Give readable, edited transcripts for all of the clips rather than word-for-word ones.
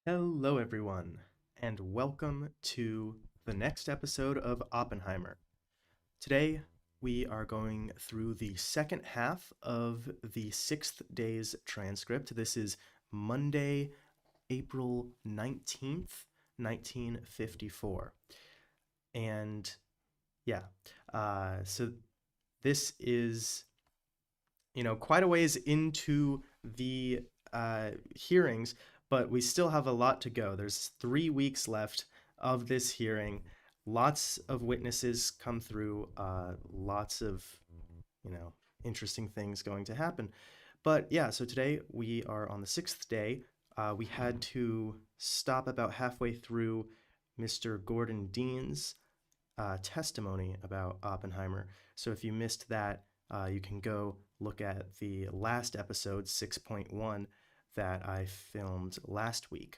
Hello, everyone, and welcome to the next episode of Oppenheimer. Today, we are going through the second half of the sixth day's transcript. This is Monday, April 19th, 1954. And yeah, so this is, quite a ways into the hearings, but we still have a lot to go. There's 3 weeks left of this hearing. Lots of witnesses come through, lots of, interesting things going to happen. But yeah, so today we are on the sixth day. We had to stop about halfway through Mr. Gordon Dean's testimony about Oppenheimer. So if you missed that, you can go look at the last episode, 6.1, that I filmed last week.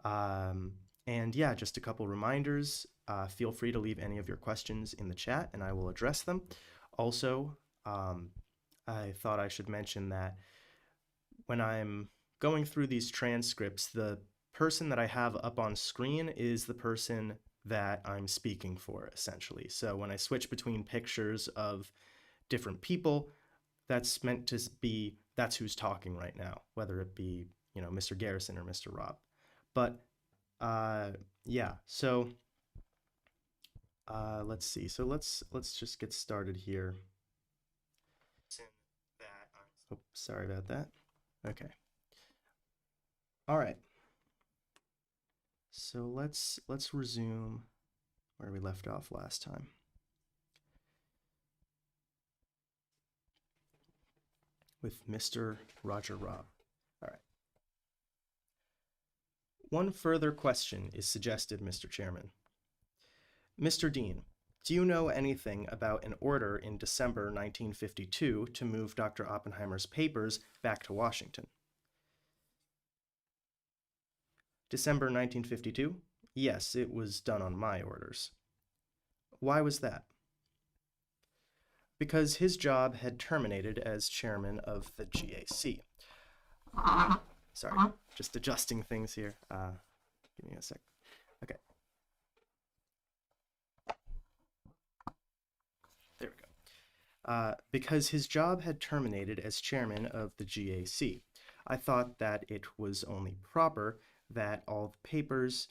And yeah, just a couple reminders. Feel free to leave any of your questions in the chat and I will address them. Also, I thought I should mention that when I'm going through these transcripts, the person that I have up on screen is the person that I'm speaking for, essentially. So when I switch between pictures of different people, that's meant to be, that's who's talking right now, whether it be, Mr. Garrison or Mr. Robb. But yeah, so let's see. So let's just get started here. Oh, sorry about that. Okay. All right. So let's resume where we left off last time. With Mr. Roger Robb. All right. One further question is suggested, Mr. Chairman. Mr. Dean, do you know anything about an order in December 1952 to move Dr. Oppenheimer's papers back to Washington? December 1952? Yes, it was done on my orders. Why was that? Because his job had terminated as chairman of the GAC. Sorry, just adjusting things here. Give me a sec. Okay. There we go. Because his job had terminated as chairman of the GAC. I thought that it was only proper that all the papers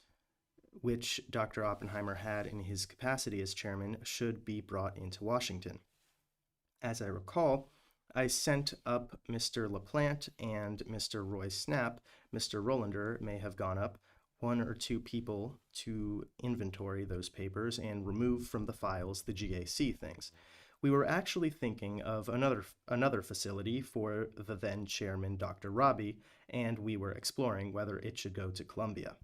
which Dr. Oppenheimer had in his capacity as chairman should be brought into Washington. As I recall, I sent up Mr. LaPlante and Mr. Roy Snap. Mr. Rolander may have gone up, one or two people to inventory those papers and remove from the files the GAC things. We were actually thinking of another facility for the then chairman, Dr. Robbie, and we were exploring whether it should go to Columbia.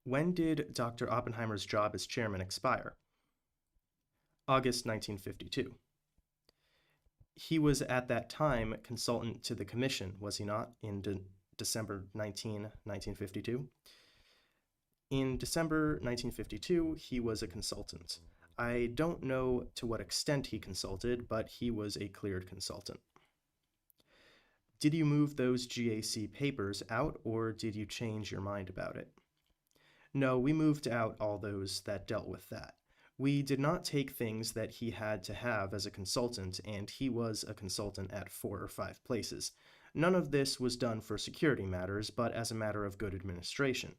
When did Dr. Oppenheimer's job as chairman expire? August 1952. He was at that time consultant to the commission, was he not, in December 1952? In December 1952, he was a consultant. I don't know to what extent he consulted, but he was a cleared consultant. Did you move those GAC papers out, or did you change your mind about it? No, we moved out all those that dealt with that. We did not take things that he had to have as a consultant, and he was a consultant at 4 or 5 places. None of this was done for security matters, but as a matter of good administration.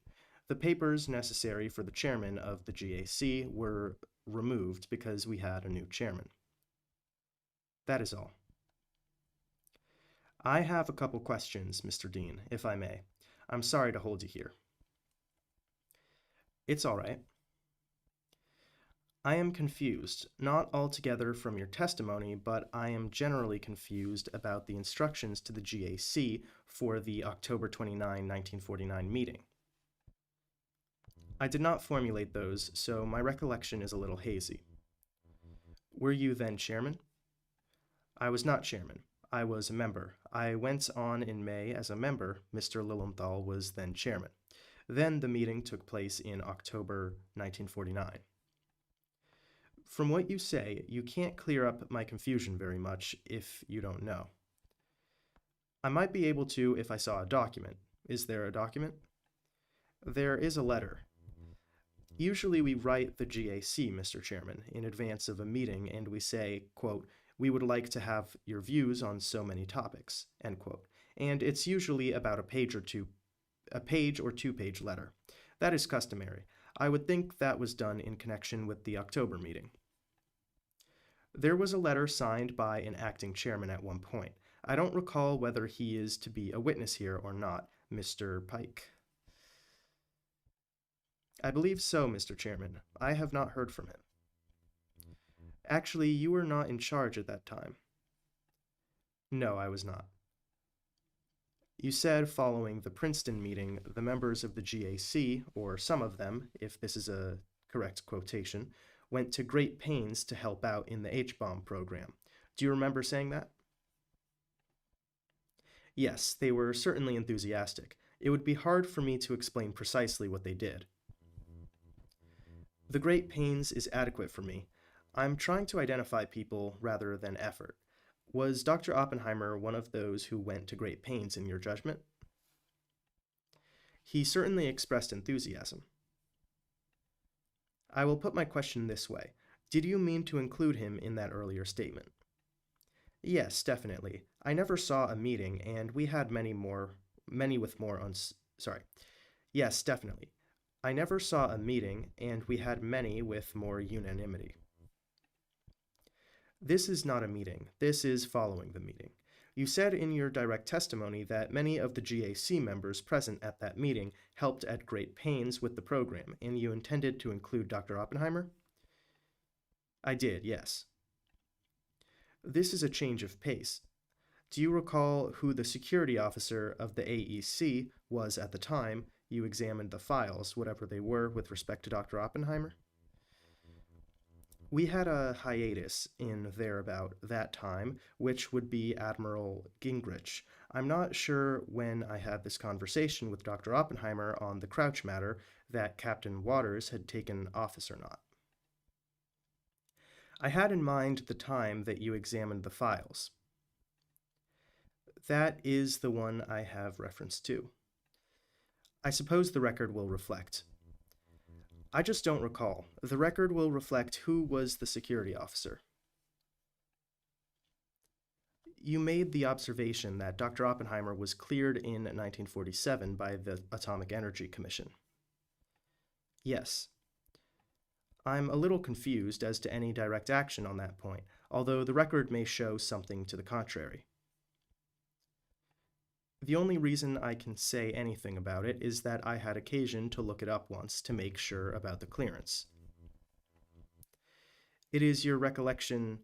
The papers necessary for the chairman of the GAC were removed because we had a new chairman. That is all. I have a couple questions, Mr. Dean, if I may. I'm sorry to hold you here. It's all right. I am confused, not altogether from your testimony, but I am generally confused about the instructions to the GAC for the October 29, 1949 meeting. I did not formulate those, so my recollection is a little hazy. Were you then chairman? I was not chairman. I was a member. I went on in May as a member. Mr. Lilienthal was then chairman. Then the meeting took place in October 1949. From what you say, you can't clear up my confusion very much if you don't know. I might be able to if I saw a document. Is there a document? There is a letter. Usually we write the GAC, Mr. Chairman, in advance of a meeting, and we say, quote, "We would like to have your views on so many topics," end quote. And it's usually about a page or 2-page letter. That is customary. I would think that was done in connection with the October meeting. There was a letter signed by an acting chairman at one point. I don't recall whether he is to be a witness here or not, Mr. Pike. I believe so, Mr. Chairman. I have not heard from him. Actually, you were not in charge at that time. No, I was not. You said following the Princeton meeting, the members of the GAC, or some of them, if this is a correct quotation, went to great pains to help out in the H-bomb program. Do you remember saying that? Yes, they were certainly enthusiastic. It would be hard for me to explain precisely what they did. The great pains is adequate for me. I'm trying to identify people rather than effort. Was Dr. Oppenheimer one of those who went to great pains in your judgment? He certainly expressed enthusiasm. I will put my question this way. Did you mean to include him in that earlier statement? Yes, definitely. I never saw a meeting, and we had many with more Yes, definitely. I never saw a meeting, and we had many with more unanimity. This is not a meeting. This is following the meeting. You said in your direct testimony that many of the GAC members present at that meeting helped at great pains with the program, and you intended to include Dr. Oppenheimer? I did, yes. This is a change of pace. Do you recall who the security officer of the AEC was at the time you examined the files, whatever they were, with respect to Dr. Oppenheimer? We had a hiatus in there about that time, which would be Admiral Gingrich. I'm not sure when I had this conversation with Dr. Oppenheimer on the Crouch matter that Captain Waters had taken office or not. I had in mind the time that you examined the files. That is the one I have reference to. I suppose the record will reflect. I just don't recall. The record will reflect who was the security officer. You made the observation that Dr. Oppenheimer was cleared in 1947 by the Atomic Energy Commission. Yes. I'm a little confused as to any direct action on that point, although the record may show something to the contrary. The only reason I can say anything about it is that I had occasion to look it up once to make sure about the clearance. It is your recollection.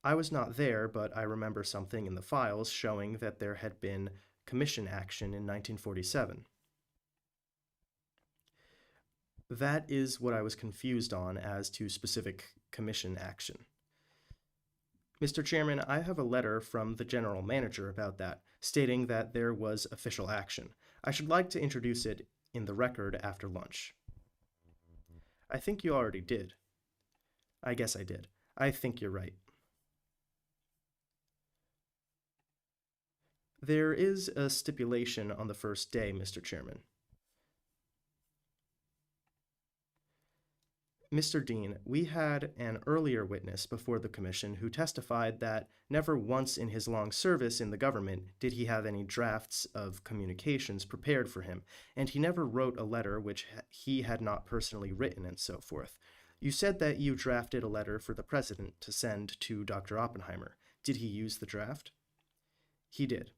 I was not there, but I remember something in the files showing that there had been commission action in 1947. That is what I was confused on as to specific commission action. Mr. Chairman, I have a letter from the general manager about that, stating that there was official action. I should like to introduce it in the record after lunch. I think you already did. I guess I did. I think you're right. There is a stipulation on the first day, Mr. Chairman. Mr. Dean, we had an earlier witness before the commission who testified that never once in his long service in the government did he have any drafts of communications prepared for him, and he never wrote a letter which he had not personally written and so forth. You said that you drafted a letter for the president to send to Dr. Oppenheimer. Did he use the draft? He did.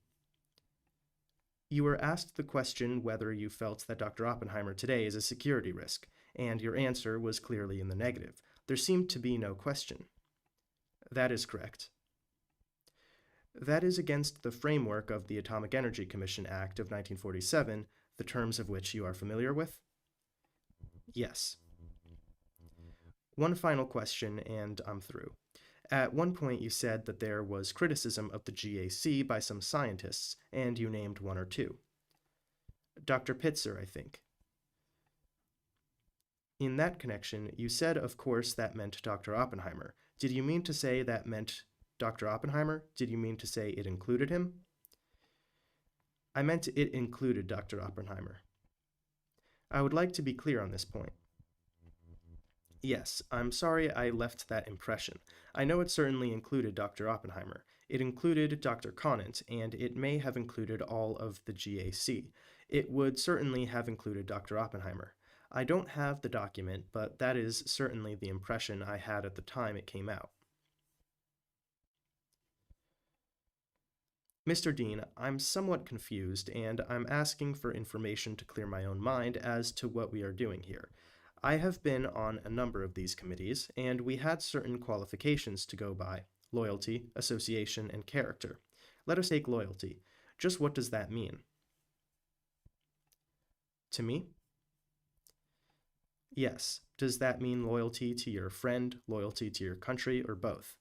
You were asked the question whether you felt that Dr. Oppenheimer today is a security risk, and your answer was clearly in the negative. There seemed to be no question. That is correct. That is against the framework of the Atomic Energy Commission Act of 1947, the terms of which you are familiar with? Yes. One final question, and I'm through. At one point you said that there was criticism of the GAC by some scientists, and you named one or two. Dr. Pitzer, I think. In that connection, you said, of course, that meant Dr. Oppenheimer. Did you mean to say that meant Dr. Oppenheimer? Did you mean to say it included him? I meant it included Dr. Oppenheimer. I would like to be clear on this point. Yes, I'm sorry I left that impression. I know it certainly included Dr. Oppenheimer. It included Dr. Conant, and it may have included all of the GAC. It would certainly have included Dr. Oppenheimer. I don't have the document, but that is certainly the impression I had at the time it came out. Mr. Dean, I'm somewhat confused, and I'm asking for information to clear my own mind as to what we are doing here. I have been on a number of these committees, and we had certain qualifications to go by: loyalty, association, and character. Let us take loyalty. Just what does that mean? To me? Yes. Does that mean loyalty to your friend, loyalty to your country, or both?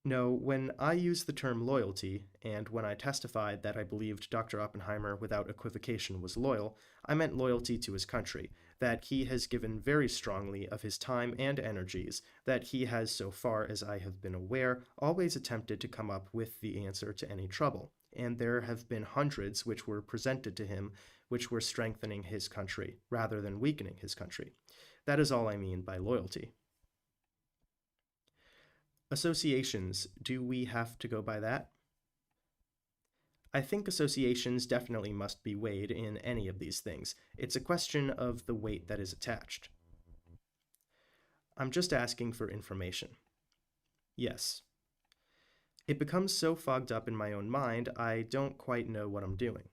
No, when I used the term loyalty, and when I testified that I believed Dr. Oppenheimer without equivocation was loyal, I meant loyalty to his country, that he has given very strongly of his time and energies, that he has, so far as I have been aware, always attempted to come up with the answer to any trouble, and there have been hundreds which were presented to him which were strengthening his country, rather than weakening his country. That is all I mean by loyalty. Associations, do we have to go by that? I think associations definitely must be weighed in any of these things. It's a question of the weight that is attached. I'm just asking for information. Yes. It becomes so fogged up in my own mind, I don't quite know what I'm doing.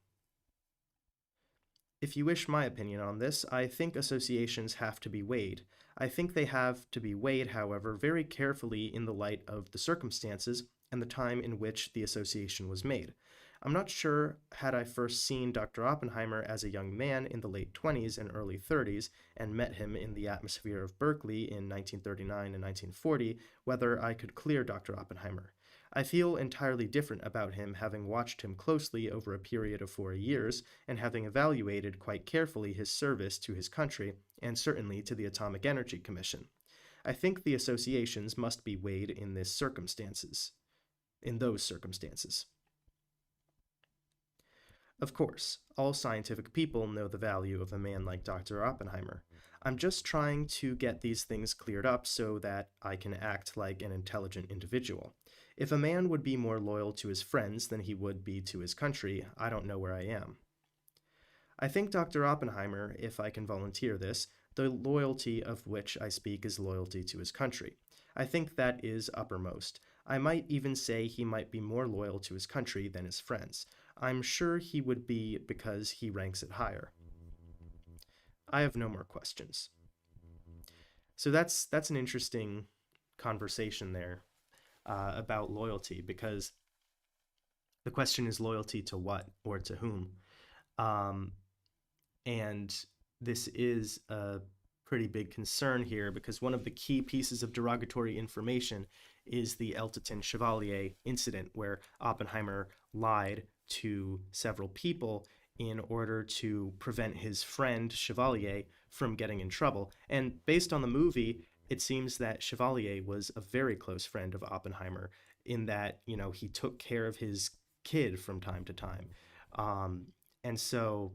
If you wish my opinion on this, I think associations have to be weighed. I think they have to be weighed, however, very carefully in the light of the circumstances and the time in which the association was made. I'm not sure, had I first seen Dr. Oppenheimer as a young man in the late 20s and early 30s and met him in the atmosphere of Berkeley in 1939 and 1940, whether I could clear Dr. Oppenheimer. I feel entirely different about him, having watched him closely over a period of 4 years and having evaluated quite carefully his service to his country and certainly to the Atomic Energy Commission. I think the associations must be weighed in those circumstances. Of course, all scientific people know the value of a man like Dr. Oppenheimer. I'm just trying to get these things cleared up so that I can act like an intelligent individual. If a man would be more loyal to his friends than he would be to his country, I don't know where I am. I think Dr. Oppenheimer, if I can volunteer this, the loyalty of which I speak is loyalty to his country. I think that is uppermost. I might even say he might be more loyal to his country than his friends. I'm sure he would be because he ranks it higher. I have no more questions. So that's an interesting conversation there about loyalty, because the question is loyalty to what or to whom? And this is a pretty big concern here, because one of the key pieces of derogatory information is the Elton Chevalier incident, where Oppenheimer lied to several people in order to prevent his friend Chevalier from getting in trouble. And based on the movie, it seems that Chevalier was a very close friend of Oppenheimer, in that, he took care of his kid from time to time. And so,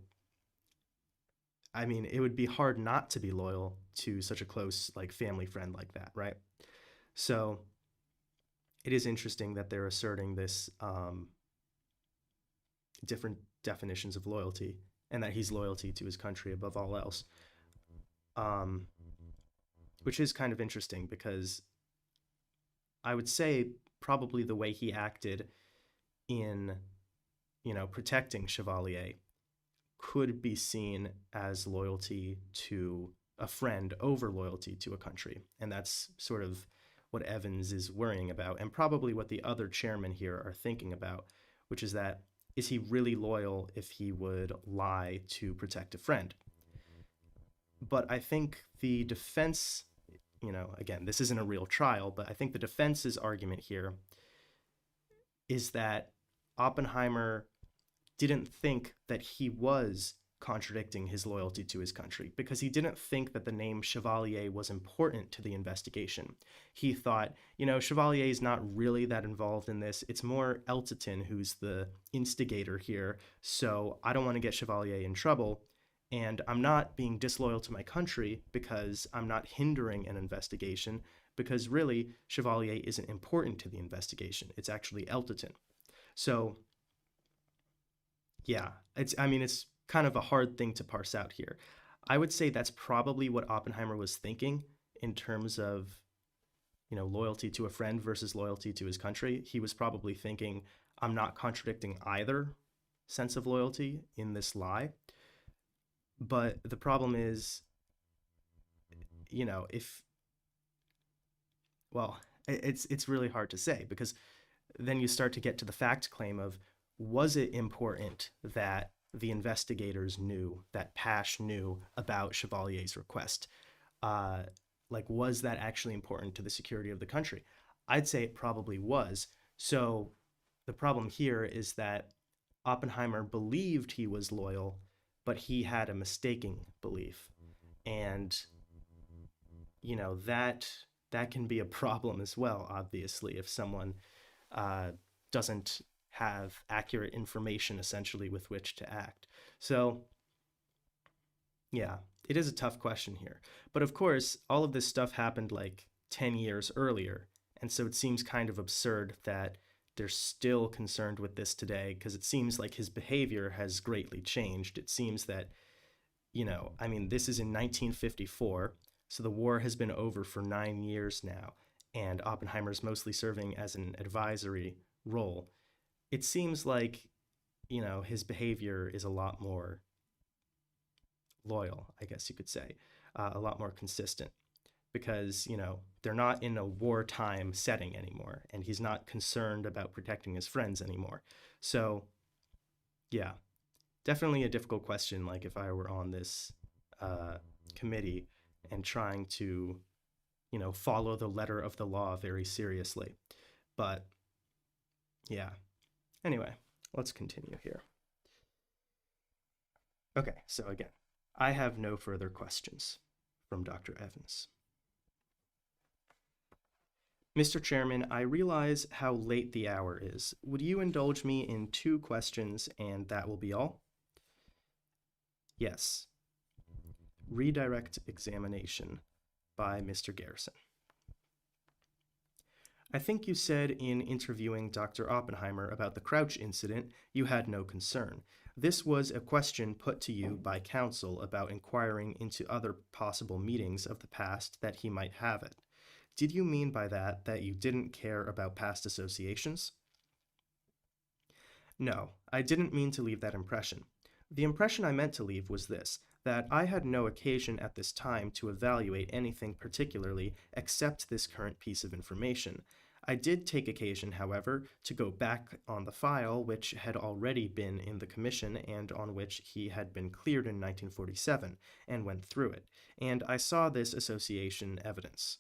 I mean, it would be hard not to be loyal to such a close, family friend like that, right? So it is interesting that they're asserting this different definitions of loyalty, and that he's loyalty to his country above all else. Which is kind of interesting, because I would say probably the way he acted in, protecting Chevalier could be seen as loyalty to a friend over loyalty to a country. And that's sort of what Evans is worrying about, and probably what the other chairmen here are thinking about, which is that, is he really loyal if he would lie to protect a friend? But I think the defense, again, this isn't a real trial, but I think the defense's argument here is that Oppenheimer didn't think that he was contradicting his loyalty to his country because he didn't think that the name Chevalier was important to the investigation. He thought, Chevalier is not really that involved in this. It's more Eltiton who's the instigator here, so I don't want to get Chevalier in trouble. And I'm not being disloyal to my country because I'm not hindering an investigation, because really, Chevalier isn't important to the investigation. It's actually Eltiton. So, yeah, it's kind of a hard thing to parse out here. I would say that's probably what Oppenheimer was thinking in terms of, loyalty to a friend versus loyalty to his country. He was probably thinking, I'm not contradicting either sense of loyalty in this lie. But the problem is, it's really hard to say, because then you start to get to the fact claim of, was it important that the investigators knew, that Pash knew about Chevalier's request? Was that actually important to the security of the country? I'd say it probably was. So the problem here is that Oppenheimer believed he was loyal, but he had a mistaken belief. And, that can be a problem as well, obviously, if someone doesn't have accurate information, essentially, with which to act. So, yeah, it is a tough question here. But of course, all of this stuff happened 10 years earlier. And so it seems kind of absurd that they're still concerned with this today, because it seems like his behavior has greatly changed. It seems that, this is in 1954, so the war has been over for 9 years now, and Oppenheimer's mostly serving as an advisory role. It seems like, his behavior is a lot more loyal, I guess you could say, a lot more consistent. Because, they're not in a wartime setting anymore, and he's not concerned about protecting his friends anymore. So, yeah, definitely a difficult question, if I were on this committee and trying to, follow the letter of the law very seriously. But, yeah. Anyway, let's continue here. Okay, so again, I have no further questions from Dr. Evans. Mr. Chairman, I realize how late the hour is. Would you indulge me in 2 questions, and that will be all? Yes. Redirect examination by Mr. Garrison. I think you said in interviewing Dr. Oppenheimer about the Crouch incident, you had no concern. This was a question put to you by counsel about inquiring into other possible meetings of the past that he might have it. Did you mean by that you didn't care about past associations? No, I didn't mean to leave that impression. The impression I meant to leave was this, that I had no occasion at this time to evaluate anything particularly except this current piece of information. I did take occasion, however, to go back on the file which had already been in the commission and on which he had been cleared in 1947, and went through it, and I saw this association evidence.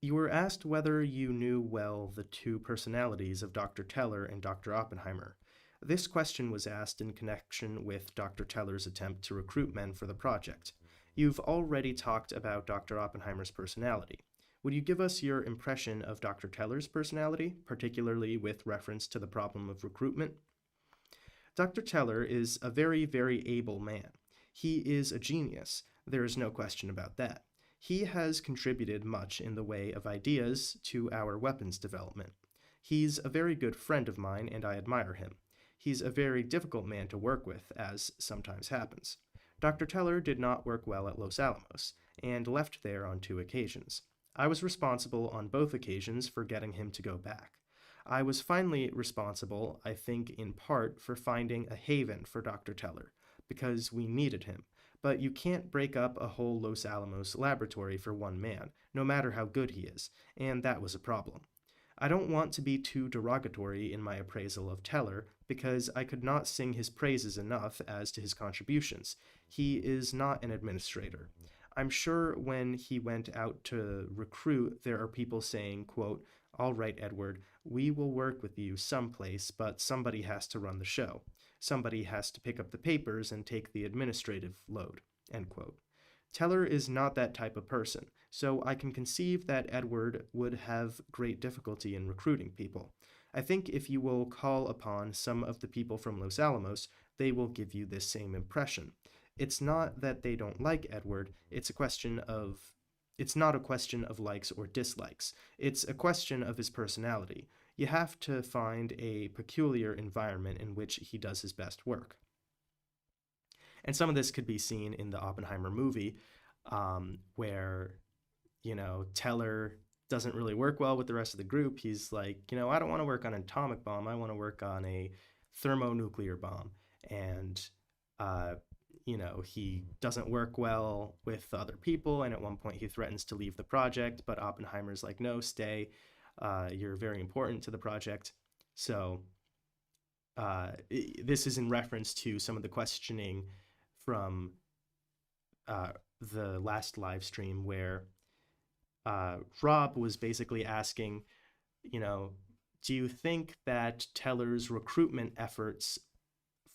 You were asked whether you knew well the 2 personalities of Dr. Teller and Dr. Oppenheimer. This question was asked in connection with Dr. Teller's attempt to recruit men for the project. You've already talked about Dr. Oppenheimer's personality. Would you give us your impression of Dr. Teller's personality, particularly with reference to the problem of recruitment? Dr. Teller is a very, very able man. He is a genius. There is no question about that. He has contributed much in the way of ideas to our weapons development. He's a very good friend of mine, and I admire him. He's a very difficult man to work with, as sometimes happens. Dr. Teller did not work well at Los Alamos, and left there on 2 occasions. I was responsible on both occasions for getting him to go back. I was finally responsible, I think in part, for finding a haven for Dr. Teller, because we needed him. But you can't break up a whole Los Alamos laboratory for one man, no matter how good he is, and that was a problem. I don't want to be too derogatory in my appraisal of Teller, because I could not sing his praises enough as to his contributions. He is not an administrator. I'm sure when he went out to recruit, there are people saying, quote, "All right, Edward, we will work with you someplace, but somebody has to run the show." Somebody has to pick up the papers and take the administrative load, end quote. Teller is not that type of person, so I can conceive that Edward would have great difficulty in recruiting people. I think if you will call upon some of the people from Los Alamos, they will give you this same impression. It's not that they don't like Edward, it's not a question of likes or dislikes. It's a question of his personality. You have to find a peculiar environment in which he does his best work. And some of this could be seen in the Oppenheimer movie, where, Teller doesn't really work well with the rest of the group. He's like, I don't want to work on an atomic bomb. I want to work on a thermonuclear bomb. And, he doesn't work well with other people. And at one point he threatens to leave the project, but Oppenheimer's like, no, stay. You're very important to the project. So this is in reference to some of the questioning from the last live stream where Robb was basically asking, do you think that Teller's recruitment efforts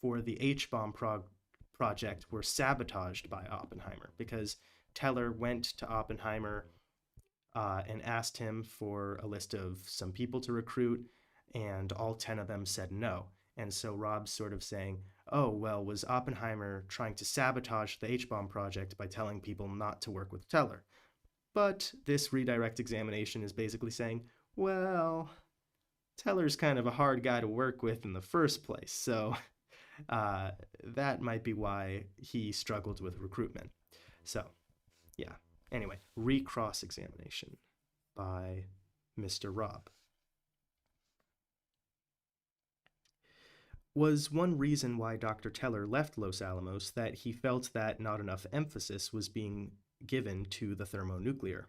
for the H-bomb project were sabotaged by Oppenheimer? Because Teller went to Oppenheimer and asked him for a list of some people to recruit, and all 10 of them said no. And so Robb's sort of saying, oh, well, was Oppenheimer trying to sabotage the H-bomb project by telling people not to work with Teller? But this redirect examination is basically saying, well, Teller's kind of a hard guy to work with in the first place, so that might be why he struggled with recruitment. So, yeah. Anyway, Recross examination by Mr. Robb. Was one reason why Dr. Teller left Los Alamos that he felt that not enough emphasis was being given to the thermonuclear?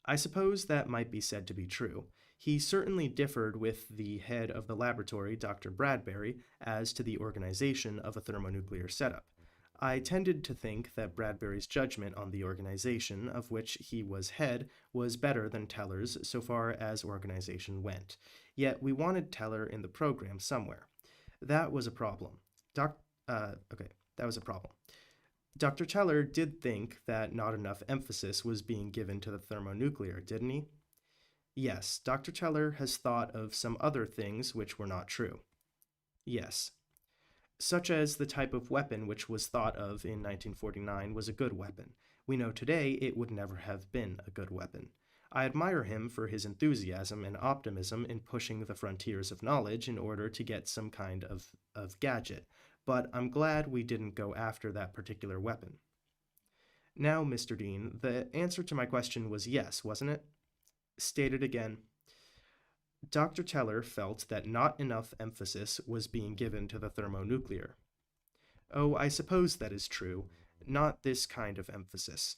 I suppose that might be said to be true. He certainly differed with the head of the laboratory, Dr. Bradbury, as to the organization of a thermonuclear setup. I tended to think that Bradbury's judgment on the organization, of which he was head, was better than Teller's so far as organization went. Yet we wanted Teller in the program somewhere. That was a problem. That was a problem. Dr. Teller did think that not enough emphasis was being given to the thermonuclear, didn't he? Yes, Dr. Teller has thought of some other things which were not true. Yes. Such as the type of weapon which was thought of in 1949 was a good weapon. We know today it would never have been a good weapon. I admire him for his enthusiasm and optimism in pushing the frontiers of knowledge in order to get some kind of gadget, but I'm glad we didn't go after that particular weapon. Now, Mr. Dean, the answer to my question was yes, wasn't it? State it again. Dr. Teller felt that not enough emphasis was being given to the thermonuclear. Oh, I suppose that is true. Not this kind of emphasis.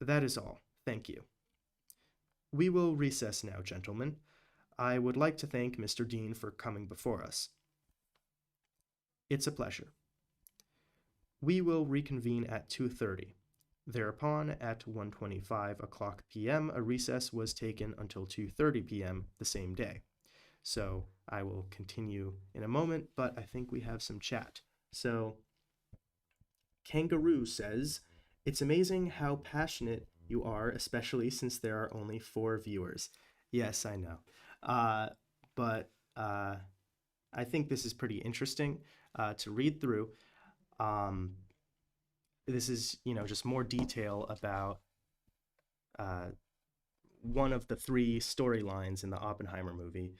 That is all. Thank you. We will recess now, gentlemen. I would like to thank Mr. Dean for coming before us. It's a pleasure. We will reconvene at 2:30. Thereupon, at 1:25 p.m., a recess was taken until 2:30 p.m. the same day. So I will continue in a moment, but I think we have some chat. So Kangaroo says, it's amazing how passionate you are, especially since there are only 4 viewers. Yes, I know. But I think this is pretty interesting to read through. This is, just more detail about one of the 3 storylines in the Oppenheimer movie.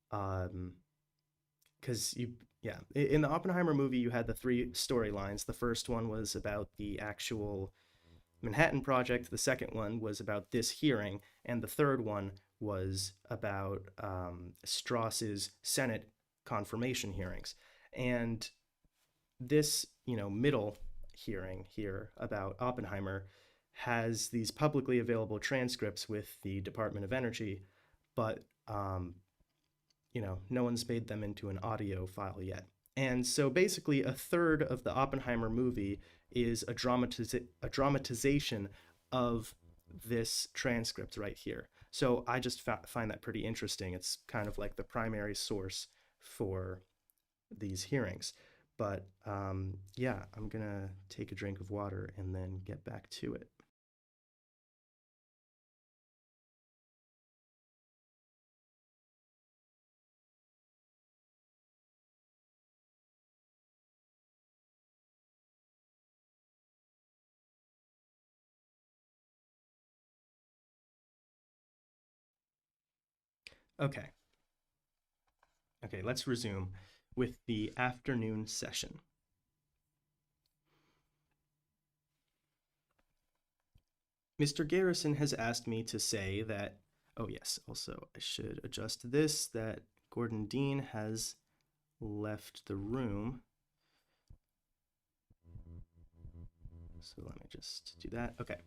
Because in the Oppenheimer movie, you had the 3 storylines. The first one was about the actual Manhattan Project, the second one was about this hearing, and the third one was about Strauss's Senate confirmation hearings. And this, middle hearing here about Oppenheimer has these publicly available transcripts with the Department of Energy, but, no one's made them into an audio file yet. And so basically a third of the Oppenheimer movie is a dramatization of this transcript right here. So I just find that pretty interesting. It's kind of like the primary source for these hearings. But yeah, I'm gonna take a drink of water and then get back to it. Okay. Okay, let's resume with the afternoon session. Mr. Garrison has asked me to say that, oh yes, also I should adjust this, that Gordon Dean has left the room. So let me just do that. Okay.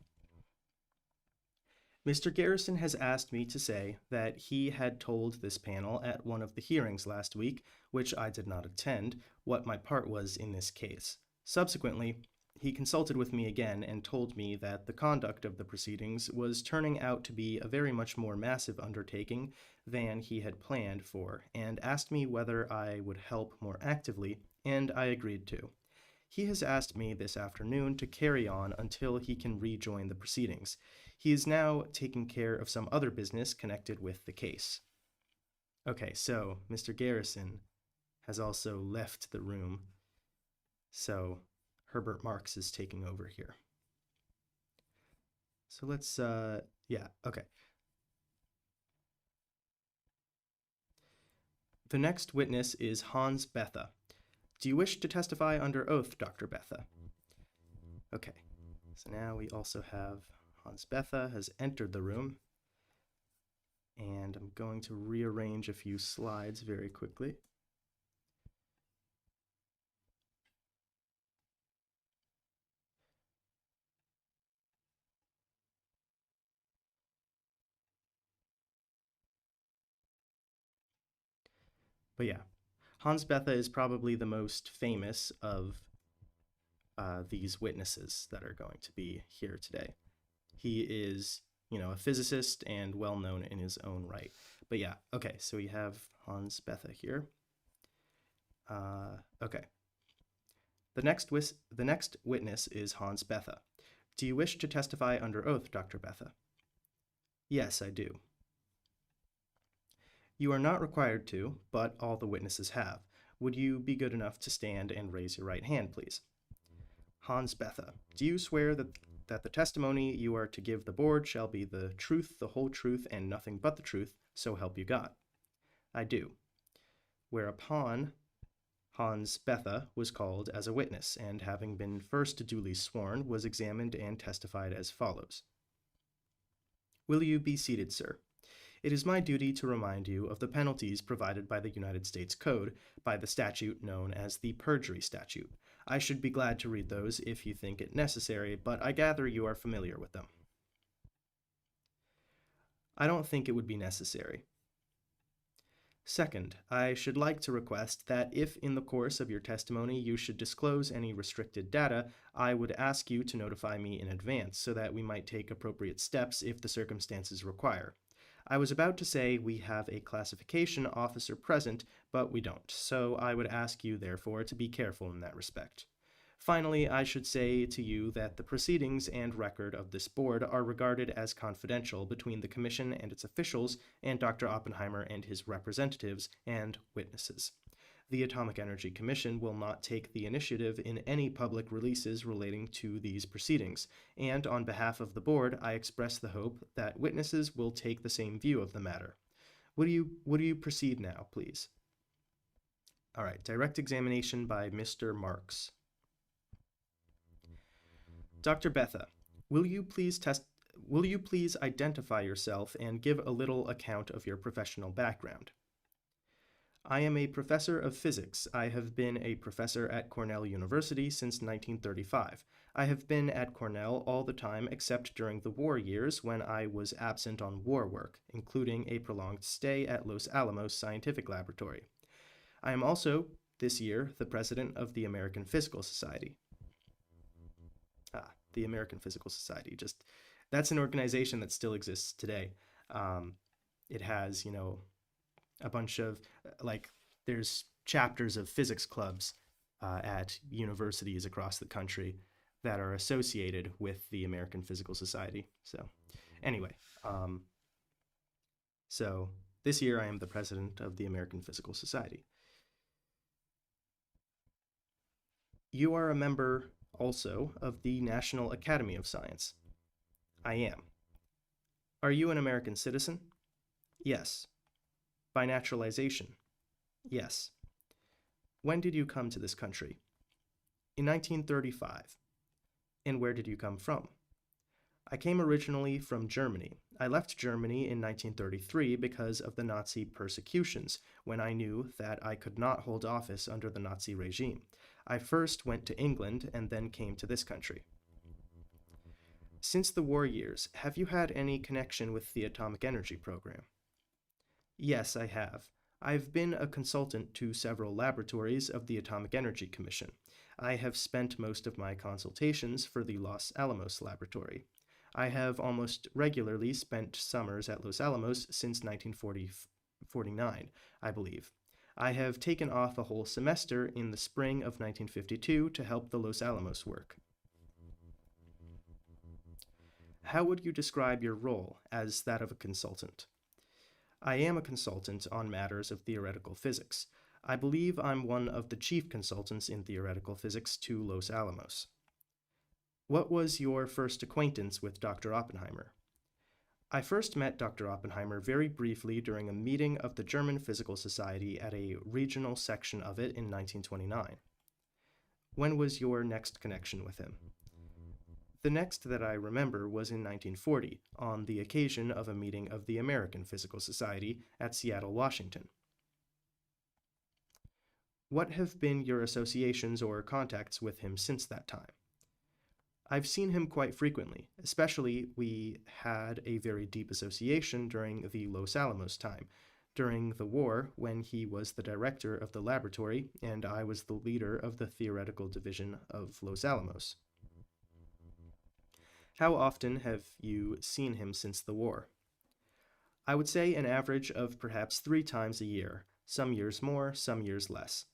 Mr. Garrison has asked me to say that he had told this panel at one of the hearings last week, which I did not attend, what my part was in this case. Subsequently, he consulted with me again and told me that the conduct of the proceedings was turning out to be a very much more massive undertaking than he had planned for, and asked me whether I would help more actively, and I agreed to. He has asked me this afternoon to carry on until he can rejoin the proceedings. He is now taking care of some other business connected with the case. Okay, so Mr. Garrison has also left the room. So Herbert Marks is taking over here. So let's, yeah, okay. The next witness is Hans Bethe. Do you wish to testify under oath, Dr. Bethe? Okay, so now we also have Hans Bethe has entered the room. And I'm going to rearrange a few slides very quickly. But yeah, Hans Bethe is probably the most famous of these witnesses that are going to be here today. He is, a physicist and well known in his own right. But yeah, okay, so we have Hans Bethe here. Okay. The next witness is Hans Bethe. Do you wish to testify under oath, Dr. Bethe? Yes, I do. You are not required to, but all the witnesses have. Would you be good enough to stand and raise your right hand, please? Hans Bethe, do you swear that the testimony you are to give the board shall be the truth, the whole truth, and nothing but the truth, so help you God? I do. Whereupon Hans Bethe was called as a witness, and having been first duly sworn, was examined and testified as follows. Will you be seated, sir? It is my duty to remind you of the penalties provided by the United States Code by the statute known as the perjury statute. I should be glad to read those if you think it necessary, but I gather you are familiar with them. I don't think it would be necessary. Second, I should like to request that if in the course of your testimony you should disclose any restricted data, I would ask you to notify me in advance so that we might take appropriate steps if the circumstances require. I was about to say we have a classification officer present, but we don't, so I would ask you, therefore, to be careful in that respect. Finally, I should say to you that the proceedings and record of this board are regarded as confidential between the Commission and its officials and Dr. Oppenheimer and his representatives and witnesses. The Atomic Energy Commission will not take the initiative in any public releases relating to these proceedings, and on behalf of the board, I express the hope that witnesses will take the same view of the matter. Would you proceed now, please? All right, direct examination by Mr. Marks. Dr. Bethe, will you please identify yourself and give a little account of your professional background? I am a professor of physics. I have been a professor at Cornell University since 1935. I have been at Cornell all the time except during the war years when I was absent on war work, including a prolonged stay at Los Alamos Scientific Laboratory. I am also, this year, the president of the American Physical Society. The American Physical Society. That's an organization that still exists today. It has, a bunch of, there's chapters of physics clubs at universities across the country that are associated with the American Physical Society. So, anyway, so this year I am the president of the American Physical Society. You are a member also of the National Academy of Science. I am. Are you an American citizen? Yes. By naturalization? Yes. When did you come to this country? In 1935. And where did you come from? I came originally from Germany. I left Germany in 1933 because of the Nazi persecutions, when I knew that I could not hold office under the Nazi regime. I first went to England and then came to this country. Since the war years, have you had any connection with the atomic energy program? Yes, I have. I've been a consultant to several laboratories of the Atomic Energy Commission. I have spent most of my consultations for the Los Alamos laboratory. I have almost regularly spent summers at Los Alamos since 1949, I believe. I have taken off a whole semester in the spring of 1952 to help the Los Alamos work. How would you describe your role as that of a consultant? I am a consultant on matters of theoretical physics. I believe I'm one of the chief consultants in theoretical physics to Los Alamos. What was your first acquaintance with Dr. Oppenheimer? I first met Dr. Oppenheimer very briefly during a meeting of the German Physical Society at a regional section of it in 1929. When was your next connection with him? The next that I remember was in 1940, on the occasion of a meeting of the American Physical Society at Seattle, Washington. What have been your associations or contacts with him since that time? I've seen him quite frequently, especially we had a very deep association during the Los Alamos time, during the war when he was the director of the laboratory and I was the leader of the theoretical division of Los Alamos. How often have you seen him since the war? I would say an average of perhaps 3 times a year, some years more, some years less.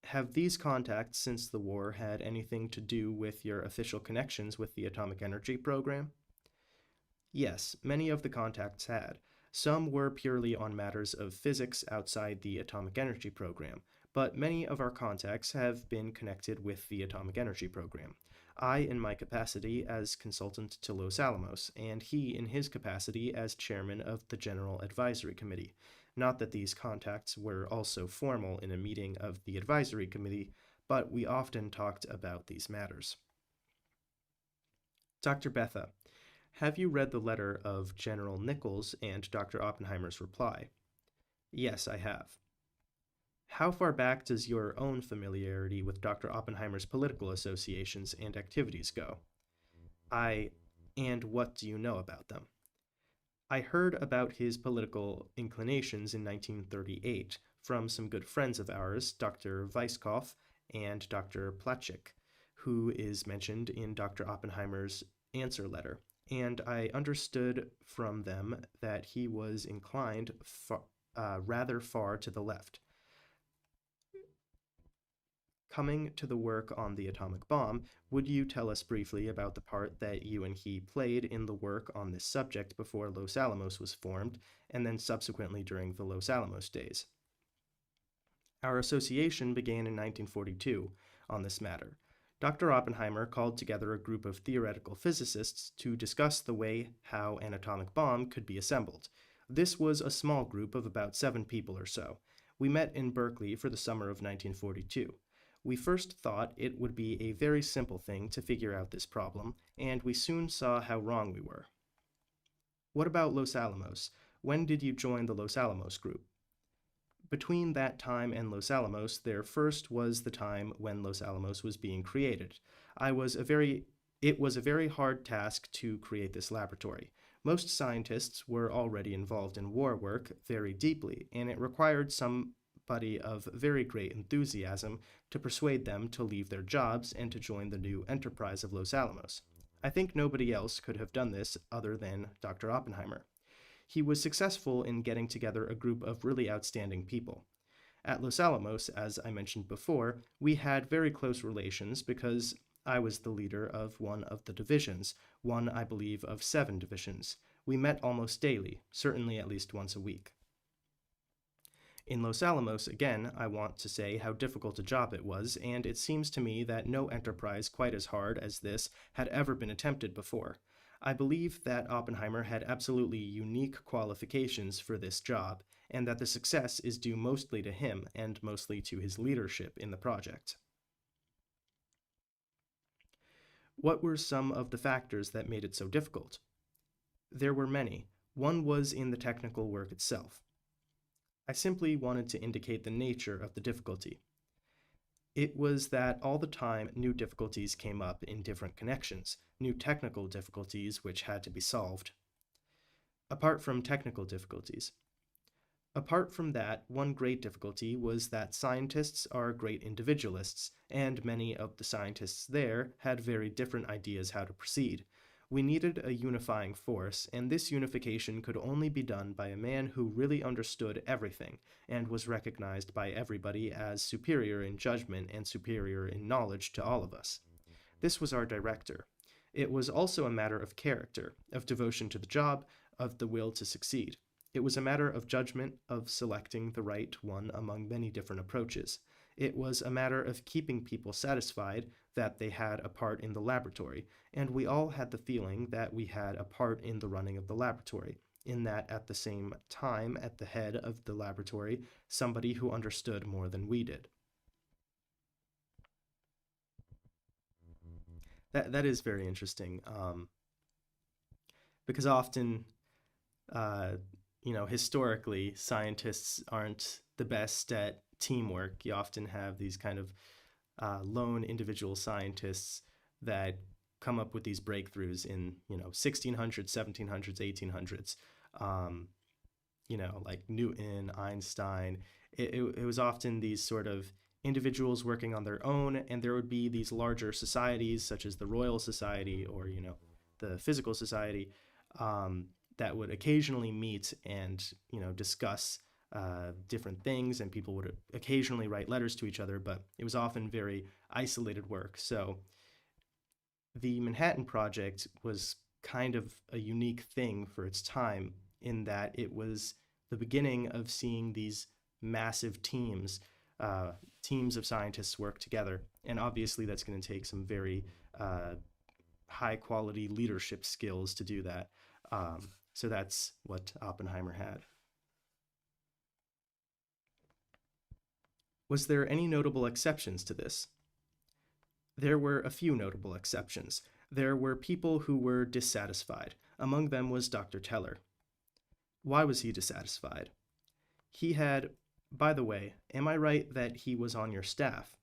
Have these contacts since the war had anything to do with your official connections with the atomic energy program? Yes, many of the contacts had. Some were purely on matters of physics outside the atomic energy program, but many of our contacts have been connected with the atomic energy program. I in my capacity as consultant to Los Alamos, and he in his capacity as chairman of the General Advisory Committee. Not that these contacts were also formal in a meeting of the advisory committee, but we often talked about these matters. Dr. Bethe, have you read the letter of General Nichols and Dr. Oppenheimer's reply? Yes, I have. How far back does your own familiarity with Dr. Oppenheimer's political associations and activities go? And what do you know about them? I heard about his political inclinations in 1938 from some good friends of ours, Dr. Weisskopf and Dr. Platschik, who is mentioned in Dr. Oppenheimer's answer letter, and I understood from them that he was inclined rather far to the left. Coming to the work on the atomic bomb, would you tell us briefly about the part that you and he played in the work on this subject before Los Alamos was formed, and then subsequently during the Los Alamos days? Our association began in 1942 on this matter. Dr. Oppenheimer called together a group of theoretical physicists to discuss the way how an atomic bomb could be assembled. This was a small group of about 7 people or so. We met in Berkeley for the summer of 1942. We first thought it would be a very simple thing to figure out this problem, and we soon saw how wrong we were. What about Los Alamos? When did you join the Los Alamos group? Between that time and Los Alamos, there first was the time when Los Alamos was being created. It was a very hard task to create this laboratory. Most scientists were already involved in war work very deeply, and it required somebody of very great enthusiasm to persuade them to leave their jobs and to join the new enterprise of Los Alamos. I think nobody else could have done this other than Dr. Oppenheimer. He was successful in getting together a group of really outstanding people. At Los Alamos, as I mentioned before, we had very close relations because I was the leader of one of the divisions, one, I believe, of 7 divisions. We met almost daily, certainly at least once a week. In Los Alamos, again, I want to say how difficult a job it was, and it seems to me that no enterprise quite as hard as this had ever been attempted before. I believe that Oppenheimer had absolutely unique qualifications for this job, and that the success is due mostly to him and mostly to his leadership in the project. What were some of the factors that made it so difficult? There were many. One was in the technical work itself. I simply wanted to indicate the nature of the difficulty. It was that all the time new difficulties came up in different connections, new technical difficulties which had to be solved. Apart from technical difficulties. Apart from that, one great difficulty was that scientists are great individualists, and many of the scientists there had very different ideas how to proceed. We needed a unifying force, and this unification could only be done by a man who really understood everything, and was recognized by everybody as superior in judgment and superior in knowledge to all of us. This was our director. It was also a matter of character, of devotion to the job, of the will to succeed. It was a matter of judgment, of selecting the right one among many different approaches. It was a matter of keeping people satisfied that they had a part in the laboratory, and we all had the feeling that we had a part in the running of the laboratory, in that at the same time at the head of the laboratory, somebody who understood more than we did. That is very interesting, because often, historically, scientists aren't the best at teamwork. You often have these kind of lone individual scientists that come up with these breakthroughs in 1600s, 1700s, 1800s. Like Newton, Einstein. It was often these sort of individuals working on their own, and there would be these larger societies such as the Royal Society or the Physical Society that would occasionally meet and discuss different things, and people would occasionally write letters to each other, but it was often very isolated work. So the Manhattan Project was kind of a unique thing for its time in that it was the beginning of seeing these massive teams of scientists work together, and obviously that's going to take some very high quality leadership skills to do that. So that's what Oppenheimer had. Was there any notable exceptions to this? There were a few notable exceptions. There were people who were dissatisfied. Among them was Dr. Teller. Why was he dissatisfied? He had, by the way, am I right that he was on your staff?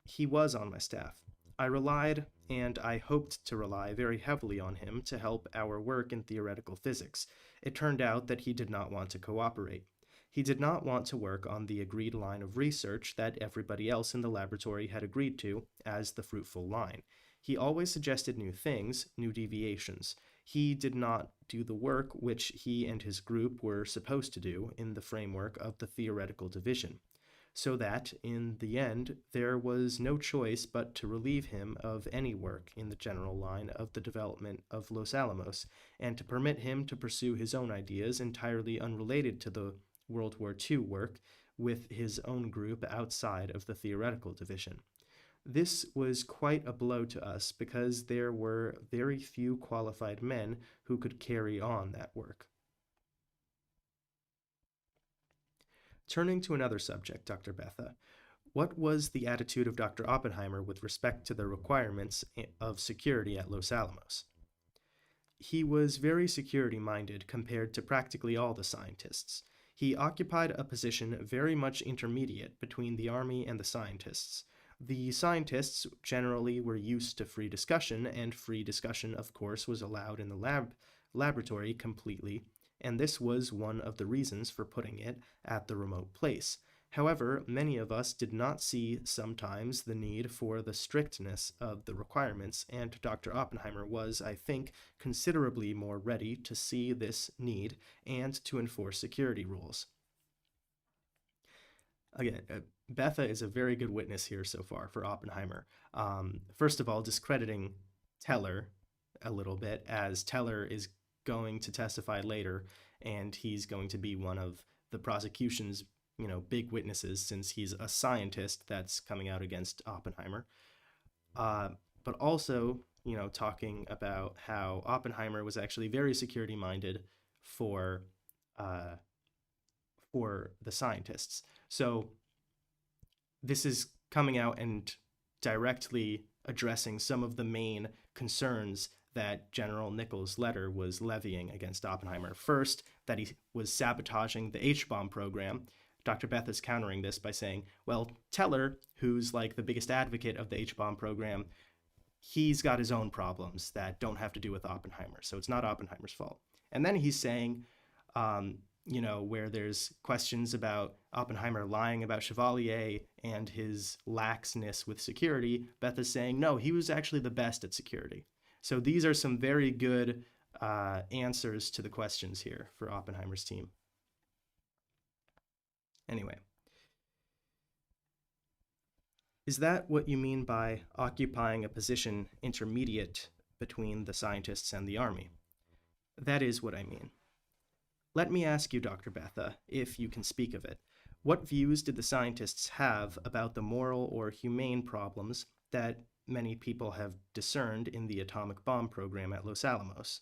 He was on my staff. I relied, and I hoped to rely very heavily on him to help our work in theoretical physics. It turned out that he did not want to cooperate. He did not want to work on the agreed line of research that everybody else in the laboratory had agreed to as the fruitful line. He always suggested new things, new deviations. He did not do the work which he and his group were supposed to do in the framework of the theoretical division, so that, in the end, there was no choice but to relieve him of any work in the general line of the development of Los Alamos, and to permit him to pursue his own ideas entirely unrelated to the World War II work with his own group outside of the theoretical division. This was quite a blow to us because there were very few qualified men who could carry on that work. Turning to another subject, Dr. Bethe, what was the attitude of Dr. Oppenheimer with respect to the requirements of security at Los Alamos? He was very security-minded compared to practically all the scientists. He occupied a position very much intermediate between the Army and the scientists. The scientists generally were used to free discussion, and free discussion, of course, was allowed in the laboratory completely, and this was one of the reasons for putting it at the remote place. However, many of us did not see sometimes the need for the strictness of the requirements, and Dr. Oppenheimer was, I think, considerably more ready to see this need and to enforce security rules. Again, Bethe is a very good witness here so far for Oppenheimer. First of all, discrediting Teller a little bit, as Teller is going to testify later, and he's going to be one of the prosecution's, big witnesses since he's a scientist that's coming out against Oppenheimer. Uh, but also, talking about how Oppenheimer was actually very security minded for uh, for the scientists. So this is coming out and directly addressing some of the main concerns that General Nichols' letter was levying against Oppenheimer. First, that he was sabotaging the H-bomb program. Dr. Bethe is countering this by saying, well, Teller, who's like the biggest advocate of the H-bomb program, he's got his own problems that don't have to do with Oppenheimer, so it's not Oppenheimer's fault. And then he's saying, where there's questions about Oppenheimer lying about Chevalier and his laxness with security, Bethe is saying, no, he was actually the best at security. So these are some very good answers to the questions here for Oppenheimer's team. Anyway, is that what you mean by occupying a position intermediate between the scientists and the army? That is what I mean. Let me ask you, Dr. Bethe, if you can speak of it. What views did the scientists have about the moral or humane problems that many people have discerned in the atomic bomb program at Los Alamos?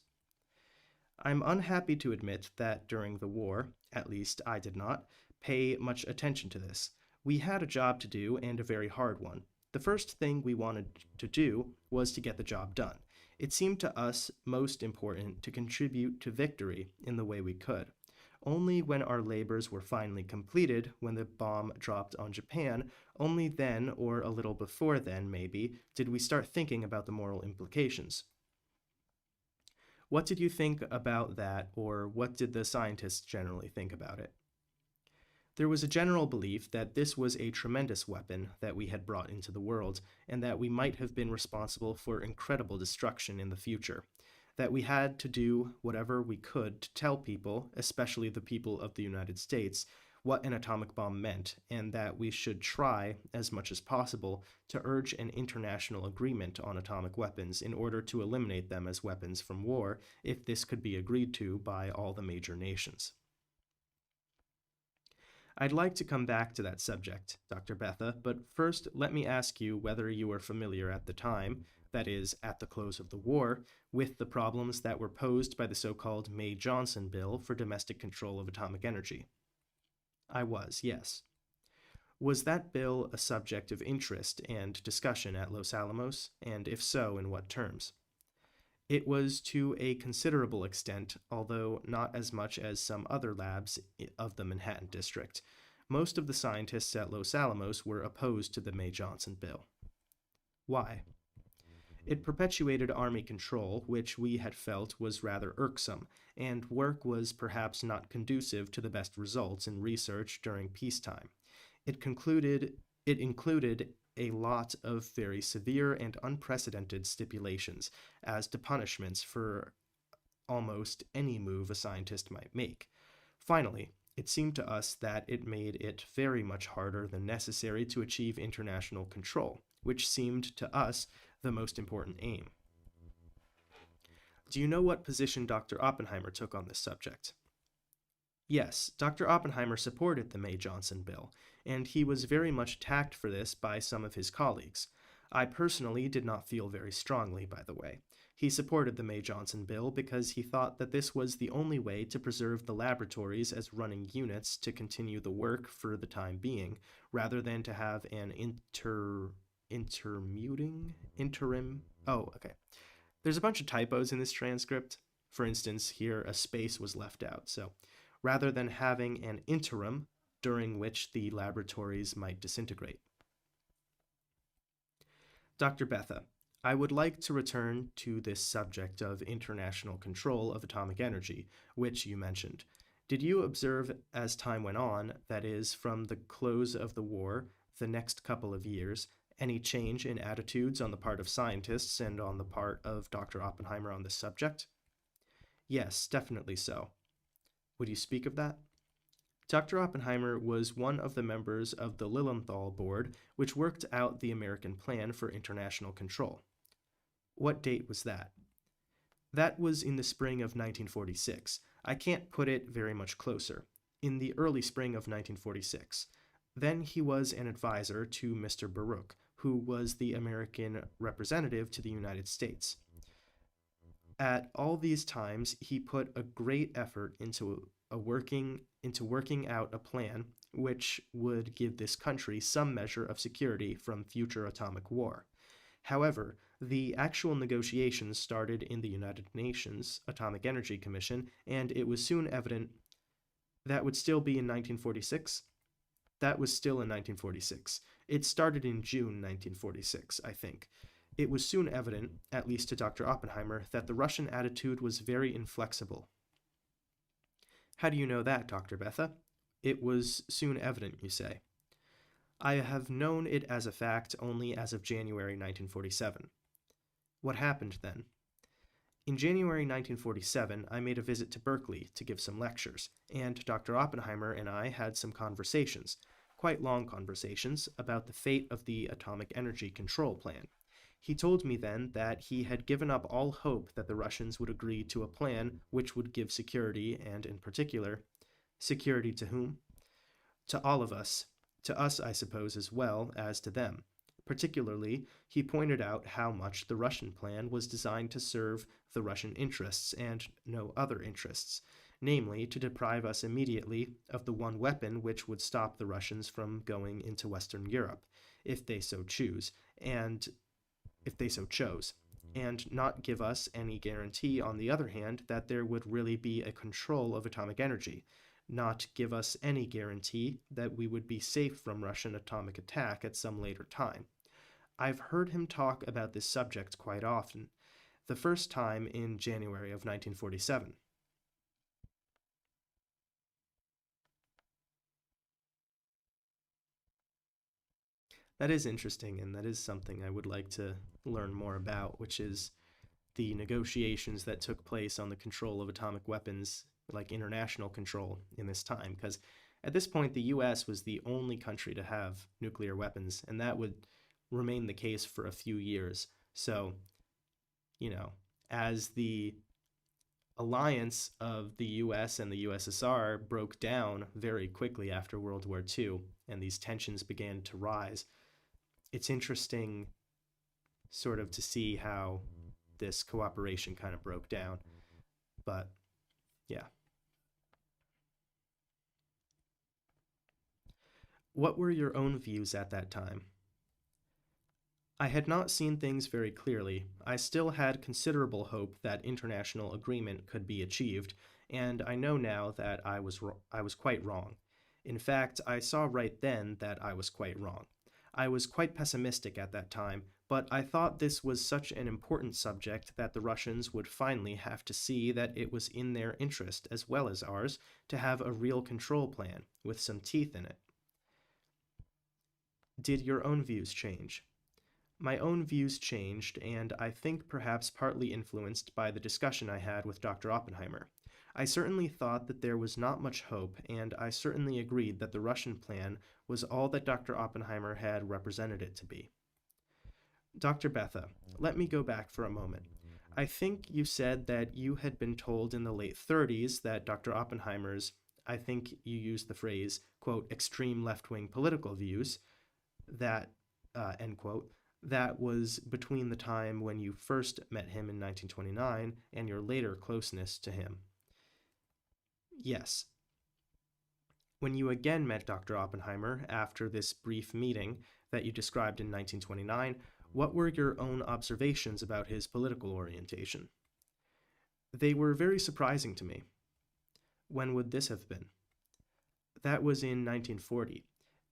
I'm unhappy to admit that during the war, at least I did not, pay much attention to this. We had a job to do, and a very hard one. The first thing we wanted to do was to get the job done. It seemed to us most important to contribute to victory in the way we could. Only when our labors were finally completed, when the bomb dropped on Japan, only then, or a little before then maybe, did we start thinking about the moral implications. What did you think about that, or what did the scientists generally think about it? There was a general belief that this was a tremendous weapon that we had brought into the world, and that we might have been responsible for incredible destruction in the future. That we had to do whatever we could to tell people, especially the people of the United States, what an atomic bomb meant, and that we should try, as much as possible, to urge an international agreement on atomic weapons in order to eliminate them as weapons from war, if this could be agreed to by all the major nations. I'd like to come back to that subject, Dr. Bethe, but first let me ask you whether you were familiar at the time, that is, at the close of the war, with the problems that were posed by the so-called May-Johnson Bill for domestic control of atomic energy. I was, yes. Was that bill a subject of interest and discussion at Los Alamos, and if so, in what terms? It was to a considerable extent, although not as much as some other labs of the Manhattan District. Most of the scientists at Los Alamos were opposed to the May-Johnson bill. Why? It perpetuated Army control, which we had felt was rather irksome, and work was perhaps not conducive to the best results in research during peacetime. It included a lot of very severe and unprecedented stipulations as to punishments for almost any move a scientist might make. Finally, it seemed to us that it made it very much harder than necessary to achieve international control, which seemed to us the most important aim. Do you know what position Dr. Oppenheimer took on this subject? Yes, Dr. Oppenheimer supported the May-Johnson bill, and he was very much attacked for this by some of his colleagues. I personally did not feel very strongly, by the way. He supported the May-Johnson bill because he thought that this was the only way to preserve the laboratories as running units to continue the work for the time being, rather than to have an There's a bunch of typos in this transcript. For instance, here a space was left out, so rather than having an interim during which the laboratories might disintegrate. Dr. Bethe, I would like to return to this subject of international control of atomic energy, which you mentioned. Did you observe as time went on, that is, from the close of the war, the next couple of years, any change in attitudes on the part of scientists and on the part of Dr. Oppenheimer on this subject? Yes, definitely so. Would you speak of that? Dr. Oppenheimer was one of the members of the Lilienthal Board, which worked out the American Plan for International Control. What date was that? That was in the spring of 1946. I can't put it very much closer. In the early spring of 1946. Then he was an advisor to Mr. Baruch, who was the American representative to the United States. At all these times, he put a great effort into working out a plan which would give this country some measure of security from future atomic war. However, the actual negotiations started in the United Nations Atomic Energy Commission, and it was soon evident that would still be in 1946. That was still in 1946. It started in June 1946, I think. It was soon evident, at least to Dr. Oppenheimer, that the Russian attitude was very inflexible. How do you know that, Dr. Bethe? It was soon evident, you say. I have known it as a fact only as of January 1947. What happened then? In January 1947, I made a visit to Berkeley to give some lectures, and Dr. Oppenheimer and I had some conversations, quite long conversations, about the fate of the Atomic Energy Control Plan. He told me then that he had given up all hope that the Russians would agree to a plan which would give security, and in particular, security to whom? To all of us. To us, I suppose, as well as to them. Particularly, he pointed out how much the Russian plan was designed to serve the Russian interests and no other interests, namely to deprive us immediately of the one weapon which would stop the Russians from going into Western Europe, if they so chose, and not give us any guarantee, on the other hand, that there would really be a control of atomic energy, not give us any guarantee that we would be safe from Russian atomic attack at some later time. I've heard him talk about this subject quite often, the first time in January of 1947. That is interesting, and that is something I would like to learn more about, which is the negotiations that took place on the control of atomic weapons, like international control, in this time. Because at this point, the US was the only country to have nuclear weapons, and that would remain the case for a few years. So, as the alliance of the US and the USSR broke down very quickly after World War II, and these tensions began to rise, it's interesting sort of to see how this cooperation kind of broke down. But yeah. What were your own views at that time? I had not seen things very clearly. I still had considerable hope that international agreement could be achieved, and I know now that I was quite wrong. In fact, I saw right then that I was quite wrong. I was quite pessimistic at that time, but I thought this was such an important subject that the Russians would finally have to see that it was in their interest, as well as ours, to have a real control plan, with some teeth in it. Did your own views change? My own views changed, and I think perhaps partly influenced by the discussion I had with Dr. Oppenheimer. I certainly thought that there was not much hope, and I certainly agreed that the Russian plan was all that Dr. Oppenheimer had represented it to be. Dr. Bethe, let me go back for a moment. I think you said that you had been told in the late 30s that Dr. Oppenheimer's, I think you used the phrase, quote, extreme left-wing political views, that, end quote, that was between the time when you first met him in 1929 and your later closeness to him. Yes. When you again met Dr. Oppenheimer after this brief meeting that you described in 1929, what were your own observations about his political orientation? They were very surprising to me. When would this have been? That was in 1940,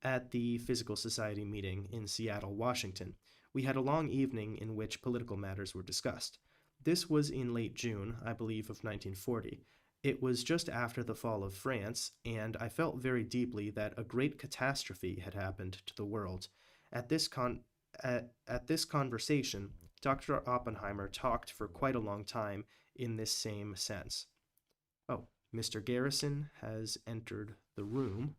at the Physical Society meeting in Seattle, Washington. We had a long evening in which political matters were discussed. This was in late June, I believe, of 1940. It was just after the fall of France, and I felt very deeply that a great catastrophe had happened to the world. At this conversation, Dr. Oppenheimer talked for quite a long time in this same sense. Oh, Mr. Garrison has entered the room.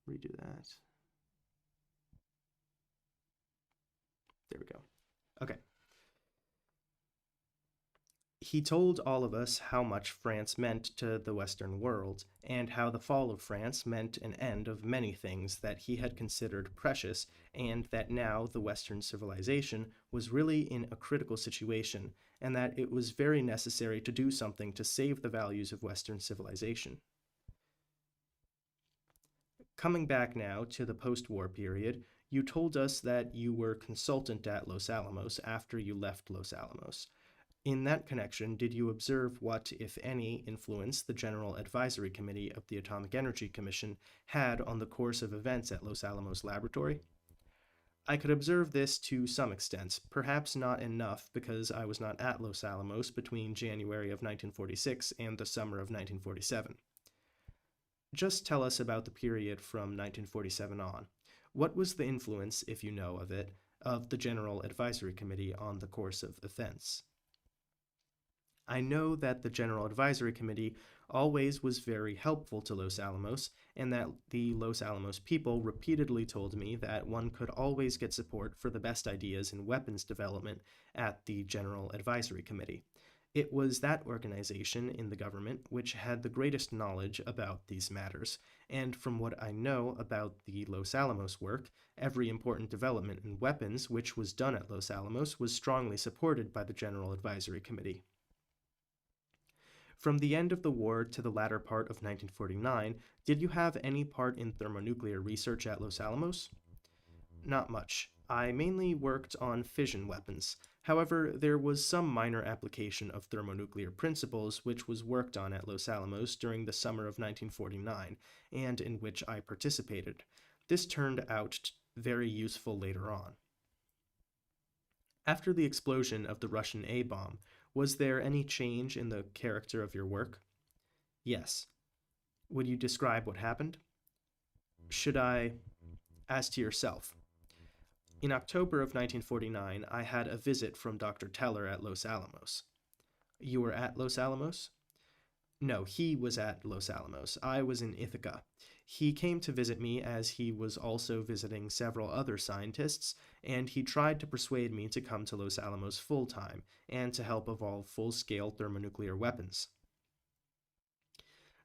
Redo that. There we go. Okay. He told all of us how much France meant to the Western world, and how the fall of France meant an end of many things that he had considered precious, and that now the Western civilization was really in a critical situation, and that it was very necessary to do something to save the values of Western civilization. Coming back now to the post-war period, you told us that you were consultant at Los Alamos after you left Los Alamos. In that connection, did you observe what, if any, influence the General Advisory Committee of the Atomic Energy Commission had on the course of events at Los Alamos Laboratory? I could observe this to some extent, perhaps not enough because I was not at Los Alamos between January of 1946 and the summer of 1947. Just tell us about the period from 1947 on. What was the influence, if you know of it, of the General Advisory Committee on the course of events? I know that the General Advisory Committee always was very helpful to Los Alamos, and that the Los Alamos people repeatedly told me that one could always get support for the best ideas in weapons development at the General Advisory Committee. It was that organization in the government which had the greatest knowledge about these matters, and from what I know about the Los Alamos work, every important development in weapons which was done at Los Alamos was strongly supported by the General Advisory Committee. From the end of the war to the latter part of 1949, did you have any part in thermonuclear research at Los Alamos? Not much. I mainly worked on fission weapons. However, there was some minor application of thermonuclear principles which was worked on at Los Alamos during the summer of 1949, and in which I participated. This turned out very useful later on. After the explosion of the Russian A-bomb, was there any change in the character of your work? Yes. Would you describe what happened? Should I? As to yourself. In October of 1949, I had a visit from Dr. Teller at Los Alamos. You were at Los Alamos? No, he was at Los Alamos. I was in Ithaca. He came to visit me as he was also visiting several other scientists, and he tried to persuade me to come to Los Alamos full-time and to help evolve full-scale thermonuclear weapons.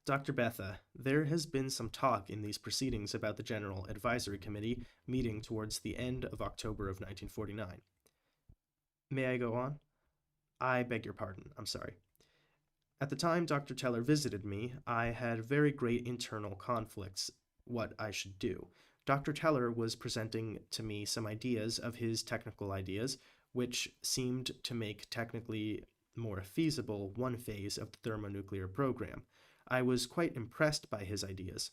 Dr. Bethe, there has been some talk in these proceedings about the General Advisory Committee meeting towards the end of October of 1949. May I go on? I beg your pardon, I'm sorry. At the time Dr. Teller visited me, I had very great internal conflicts what I should do. Dr. Teller was presenting to me some ideas of his technical ideas, which seemed to make technically more feasible one phase of the thermonuclear program. I was quite impressed by his ideas.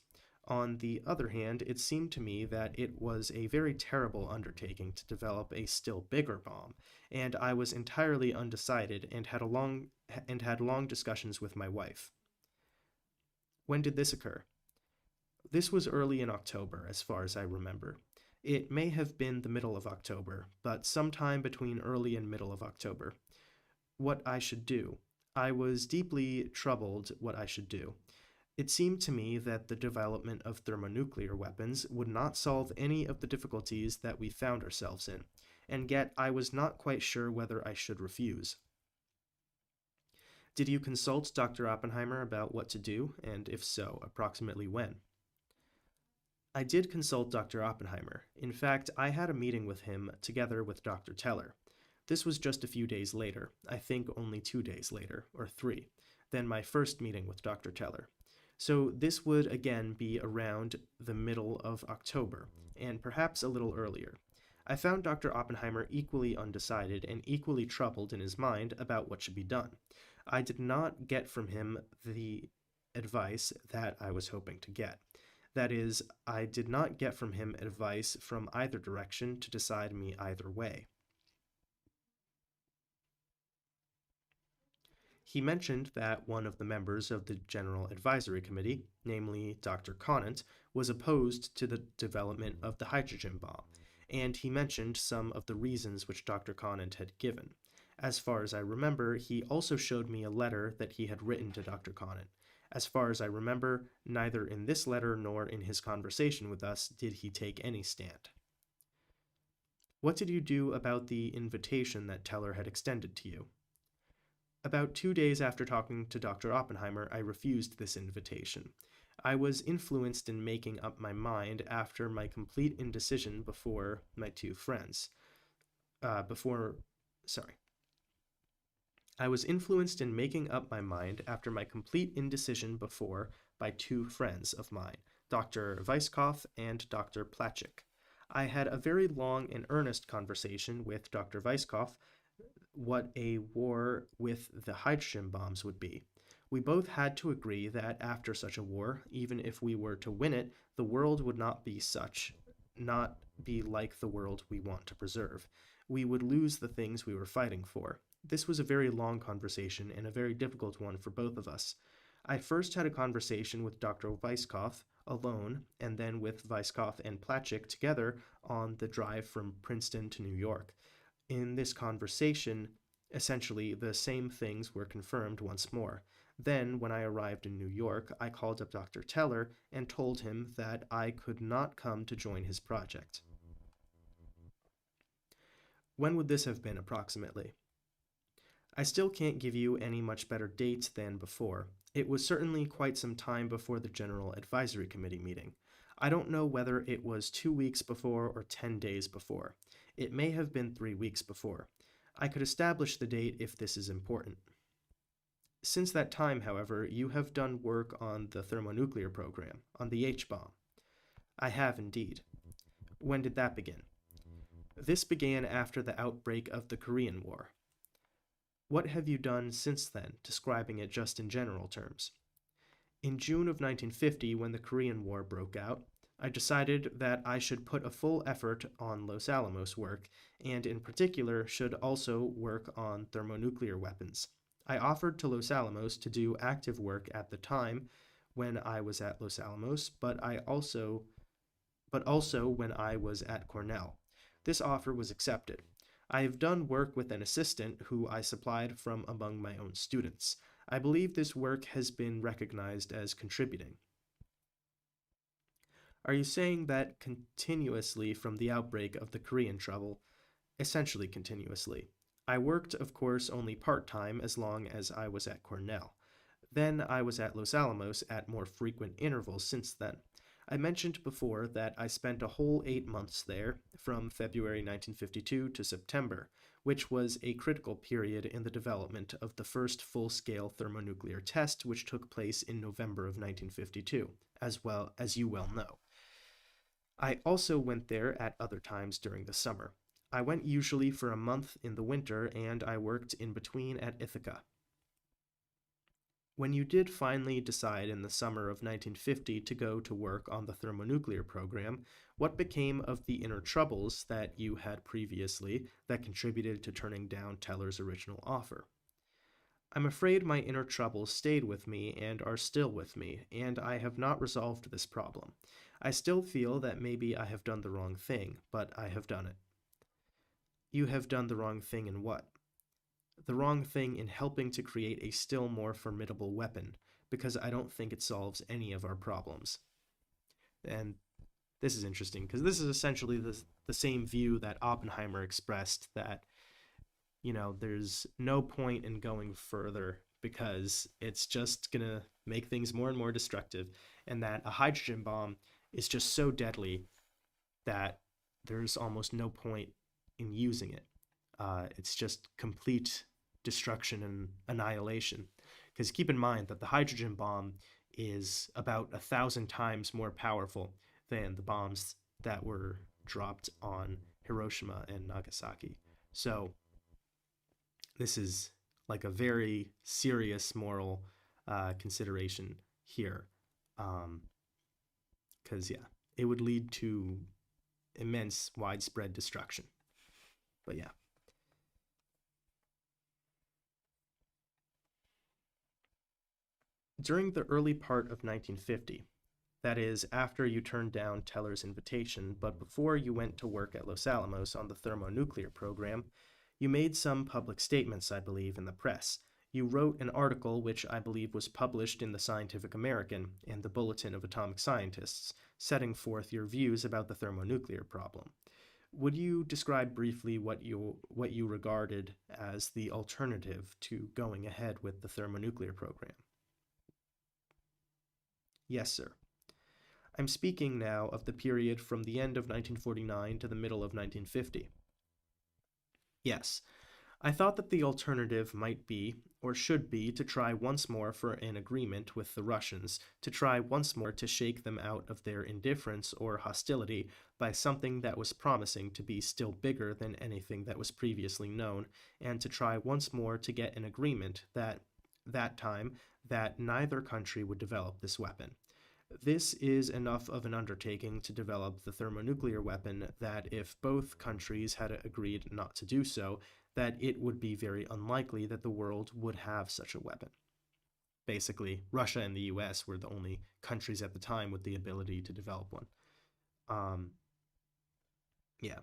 On the other hand, it seemed to me that it was a very terrible undertaking to develop a still bigger bomb, and I was entirely undecided and had long discussions with my wife. When did this occur? This was early in October, as far as I remember. It may have been the middle of October, but sometime between early and middle of October. What I should do. I was deeply troubled what I should do. It seemed to me that the development of thermonuclear weapons would not solve any of the difficulties that we found ourselves in, and yet I was not quite sure whether I should refuse. Did you consult Dr. Oppenheimer about what to do, and if so, approximately when? I did consult Dr. Oppenheimer. In fact, I had a meeting with him together with Dr. Teller. This was just a few days later, I think only 2 days later, or 3, than my first meeting with Dr. Teller. So this would again be around the middle of October, and perhaps a little earlier. I found Dr. Oppenheimer equally undecided and equally troubled in his mind about what should be done. I did not get from him the advice that I was hoping to get. That is, I did not get from him advice from either direction to decide me either way. He mentioned that one of the members of the General Advisory Committee, namely Dr. Conant, was opposed to the development of the hydrogen bomb, and he mentioned some of the reasons which Dr. Conant had given. As far as I remember, he also showed me a letter that he had written to Dr. Conant. As far as I remember, neither in this letter nor in his conversation with us did he take any stand. What did you do about the invitation that Teller had extended to you? About 2 days after talking to Dr. Oppenheimer, I refused this invitation. I was influenced in making up my mind after my complete indecision before my two friends. I was influenced in making up my mind after my complete indecision before by two friends of mine, Dr. Weisskopf and Dr. Platschik. I had a very long and earnest conversation with Dr. Weisskopf what a war with the hydrogen bombs would be. We both had to agree that after such a war, even if we were to win it, the world would not be like the world we want to preserve. We would lose the things we were fighting for. This was a very long conversation and a very difficult one for both of us. I first had a conversation with Dr. Weisskopf alone, and then with Weisskopf and Platschik together on the drive from Princeton to New York. In this conversation, essentially the same things were confirmed once more. Then, when I arrived in New York, I called up Dr. Teller and told him that I could not come to join his project. When would this have been, approximately? I still can't give you any much better dates than before. It was certainly quite some time before the General Advisory Committee meeting. I don't know whether it was 2 weeks before or 10 days before. It may have been 3 weeks before. I could establish the date if this is important. Since that time, however, you have done work on the thermonuclear program, on the H-bomb. I have indeed. When did that begin? This began after the outbreak of the Korean War. What have you done since then, describing it just in general terms? In June of 1950, when the Korean War broke out, I decided that I should put a full effort on Los Alamos work, and in particular should also work on thermonuclear weapons. I offered to Los Alamos to do active work at the time when I was at Los Alamos, but also when I was at Cornell. This offer was accepted. I have done work with an assistant who I supplied from among my own students. I believe this work has been recognized as contributing. Are you saying that continuously from the outbreak of the Korean trouble? Essentially continuously. I worked, of course, only part-time as long as I was at Cornell. Then I was at Los Alamos at more frequent intervals since then. I mentioned before that I spent a whole 8 months there, from February 1952 to September, which was a critical period in the development of the first full-scale thermonuclear test, which took place in November of 1952, as well as you well know. I also went there at other times during the summer. I went usually for a month in the winter, and I worked in between at Ithaca. When you did finally decide in the summer of 1950 to go to work on the thermonuclear program, what became of the inner troubles that you had previously that contributed to turning down Teller's original offer? I'm afraid my inner troubles stayed with me and are still with me, and I have not resolved this problem. I still feel that maybe I have done the wrong thing, but I have done it. You have done the wrong thing in what? The wrong thing in helping to create a still more formidable weapon, because I don't think it solves any of our problems. And this is interesting, because this is essentially the same view that Oppenheimer expressed, that, there's no point in going further because it's just going to make things more and more destructive, and that a hydrogen bomb is just so deadly that there's almost no point in using it. It's just complete destruction and annihilation. Because keep in mind that the hydrogen bomb is about 1,000 times more powerful than the bombs that were dropped on Hiroshima and Nagasaki. So this is like a very serious moral consideration here. Because, it would lead to immense widespread destruction. But yeah. During the early part of 1950, that is, after you turned down Teller's invitation, but before you went to work at Los Alamos on the thermonuclear program, You made some public statements, I believe, in the press. You wrote an article which I believe was published in the Scientific American and the Bulletin of Atomic Scientists, setting forth your views about the thermonuclear problem. Would you describe briefly what you regarded as the alternative to going ahead with the thermonuclear program? Yes, sir. I'm speaking now of the period from the end of 1949 to the middle of 1950. Yes. I thought that the alternative might be, or should be, to try once more for an agreement with the Russians, to try once more to shake them out of their indifference or hostility by something that was promising to be still bigger than anything that was previously known, and to try once more to get an agreement that time that neither country would develop this weapon. This is enough of an undertaking to develop the thermonuclear weapon that if both countries had agreed not to do so, that it would be very unlikely that the world would have such a weapon. Basically, Russia and the US were the only countries at the time with the ability to develop one. Yeah.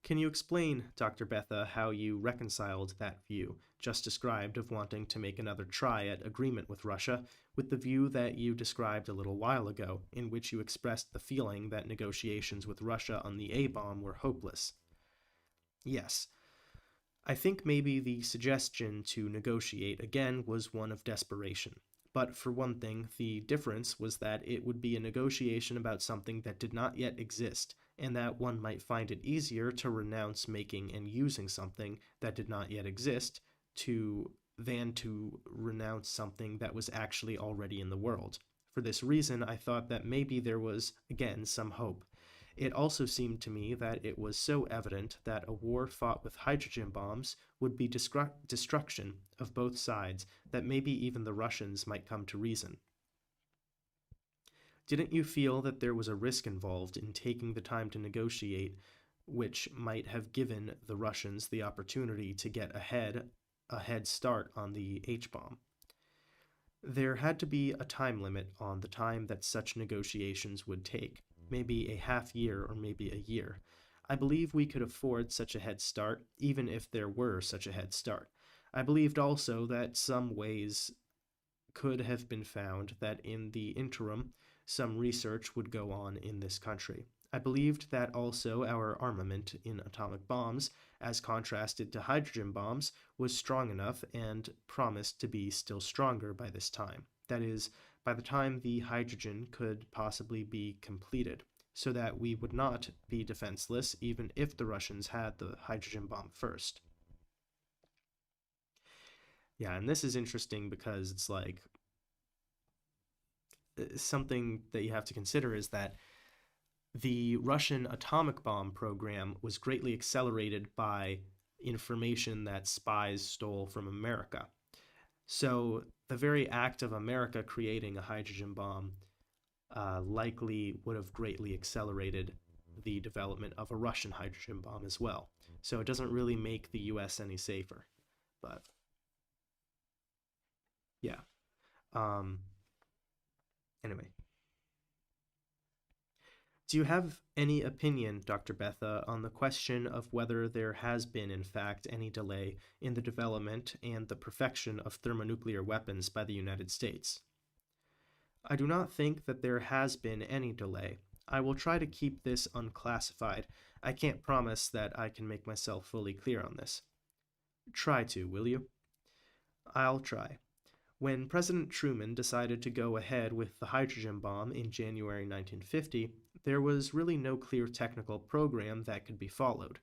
Can you explain, Dr. Bethe, how you reconciled that view, just described, of wanting to make another try at agreement with Russia, with the view that you described a little while ago, in which you expressed the feeling that negotiations with Russia on the A-bomb were hopeless? Yes. I think maybe the suggestion to negotiate again was one of desperation. But for one thing, the difference was that it would be a negotiation about something that did not yet exist, and that one might find it easier to renounce making and using something that did not yet exist than to renounce something that was actually already in the world. For this reason, I thought that maybe there was, again, some hope. It also seemed to me that it was so evident that a war fought with hydrogen bombs would be destruction of both sides that maybe even the Russians might come to reason. Didn't you feel that there was a risk involved in taking the time to negotiate, which might have given the Russians the opportunity to get a head start on the H-bomb? There had to be a time limit on the time that such negotiations would take. Maybe a half year or maybe a year. I believe we could afford such a head start, even if there were such a head start. I believed also that some ways could have been found that in the interim some research would go on in this country. I believed that also our armament in atomic bombs, as contrasted to hydrogen bombs, was strong enough and promised to be still stronger by this time. That is, by the time the hydrogen could possibly be completed, so that we would not be defenseless even if the Russians had the hydrogen bomb first. Yeah, and this is interesting because it's like something that you have to consider is that the Russian atomic bomb program was greatly accelerated by information that spies stole from America. So the very act of America creating a hydrogen bomb likely would have greatly accelerated the development of a Russian hydrogen bomb as well. So it doesn't really make the US any safer. But yeah. Anyway. Do you have any opinion, Dr. Bethe, on the question of whether there has been, in fact, any delay in the development and the perfection of thermonuclear weapons by the United States? I do not think that there has been any delay. I will try to keep this unclassified. I can't promise that I can make myself fully clear on this. Try to, will you? I'll try. When President Truman decided to go ahead with the hydrogen bomb in January 1950, there was really no clear technical program that could be followed.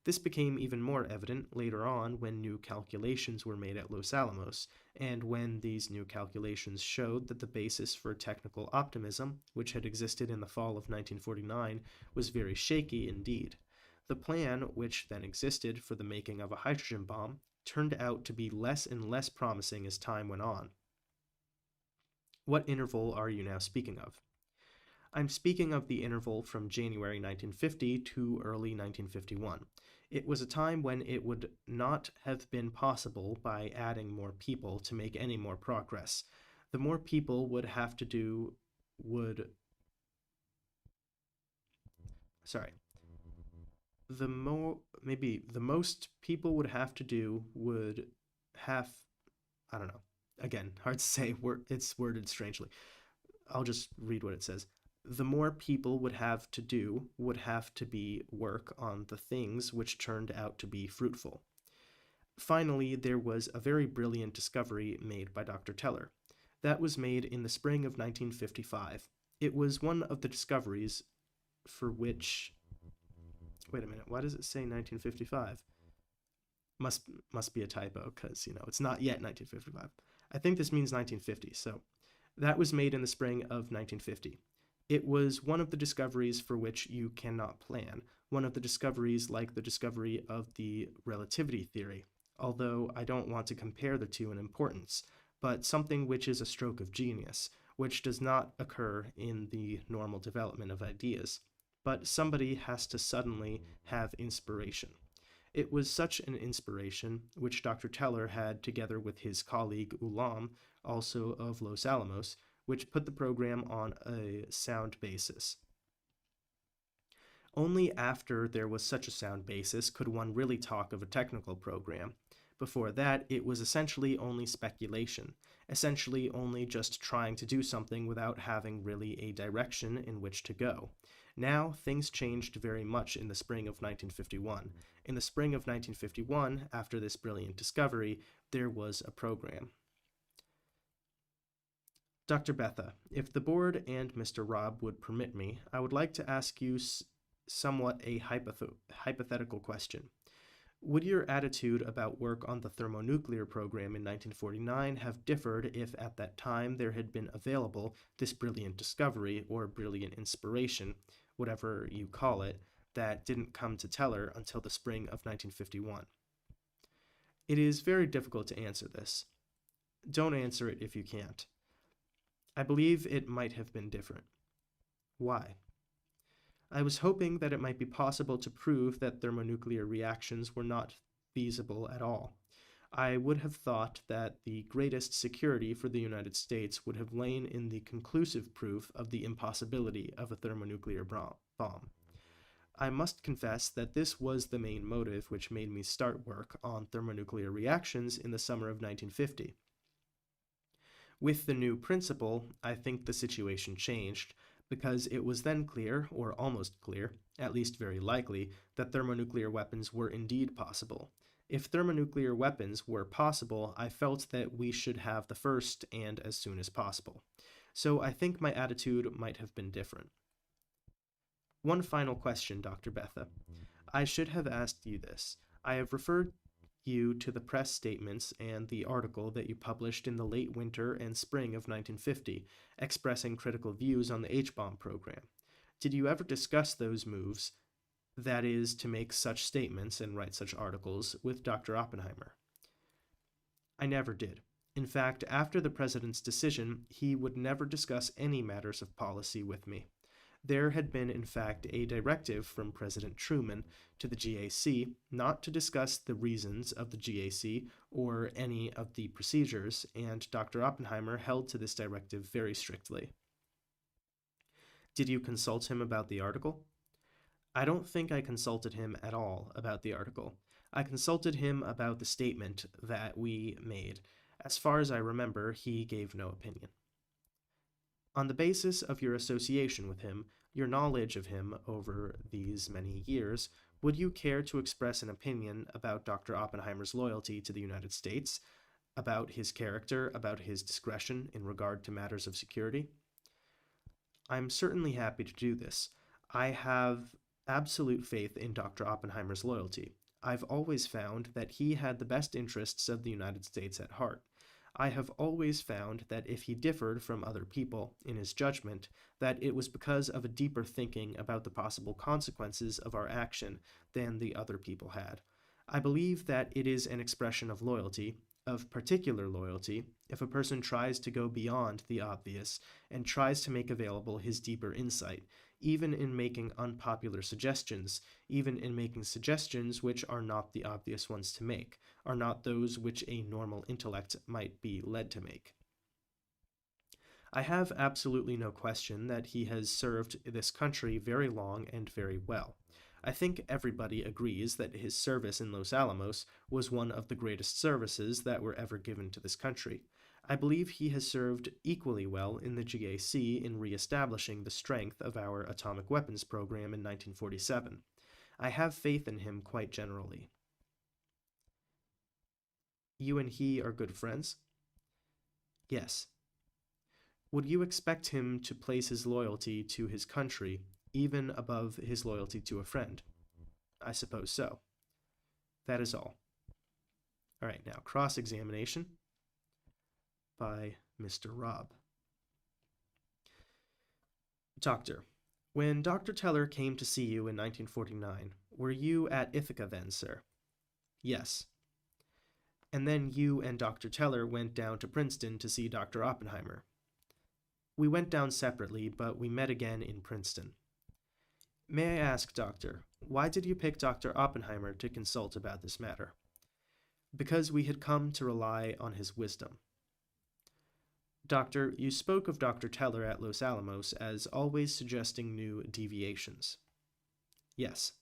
This became even more evident later on when new calculations were made at Los Alamos, and when these new calculations showed that the basis for technical optimism, which had existed in the fall of 1949, was very shaky indeed. The plan, which then existed for the making of a hydrogen bomb, turned out to be less and less promising as time went on. What interval are you now speaking of? I'm speaking of the interval from January 1950 to early 1951. It was a time when it would not have been possible by adding more people to make any more progress. The more people would have to do would... Sorry. maybe the most people would have to do would have, I don't know. Again, hard to say. It's worded strangely. I'll just read what it says. The more people would have to do would have to be work on the things which turned out to be fruitful. Finally, there was a very brilliant discovery made by Dr. Teller. That was made in the spring of 1955. It was one of the discoveries for which... Wait a minute, why does it say 1955? Must be a typo, because, it's not yet 1955. I think this means 1950, so that was made in the spring of 1950. It was one of the discoveries for which you cannot plan, one of the discoveries like the discovery of the relativity theory, although I don't want to compare the two in importance, but something which is a stroke of genius, which does not occur in the normal development of ideas. But somebody has to suddenly have inspiration. It was such an inspiration, which Dr. Teller had together with his colleague Ulam, also of Los Alamos, which put the program on a sound basis. Only after there was such a sound basis could one really talk of a technical program. Before that, it was essentially only speculation, essentially only just trying to do something without having really a direction in which to go. Now, things changed very much in the spring of 1951. In the spring of 1951, after this brilliant discovery, there was a program. Dr. Bethe, if the board and Mr. Robb would permit me, I would like to ask you somewhat a hypothetical question. Would your attitude about work on the thermonuclear program in 1949 have differed if at that time there had been available this brilliant discovery or brilliant inspiration, whatever you call it, that didn't come to Teller until the spring of 1951? It is very difficult to answer this. Don't answer it if you can't. I believe it might have been different. Why? I was hoping that it might be possible to prove that thermonuclear reactions were not feasible at all. I would have thought that the greatest security for the United States would have lain in the conclusive proof of the impossibility of a thermonuclear bomb. I must confess that this was the main motive which made me start work on thermonuclear reactions in the summer of 1950. With the new principle, I think the situation changed, because it was then clear, or almost clear, at least very likely, that thermonuclear weapons were indeed possible. If thermonuclear weapons were possible, I felt that we should have the first and as soon as possible. So I think my attitude might have been different. One final question, Dr. Bethe. I should have asked you this. I have referred you to the press statements and the article that you published in the late winter and spring of 1950, expressing critical views on the H-bomb program. Did you ever discuss those moves, that is, to make such statements and write such articles, with Dr. Oppenheimer? I never did. In fact, after the President's decision, he would never discuss any matters of policy with me. There had been, in fact, a directive from President Truman to the GAC not to discuss the reasons of the GAC or any of the procedures, and Dr. Oppenheimer held to this directive very strictly. Did you consult him about the article? I don't think I consulted him at all about the article. I consulted him about the statement that we made. As far as I remember, he gave no opinion. On the basis of your association with him, your knowledge of him over these many years, would you care to express an opinion about Dr. Oppenheimer's loyalty to the United States, about his character, about his discretion in regard to matters of security? I'm certainly happy to do this. I have absolute faith in Dr. Oppenheimer's loyalty. I've always found that he had the best interests of the United States at heart. I have always found that if he differed from other people in his judgment, that it was because of a deeper thinking about the possible consequences of our action than the other people had. I believe that it is an expression of loyalty, of particular loyalty, if a person tries to go beyond the obvious and tries to make available his deeper insight, even in making unpopular suggestions, even in making suggestions which are not the obvious ones to make, are not those which a normal intellect might be led to make. I have absolutely no question that he has served this country very long and very well. I think everybody agrees that his service in Los Alamos was one of the greatest services that were ever given to this country. I believe he has served equally well in the GAC in re-establishing the strength of our atomic weapons program in 1947. I have faith in him quite generally. You and he are good friends? Yes. Would you expect him to place his loyalty to his country even above his loyalty to a friend? I suppose so. That is all. All right, now cross-examination by Mr. Robb. Doctor, when Dr. Teller came to see you in 1949, were you at Ithaca then, sir? Yes. And then you and Dr. Teller went down to Princeton to see Dr. Oppenheimer. We went down separately, but we met again in Princeton. May I ask, Doctor, why did you pick Dr. Oppenheimer to consult about this matter? Because we had come to rely on his wisdom. Doctor, you spoke of Dr. Teller at Los Alamos as always suggesting new deviations. Yes.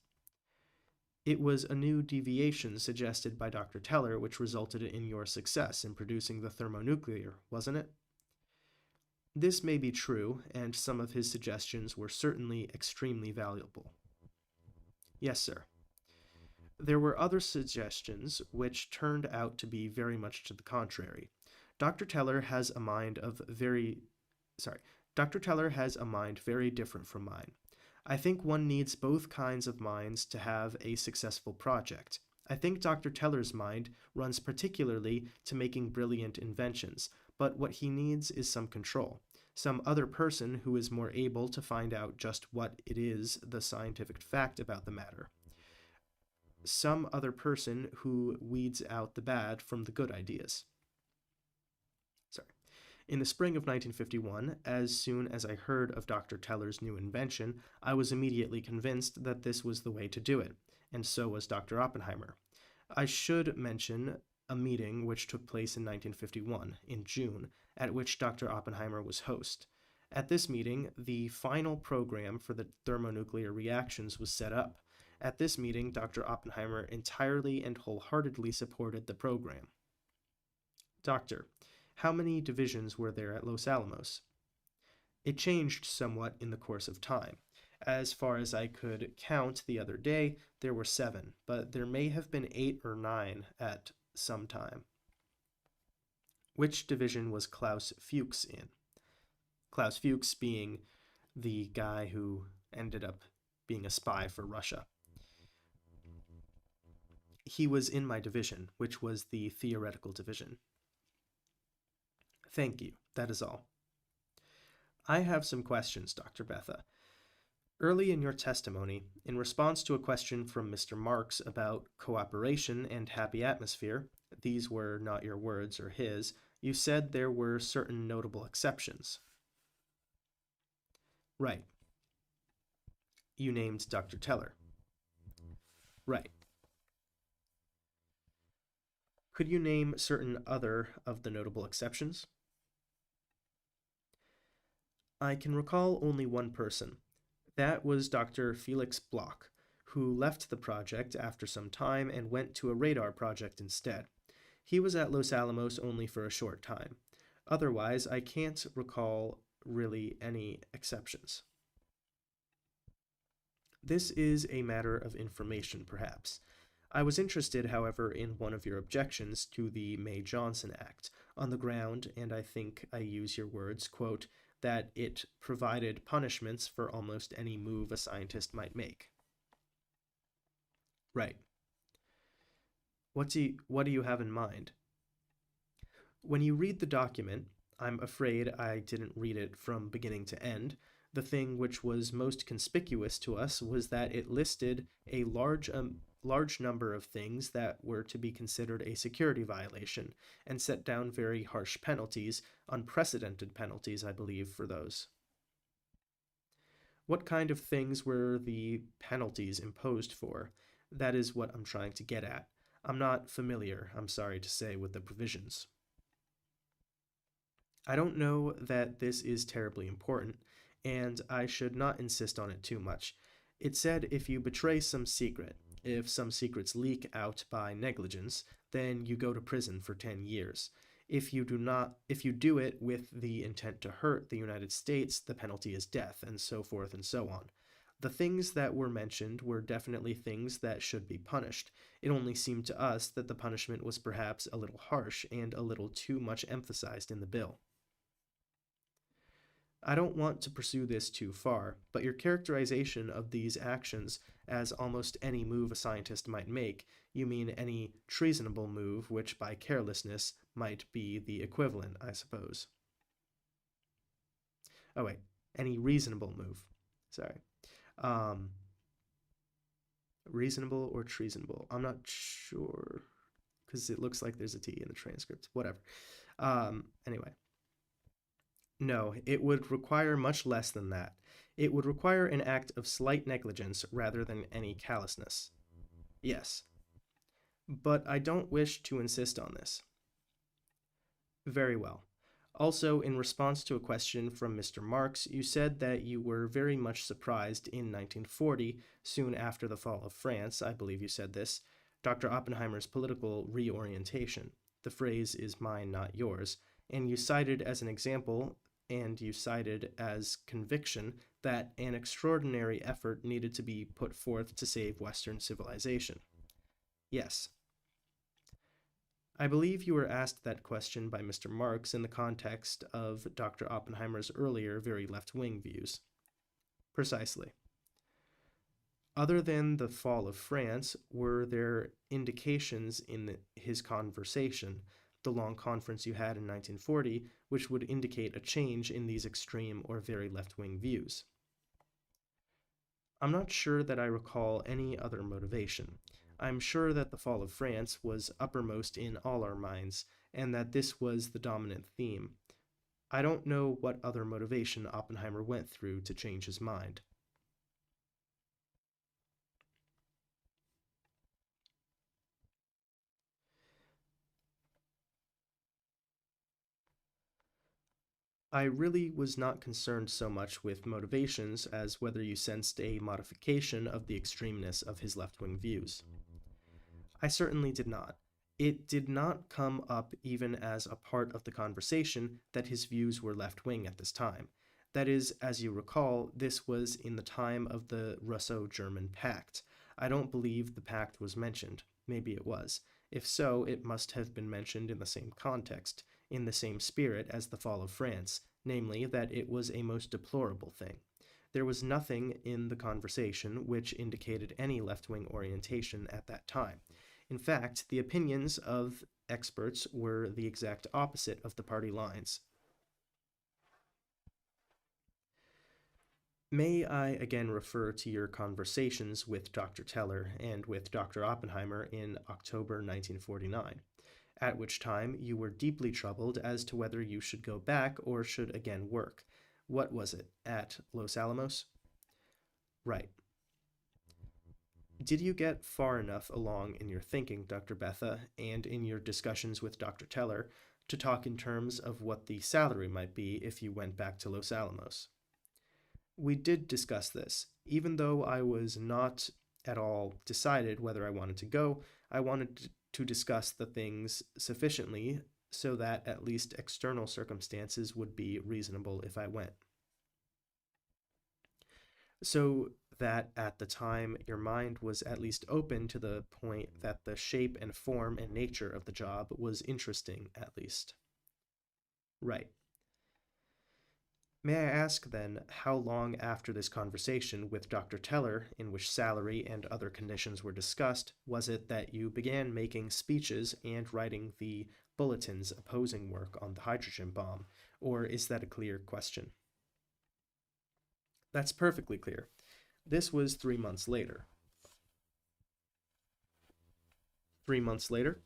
It was a new deviation suggested by Dr. Teller which resulted in your success in producing the thermonuclear, wasn't it? This may be true, and some of his suggestions were certainly extremely valuable. Yes, sir. There were other suggestions which turned out to be very much to the contrary. Dr. Teller has a mind very different from mine. I think one needs both kinds of minds to have a successful project. I think Dr. Teller's mind runs particularly to making brilliant inventions, but what he needs is some control, some other person who is more able to find out just what it is the scientific fact about the matter. Some other person who weeds out the bad from the good ideas. In the spring of 1951, as soon as I heard of Dr. Teller's new invention, I was immediately convinced that this was the way to do it, and so was Dr. Oppenheimer. I should mention a meeting which took place in 1951, in June, at which Dr. Oppenheimer was host. At this meeting, the final program for the thermonuclear reactions was set up. At this meeting, Dr. Oppenheimer entirely and wholeheartedly supported the program. Doctor, how many divisions were there at Los Alamos? It changed somewhat in the course of time. As far as I could count the other day, there were 7, but there may have been 8 or 9 at some time. Which division was Klaus Fuchs in? Klaus Fuchs being the guy who ended up being a spy for Russia. He was in my division, which was the theoretical division. Thank you. That is all. I have some questions, Dr. Bethe. Early in your testimony, in response to a question from Mr. Marks about cooperation and happy atmosphere, these were not your words or his, you said there were certain notable exceptions. Right. You named Dr. Teller. Right. Could you name certain other of the notable exceptions? I can recall only one person. That was Dr. Felix Bloch, who left the project after some time and went to a radar project instead. He was at Los Alamos only for a short time. Otherwise, I can't recall really any exceptions. This is a matter of information, perhaps. I was interested, however, in one of your objections to the May-Johnson Act, on the ground, and I think I use your words, quote, that it provided punishments for almost any move a scientist might make. Right. What do you have in mind? When you read the document, I'm afraid I didn't read it from beginning to end, the thing which was most conspicuous to us was that it listed a large number of things that were to be considered a security violation, and set down very harsh penalties, unprecedented penalties, I believe, for those. What kind of things were the penalties imposed for? That is what I'm trying to get at. I'm not familiar, I'm sorry to say, with the provisions. I don't know that this is terribly important, and I should not insist on it too much. It said if you betray some secret, if some secrets leak out by negligence, then you go to prison for 10 years. If you do it with the intent to hurt the United States, the penalty is death, and so forth and so on. The things that were mentioned were definitely things that should be punished. It only seemed to us that the punishment was perhaps a little harsh and a little too much emphasized in the bill. I don't want to pursue this too far, but your characterization of these actions as almost any move a scientist might make, you mean any treasonable move, which by carelessness might be the equivalent, I suppose. Oh, wait, any reasonable move. Sorry. Reasonable or treasonable? I'm not sure, because it looks like there's a T in the transcript. Whatever. Anyway. No, it would require much less than that. It would require an act of slight negligence rather than any callousness. Yes. But I don't wish to insist on this. Very well. Also, in response to a question from Mr. Marks, you said that you were very much surprised in 1940, soon after the fall of France, I believe you said this, Dr. Oppenheimer's political reorientation. The phrase is mine, not yours, and you cited as an example, and you cited as conviction, that an extraordinary effort needed to be put forth to save Western civilization. Yes. I believe you were asked that question by Mr. Marks in the context of Dr. Oppenheimer's earlier very left-wing views. Precisely. Other than the fall of France, were there indications in his conversation, the long conference you had in 1940, which would indicate a change in these extreme or very left-wing views? I'm not sure that I recall any other motivation. I'm sure that the fall of France was uppermost in all our minds, and that this was the dominant theme. I don't know what other motivation Oppenheimer went through to change his mind. I really was not concerned so much with motivations as whether you sensed a modification of the extremeness of his left-wing views. I certainly did not. It did not come up even as a part of the conversation that his views were left-wing at this time. That is, as you recall, this was in the time of the Russo-German Pact. I don't believe the pact was mentioned. Maybe it was. If so, it must have been mentioned in the same context, in the same spirit as the fall of France, namely that it was a most deplorable thing. There was nothing in the conversation which indicated any left-wing orientation at that time. In fact, the opinions of experts were the exact opposite of the party lines. May I again refer to your conversations with Dr. Teller and with Dr. Oppenheimer in October 1949, at which time you were deeply troubled as to whether you should go back or should again work. What was it, at Los Alamos? Right. Did you get far enough along in your thinking, Dr. Bethe, and in your discussions with Dr. Teller, to talk in terms of what the salary might be if you went back to Los Alamos? We did discuss this. Even though I was not at all decided whether I wanted to go, I wanted to discuss the things sufficiently so that at least external circumstances would be reasonable if I went. So that at the time your mind was at least open to the point that the shape and form and nature of the job was interesting, at least. Right. May I ask, then, how long after this conversation with Dr. Teller, in which salary and other conditions were discussed, was it that you began making speeches and writing the bulletins opposing work on the hydrogen bomb, or is that a clear question? That's perfectly clear. This was 3 months later. 3 months later?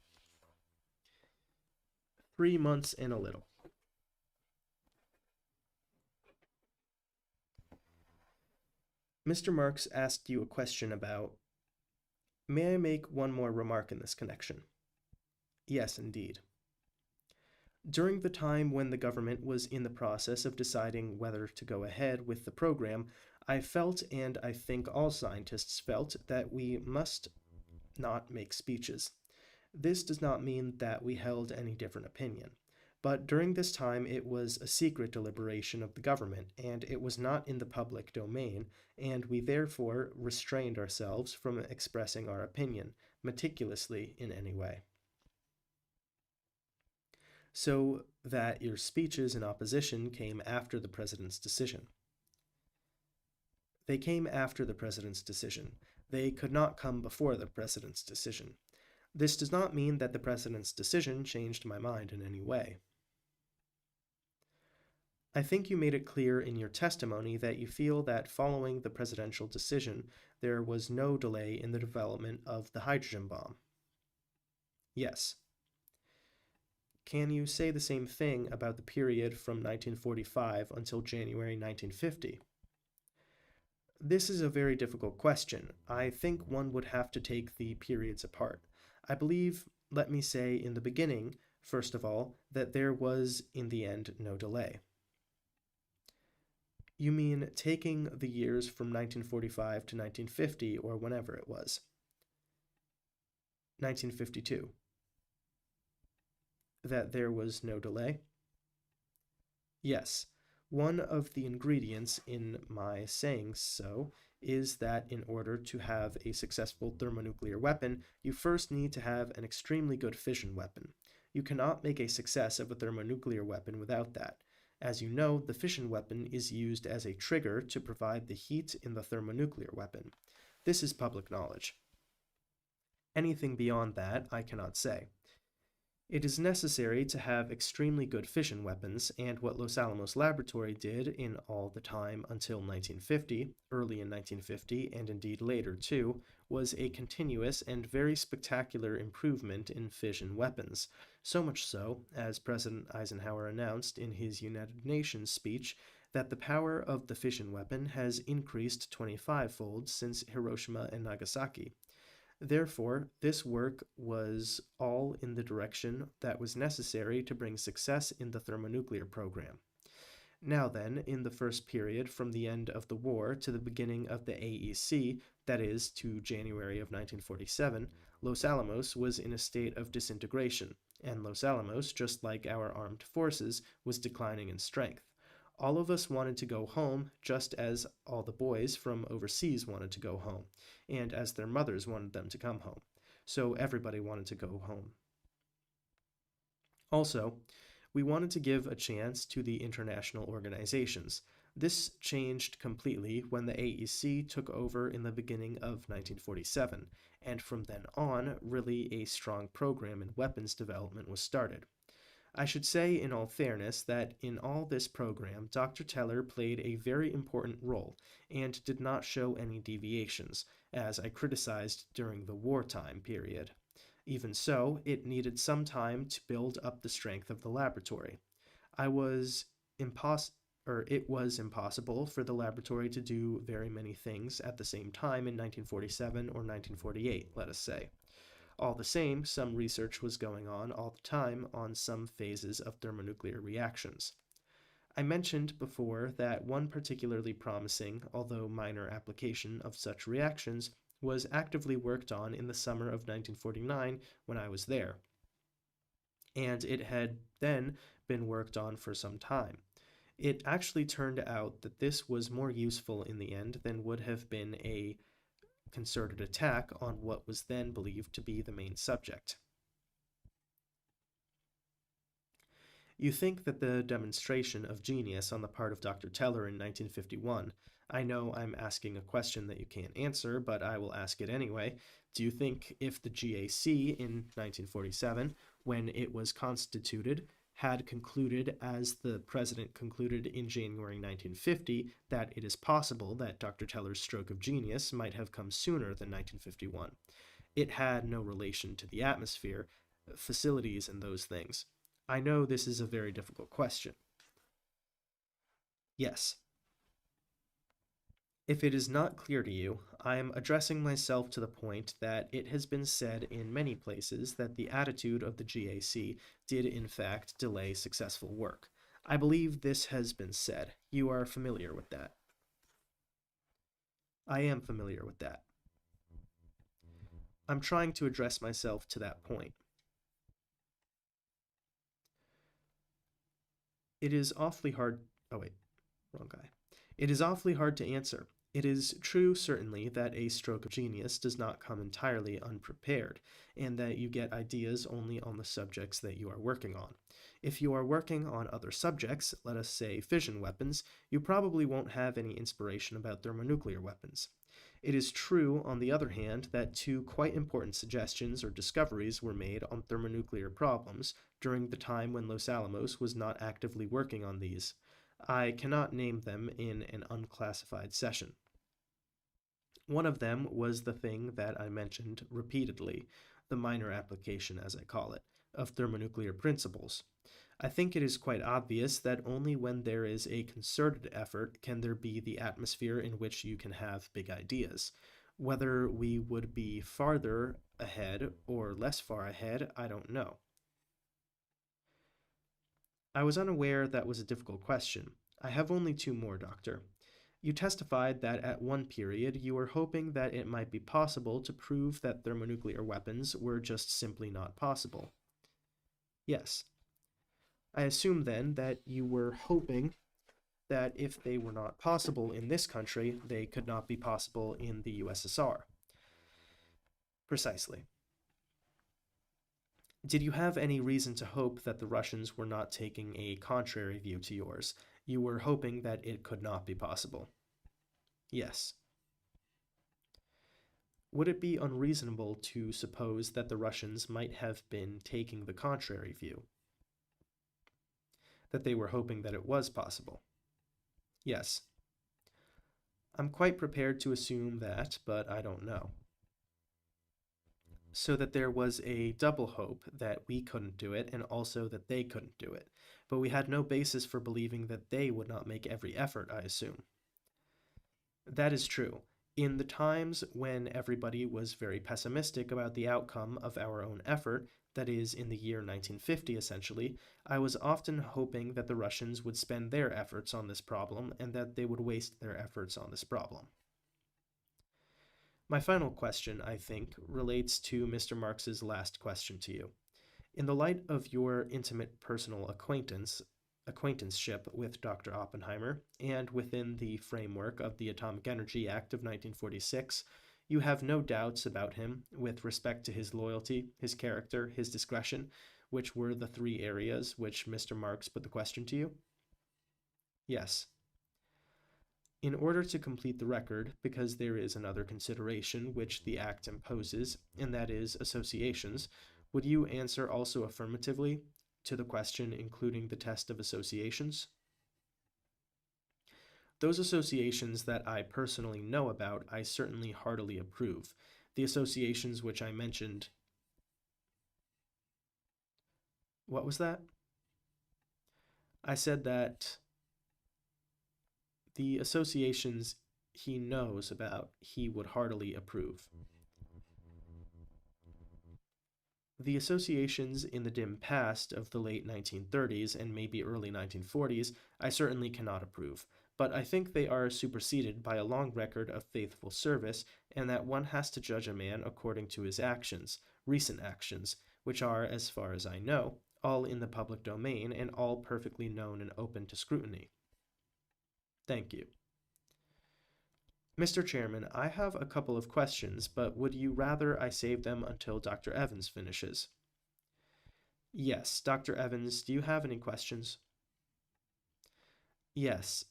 3 months and a little. Mr. Marks asked you a question about... May I make one more remark in this connection? Yes, indeed. During the time when the government was in the process of deciding whether to go ahead with the program, I felt, and I think all scientists felt, that we must not make speeches. This does not mean that we held any different opinion. But during this time, it was a secret deliberation of the government, and it was not in the public domain, and we therefore restrained ourselves from expressing our opinion meticulously in any way. So that your speeches in opposition came after the president's decision. They came after the president's decision. They could not come before the president's decision. This does not mean that the president's decision changed my mind in any way. I think you made it clear in your testimony that you feel that following the presidential decision, there was no delay in the development of the hydrogen bomb. Yes. Can you say the same thing about the period from 1945 until January 1950? This is a very difficult question. I think one would have to take the periods apart. I believe, let me say in the beginning, first of all, that there was, in the end, no delay. You mean taking the years from 1945 to 1950, or whenever it was? 1952. That there was no delay? Yes. One of the ingredients in my saying so is that in order to have a successful thermonuclear weapon, you first need to have an extremely good fission weapon. You cannot make a success of a thermonuclear weapon without that. As you know, the fission weapon is used as a trigger to provide the heat in the thermonuclear weapon. This is public knowledge. Anything beyond that, I cannot say. It is necessary to have extremely good fission weapons, and what Los Alamos Laboratory did in all the time until 1950, early in 1950, and indeed later too, was a continuous and very spectacular improvement in fission weapons. So much so, as President Eisenhower announced in his United Nations speech, that the power of the fission weapon has increased 25-fold since Hiroshima and Nagasaki. Therefore, this work was all in the direction that was necessary to bring success in the thermonuclear program. Now then, in the first period from the end of the war to the beginning of the AEC, that is, to January of 1947, Los Alamos was in a state of disintegration, and Los Alamos, just like our armed forces, was declining in strength. All of us wanted to go home, just as all the boys from overseas wanted to go home, and as their mothers wanted them to come home. So everybody wanted to go home. Also, we wanted to give a chance to the international organizations. This changed completely when the AEC took over in the beginning of 1947, and from then on, really a strong program in weapons development was started. I should say, in all fairness, that in all this program, Dr. Teller played a very important role and did not show any deviations, as I criticized during the wartime period. Even so, it needed some time to build up the strength of the laboratory. It was impossible for the laboratory to do very many things at the same time in 1947 or 1948, let us say. All the same, some research was going on all the time on some phases of thermonuclear reactions. I mentioned before that one particularly promising, although minor application of such reactions was actively worked on in the summer of 1949 when I was there, and it had then been worked on for some time. It actually turned out that this was more useful in the end than would have been a concerted attack on what was then believed to be the main subject. You think that the demonstration of genius on the part of Dr. Teller in 1951, I know I'm asking a question that you can't answer, but I will ask it anyway. Do you think if the GAC in 1947, when it was constituted, had concluded, as the president concluded in January 1950, that it is possible that Dr. Teller's stroke of genius might have come sooner than 1951? It had no relation to the atmosphere, facilities, and those things. I know this is a very difficult question. Yes. If it is not clear to you, I am addressing myself to the point that it has been said in many places that the attitude of the GAC did in fact delay successful work. I believe this has been said. You are familiar with that. I am familiar with that. I'm trying to address myself to that point. It is awfully hard. Oh, wait, wrong guy. It is awfully hard to answer. It is true, certainly, that a stroke of genius does not come entirely unprepared, and that you get ideas only on the subjects that you are working on. If you are working on other subjects, let us say fission weapons, you probably won't have any inspiration about thermonuclear weapons. It is true, on the other hand, that two quite important suggestions or discoveries were made on thermonuclear problems during the time when Los Alamos was not actively working on these. I cannot name them in an unclassified session. One of them was the thing that I mentioned repeatedly, the minor application, as I call it, of thermonuclear principles. I think it is quite obvious that only when there is a concerted effort can there be the atmosphere in which you can have big ideas. Whether we would be farther ahead or less far ahead, I don't know. I was unaware that was a difficult question. I have only two more, Doctor. You testified that at one period you were hoping that it might be possible to prove that thermonuclear weapons were just simply not possible. Yes. I assume then that you were hoping that if they were not possible in this country, they could not be possible in the USSR. Precisely. Did you have any reason to hope that the Russians were not taking a contrary view to yours? You were hoping that it could not be possible. Yes. Would it be unreasonable to suppose that the Russians might have been taking the contrary view? That they were hoping that it was possible? Yes. I'm quite prepared to assume that, but I don't know. So that there was a double hope that we couldn't do it and also that they couldn't do it. But we had no basis for believing that they would not make every effort, I assume. That is true. In the times when everybody was very pessimistic about the outcome of our own effort, that is, in the year 1950 essentially, I was often hoping that the Russians would spend their efforts on this problem and that they would waste their efforts on this problem. My final question, I think, relates to Mr. Marx's last question to you. In the light of your intimate personal acquaintanceship with Dr. Oppenheimer, and within the framework of the Atomic Energy Act of 1946, you have no doubts about him with respect to his loyalty, his character, his discretion, which were the three areas which Mr. Marx put the question to you? Yes. In order to complete the record, because there is another consideration which the Act imposes, and that is associations, would you answer also affirmatively to the question including the test of associations? Those associations that I personally know about, I certainly heartily approve. The associations which I mentioned. What was that? I said that the associations he knows about, he would heartily approve. The associations in the dim past of the late 1930s and maybe early 1940s I certainly cannot approve, but I think they are superseded by a long record of faithful service, and that one has to judge a man according to his actions, recent actions, which are, as far as I know, all in the public domain and all perfectly known and open to scrutiny. Thank you. Mr. Chairman, I have a couple of questions, but would you rather I save them until Dr. Evans finishes? Yes, Dr. Evans, do you have any questions? Yes.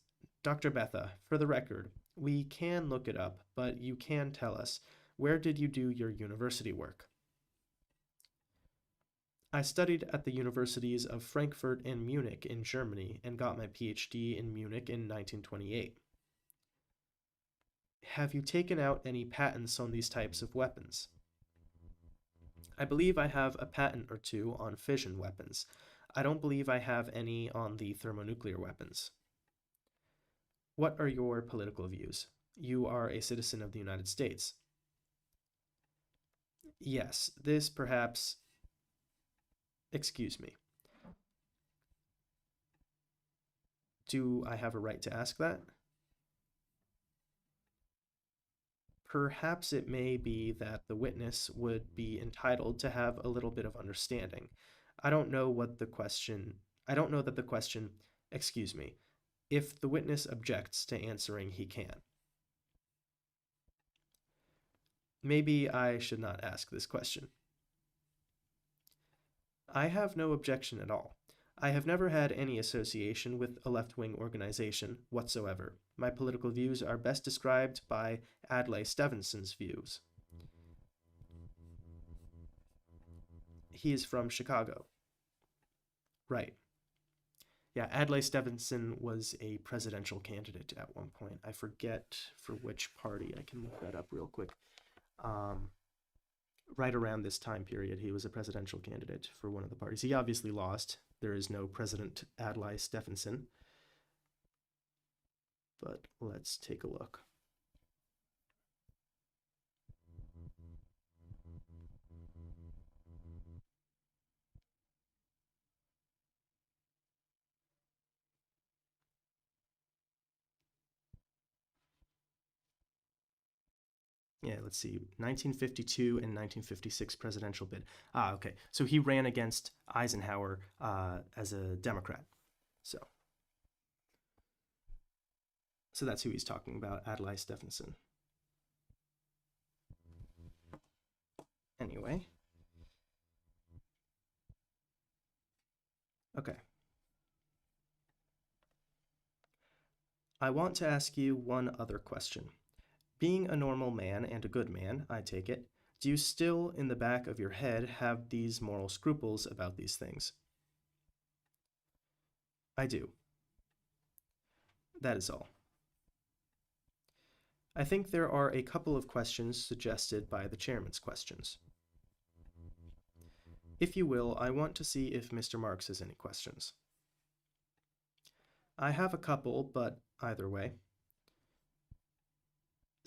Dr. Bethe, for the record, we can look it up, but you can tell us, where did you do your university work? I studied at the universities of Frankfurt and Munich in Germany and got my PhD in Munich in 1928. Have you taken out any patents on these types of weapons? I believe I have a patent or two on fission weapons. I don't believe I have any on the thermonuclear weapons. What are your political views? You are a citizen of the United States. Yes, this perhaps... Excuse me. Do I have a right to ask that? perhaps it may be that the witness would be entitled to have a little bit of understanding. I don't know what the question, I don't know that the question, excuse me, if the witness objects to answering, he can. Maybe I should not ask this question. I have no objection at all. I have never had any association with a left-wing organization whatsoever. My political views are best described by Adlai Stevenson's views. He is from Chicago. Right. Yeah, Adlai Stevenson was a presidential candidate at one point. I forget for which party. I can look that up real quick. Right around this time period, he was a presidential candidate for one of the parties. He obviously lost. There is no President Adlai Stevenson. But let's take a look. Yeah, let's see, 1952 and 1956 presidential bid. Okay. So he ran against Eisenhower as a Democrat. So that's who he's talking about, Adlai Stevenson. Anyway. Okay. I want to ask you one other question. Being a normal man and a good man, I take it, do you still, in the back of your head, have these moral scruples about these things? I do. That is all. I think there are a couple of questions suggested by the chairman's questions. If you will, I want to see if Mr. Marks has any questions. I have a couple, but either way.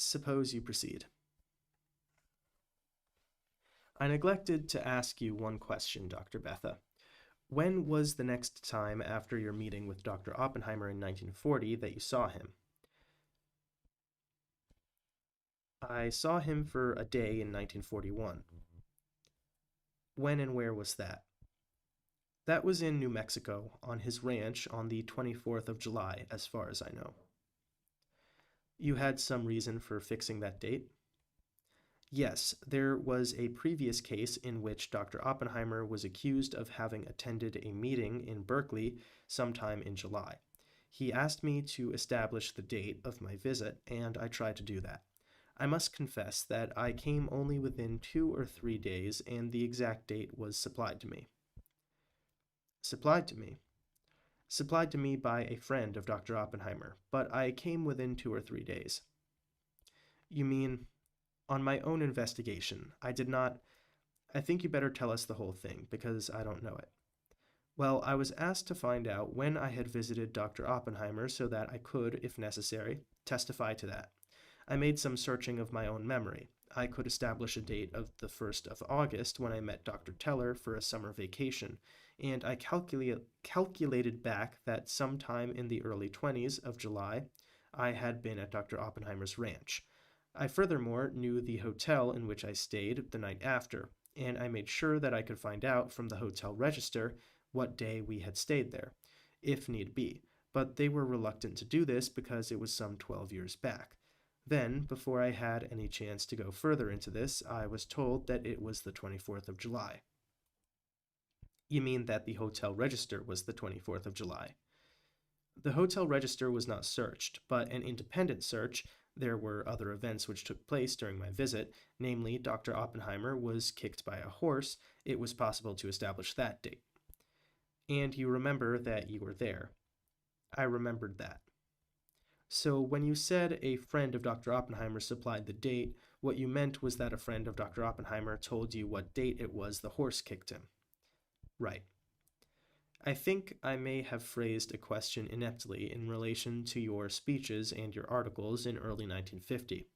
Suppose you proceed. I neglected to ask you one question, Dr. Bethe. When was the next time after your meeting with Dr. Oppenheimer in 1940 that you saw him? I saw him for a day in 1941. When and where was that? That was in New Mexico, on his ranch on the 24th of July, as far as I know. You had some reason for fixing that date? Yes, there was a previous case in which Dr. Oppenheimer was accused of having attended a meeting in Berkeley sometime in July. He asked me to establish the date of my visit, and I tried to do that. I must confess that I came only within 2 or 3 days, and the exact date was supplied to me. Supplied to me? Supplied to me by a friend of Dr. Oppenheimer, but I came within 2 or 3 days. You mean, on my own investigation, I did not... I think you better tell us the whole thing, because I don't know it. Well, I was asked to find out when I had visited Dr. Oppenheimer so that I could, if necessary, testify to that. I made some searching of my own memory. I could establish a date of the 1st of August when I met Dr. Teller for a summer vacation, and I calculated back that sometime in the early 20s of July, I had been at Dr. Oppenheimer's ranch. I furthermore knew the hotel in which I stayed the night after, and I made sure that I could find out from the hotel register what day we had stayed there, if need be, but they were reluctant to do this because it was some 12 years back. Then, before I had any chance to go further into this, I was told that it was the 24th of July. You mean that the hotel register was the 24th of July? The hotel register was not searched, but an independent search. There were other events which took place during my visit, namely Dr. Oppenheimer was kicked by a horse. It was possible to establish that date. And you remember that you were there. I remembered that. So when you said a friend of Dr. Oppenheimer supplied the date, what you meant was that a friend of Dr. Oppenheimer told you what date it was the horse kicked him. Right. I think I may have phrased a question ineptly in relation to your speeches and your articles in early 1950.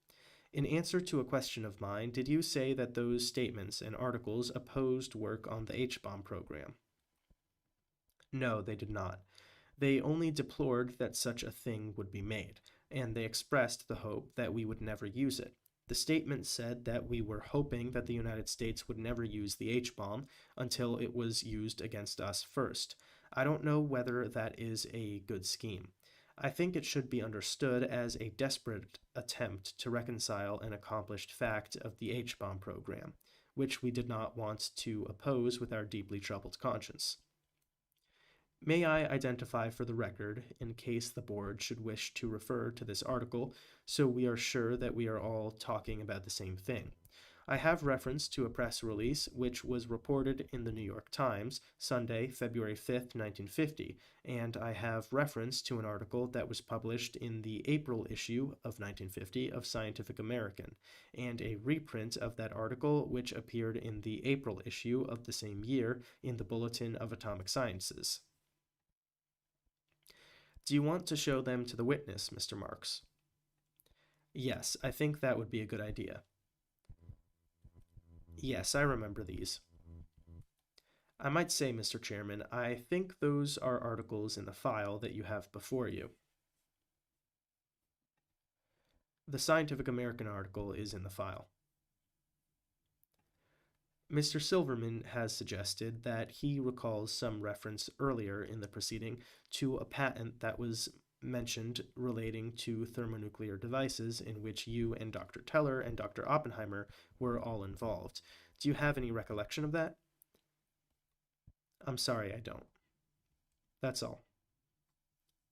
In answer to a question of mine, did you say that those statements and articles opposed work on the H-bomb program? No, they did not. They only deplored that such a thing would be made, and they expressed the hope that we would never use it. The statement said that we were hoping that the United States would never use the H-bomb until it was used against us first. I don't know whether that is a good scheme. I think it should be understood as a desperate attempt to reconcile an accomplished fact of the H-bomb program, which we did not want to oppose with our deeply troubled conscience. May I identify for the record, in case the board should wish to refer to this article, so we are sure that we are all talking about the same thing. I have reference to a press release which was reported in the New York Times, Sunday, February 5th, 1950, and I have reference to an article that was published in the April issue of 1950 of Scientific American, and a reprint of that article which appeared in the April issue of the same year in the Bulletin of Atomic Sciences. Do you want to show them to the witness, Mr. Marks? Yes, I think that would be a good idea. Yes, I remember these. I might say, Mr. Chairman, I think those are articles in the file that you have before you. The Scientific American article is in the file. Mr. Silverman has suggested that he recalls some reference earlier in the proceeding to a patent that was mentioned relating to thermonuclear devices in which you and Dr. Teller and Dr. Oppenheimer were all involved. Do you have any recollection of that? I'm sorry, I don't. That's all.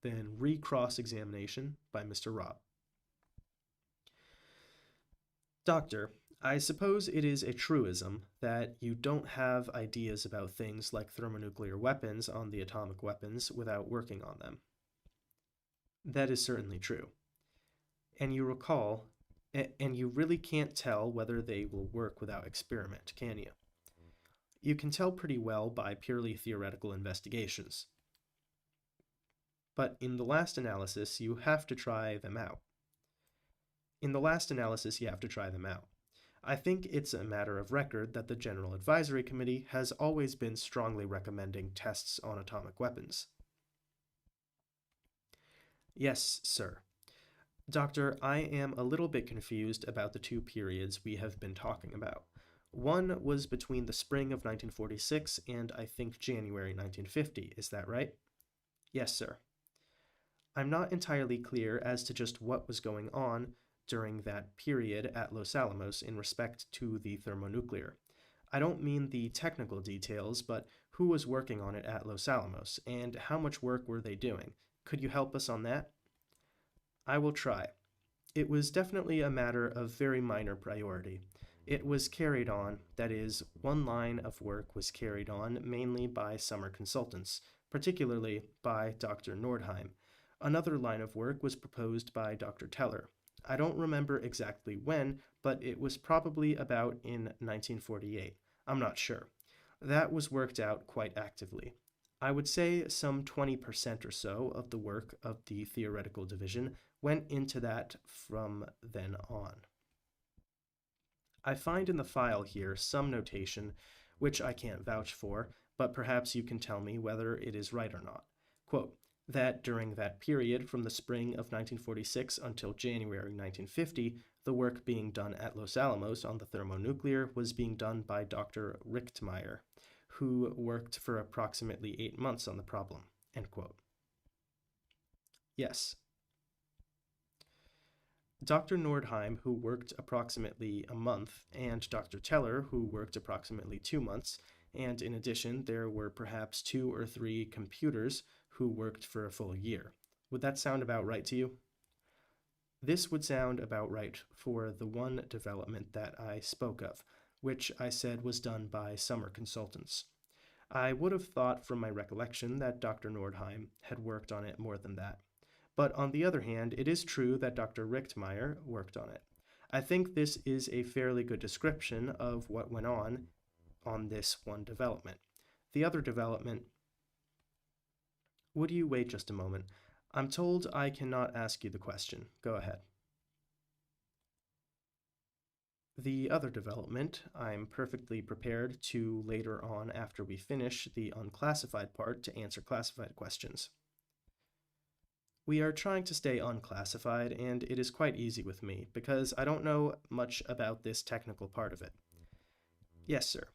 Then recross examination by Mr. Robb. Doctor, I suppose it is a truism that you don't have ideas about things like thermonuclear weapons on the atomic weapons without working on them. That is certainly true. And you recall, and you really can't tell whether they will work without experiment, can you? You can tell pretty well by purely theoretical investigations. But in the last analysis, you have to try them out. I think it's a matter of record that the General Advisory Committee has always been strongly recommending tests on atomic weapons. Yes, sir. Doctor, I am a little bit confused about the two periods we have been talking about. One was between the spring of 1946 and I think January 1950, is that right? Yes, sir. I'm not entirely clear as to just what was going on during that period at Los Alamos in respect to the thermonuclear. I don't mean the technical details, but who was working on it at Los Alamos, and how much work were they doing? Could you help us on that? I will try. It was definitely a matter of very minor priority. It was carried on, that is, one line of work was carried on mainly by summer consultants, particularly by Dr. Nordheim. Another line of work was proposed by Dr. Teller. I don't remember exactly when, but it was probably about in 1948. I'm not sure. That was worked out quite actively. I would say some 20% or so of the work of the theoretical division went into that from then on. I find in the file here some notation, which I can't vouch for, but perhaps you can tell me whether it is right or not. Quote, that during that period from the spring of 1946 until January 1950, the work being done at Los Alamos on the thermonuclear was being done by Dr. Richtmeier, who worked for approximately 8 months on the problem. End quote. Yes. Dr. Nordheim, who worked approximately a month, and Dr. Teller, who worked approximately 2 months, and in addition, there were perhaps 2 or 3 computers who worked for a full year. Would that sound about right to you? This would sound about right for the one development that I spoke of, which I said was done by summer consultants. I would have thought from my recollection that Dr. Nordheim had worked on it more than that. But on the other hand, it is true that Dr. Richtmeier worked on it. I think this is a fairly good description of what went on this one development. The other development... Would you wait just a moment? I'm told I cannot ask you the question. Go ahead. The other development, I'm perfectly prepared to later on after we finish the unclassified part to answer classified questions. We are trying to stay unclassified, and it is quite easy with me, because I don't know much about this technical part of it. Yes, sir.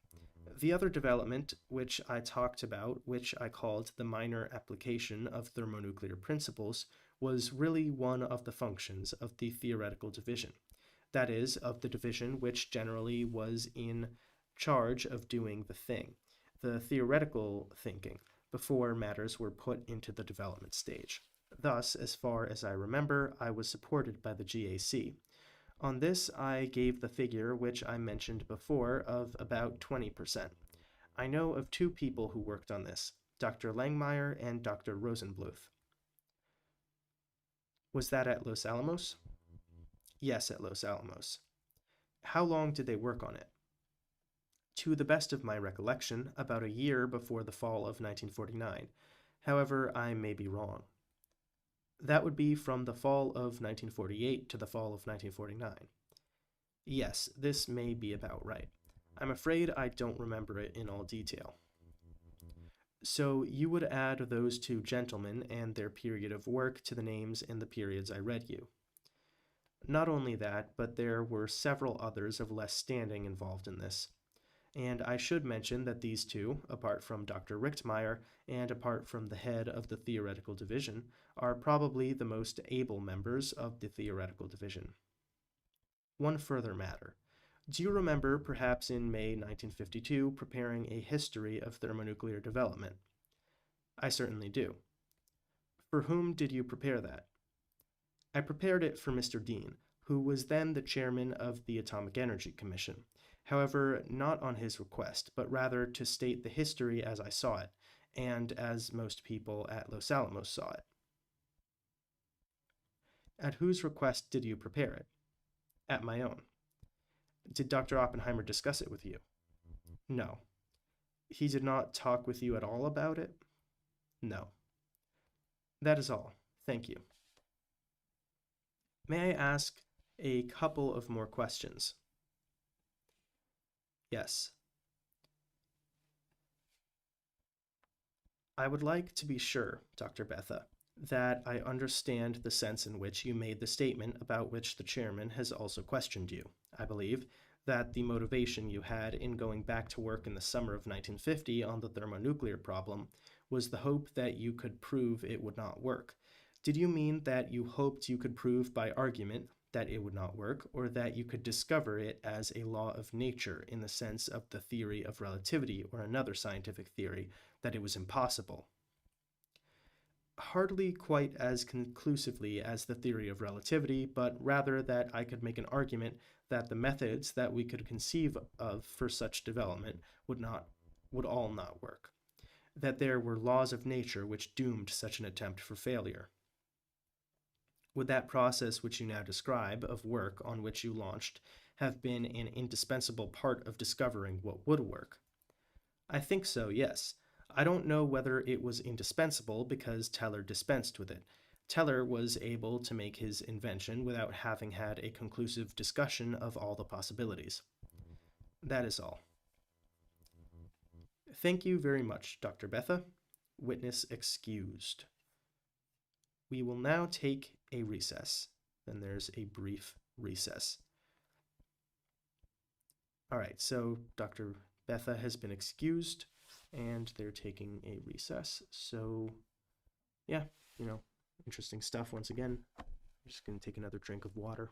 The other development which I talked about, which I called the minor application of thermonuclear principles, was really one of the functions of the theoretical division. That is, of the division which generally was in charge of doing the thing, the theoretical thinking, before matters were put into the development stage. Thus, as far as I remember, I was supported by the GAC. On this, I gave the figure which I mentioned before of about 20%. I know of two people who worked on this, Dr. Langmeyer and Dr. Rosenbluth. Was that at Los Alamos? Yes, at Los Alamos. How long did they work on it? To the best of my recollection, about a year before the fall of 1949. However, I may be wrong. That would be from the fall of 1948 to the fall of 1949. Yes, this may be about right. I'm afraid I don't remember it in all detail. So you would add those two gentlemen and their period of work to the names in the periods I read you. Not only that, but there were several others of less standing involved in this. And I should mention that these two, apart from Dr. Richtmeier and apart from the head of the theoretical division, are probably the most able members of the theoretical division. One further matter. Do you remember, perhaps in May 1952, preparing a history of thermonuclear development? I certainly do. For whom did you prepare that? I prepared it for Mr. Dean, who was then the chairman of the Atomic Energy Commission. However, not on his request, but rather to state the history as I saw it, and as most people at Los Alamos saw it. At whose request did you prepare it? At my own. Did Dr. Oppenheimer discuss it with you? No. He did not talk with you at all about it? No. That is all. Thank you. May I ask a couple of more questions? Yes. I would like to be sure, Dr. Bethe, that I understand the sense in which you made the statement about which the chairman has also questioned you. I believe that the motivation you had in going back to work in the summer of 1950 on the thermonuclear problem was the hope that you could prove it would not work. Did you mean that you hoped you could prove by argument that it would not work, or that you could discover it as a law of nature in the sense of the theory of relativity or another scientific theory, that it was impossible? Hardly quite as conclusively as the theory of relativity, but rather that I could make an argument that the methods that we could conceive of for such development would all not work, that there were laws of nature which doomed such an attempt for failure. Would that process which you now describe of work on which you launched have been an indispensable part of discovering what would work? I think so, yes. I don't know whether it was indispensable because Teller dispensed with it. Teller was able to make his invention without having had a conclusive discussion of all the possibilities. That is all. Thank you very much, Dr. Bethe. Witness excused. We will now take a recess. Then there's a brief recess. All right, so Dr. Bethe has been excused, and they're taking a recess. So, yeah, interesting stuff once again. I'm just going to take another drink of water.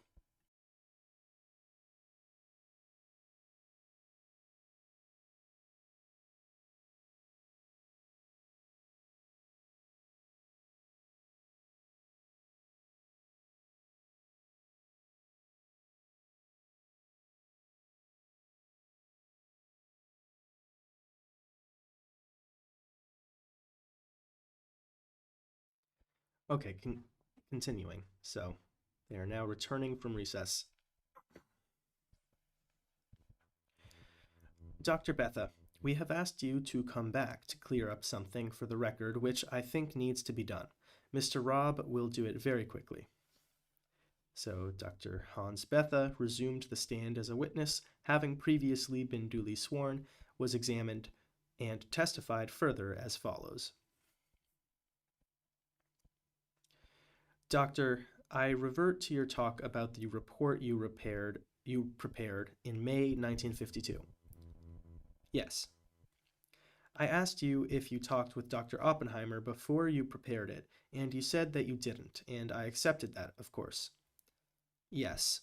Okay, continuing. So, they are now returning from recess. Dr. Bethe, we have asked you to come back to clear up something for the record which I think needs to be done. Mr. Robb will do it very quickly. So Dr. Hans Bethe resumed the stand as a witness, having previously been duly sworn, was examined, and testified further as follows. Doctor, I revert to your talk about the report you prepared in May 1952. Yes. I asked you if you talked with Dr. Oppenheimer before you prepared it, and you said that you didn't, and I accepted that, of course. Yes.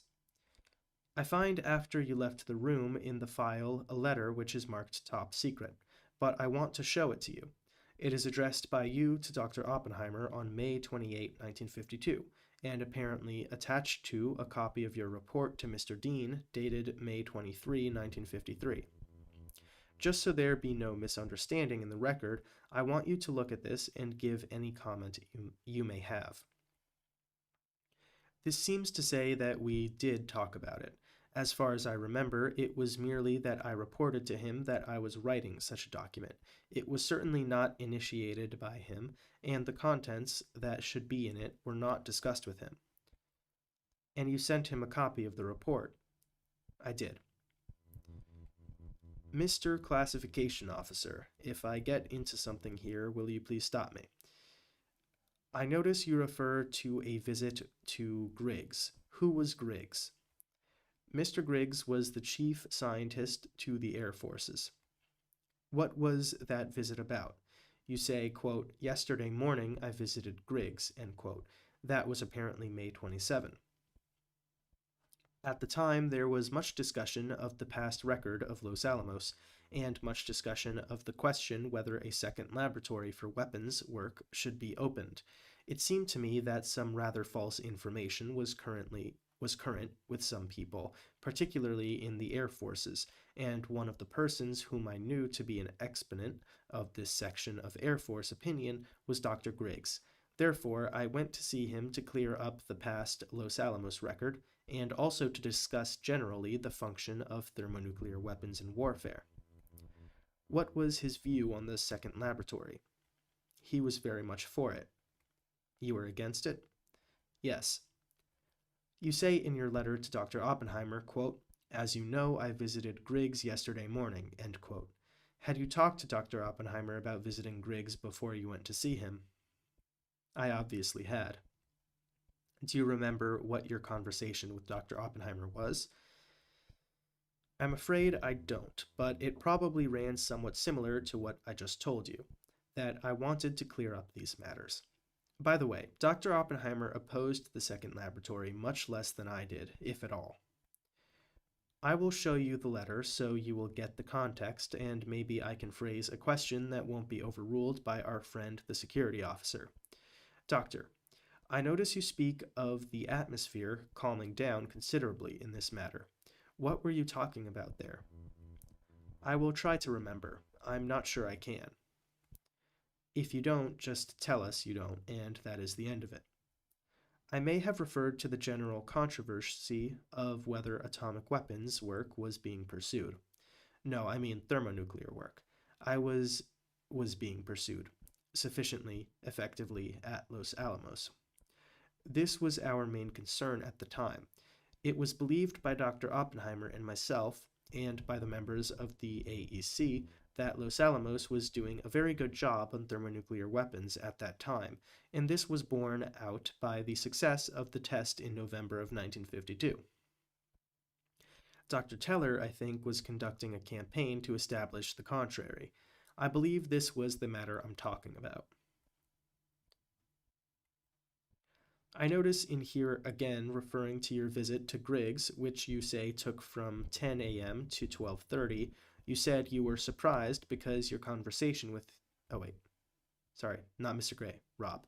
I find after you left the room in the file a letter which is marked top secret, but I want to show it to you. It is addressed by you to Dr. Oppenheimer on May 28, 1952, and apparently attached to a copy of your report to Mr. Dean dated May 23, 1953. Just so there be no misunderstanding in the record, I want you to look at this and give any comment you may have. This seems to say that we did talk about it. As far as I remember, it was merely that I reported to him that I was writing such a document. It was certainly not initiated by him, and the contents that should be in it were not discussed with him. And you sent him a copy of the report. I did. Mr. Classification Officer, if I get into something here, will you please stop me? I notice you refer to a visit to Griggs. Who was Griggs? Mr. Griggs was the chief scientist to the Air Forces. What was that visit about? You say, quote, yesterday morning I visited Griggs, end quote. That was apparently May 27. At the time, there was much discussion of the past record of Los Alamos, and much discussion of the question whether a second laboratory for weapons work should be opened. It seemed to me that some rather false information was current with some people, particularly in the Air Forces, and one of the persons whom I knew to be an exponent of this section of Air Force opinion was Dr. Griggs. Therefore, I went to see him to clear up the past Los Alamos record, and also to discuss generally the function of thermonuclear weapons in warfare. What was his view on the second laboratory? He was very much for it. You were against it? Yes. You say in your letter to Dr. Oppenheimer, quote, as you know, I visited Griggs yesterday morning, end quote. Had you talked to Dr. Oppenheimer about visiting Griggs before you went to see him? I obviously had. Do you remember what your conversation with Dr. Oppenheimer was? I'm afraid I don't, but it probably ran somewhat similar to what I just told you, that I wanted to clear up these matters. By the way, Dr. Oppenheimer opposed the second laboratory much less than I did, if at all. I will show you the letter so you will get the context, and maybe I can phrase a question that won't be overruled by our friend the security officer. Doctor, I notice you speak of the atmosphere calming down considerably in this matter. What were you talking about there? I will try to remember. I'm not sure I can. If you don't, just tell us you don't, and that is the end of it. I may have referred to the general controversy of whether atomic weapons work was being pursued. No, I mean thermonuclear work. I was being pursued sufficiently effectively at Los Alamos. This was our main concern at the time. It was believed by Dr. Oppenheimer and myself, and by the members of the AEC, that Los Alamos was doing a very good job on thermonuclear weapons at that time, and this was borne out by the success of the test in November of 1952. Dr. Teller, I think, was conducting a campaign to establish the contrary. I believe this was the matter I'm talking about. I notice in here again referring to your visit to Griggs, which you say took from 10 a.m. to 12:30. You said you were surprised because your conversation with... Oh, wait. Sorry, not Mr. Gray, Robb.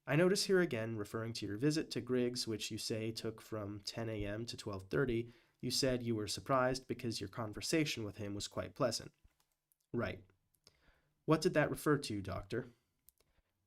I notice here again referring to your visit to Griggs, which you say took from 10 a.m. to 12:30. You said you were surprised because your conversation with him was quite pleasant. Right. What did that refer to, Doctor?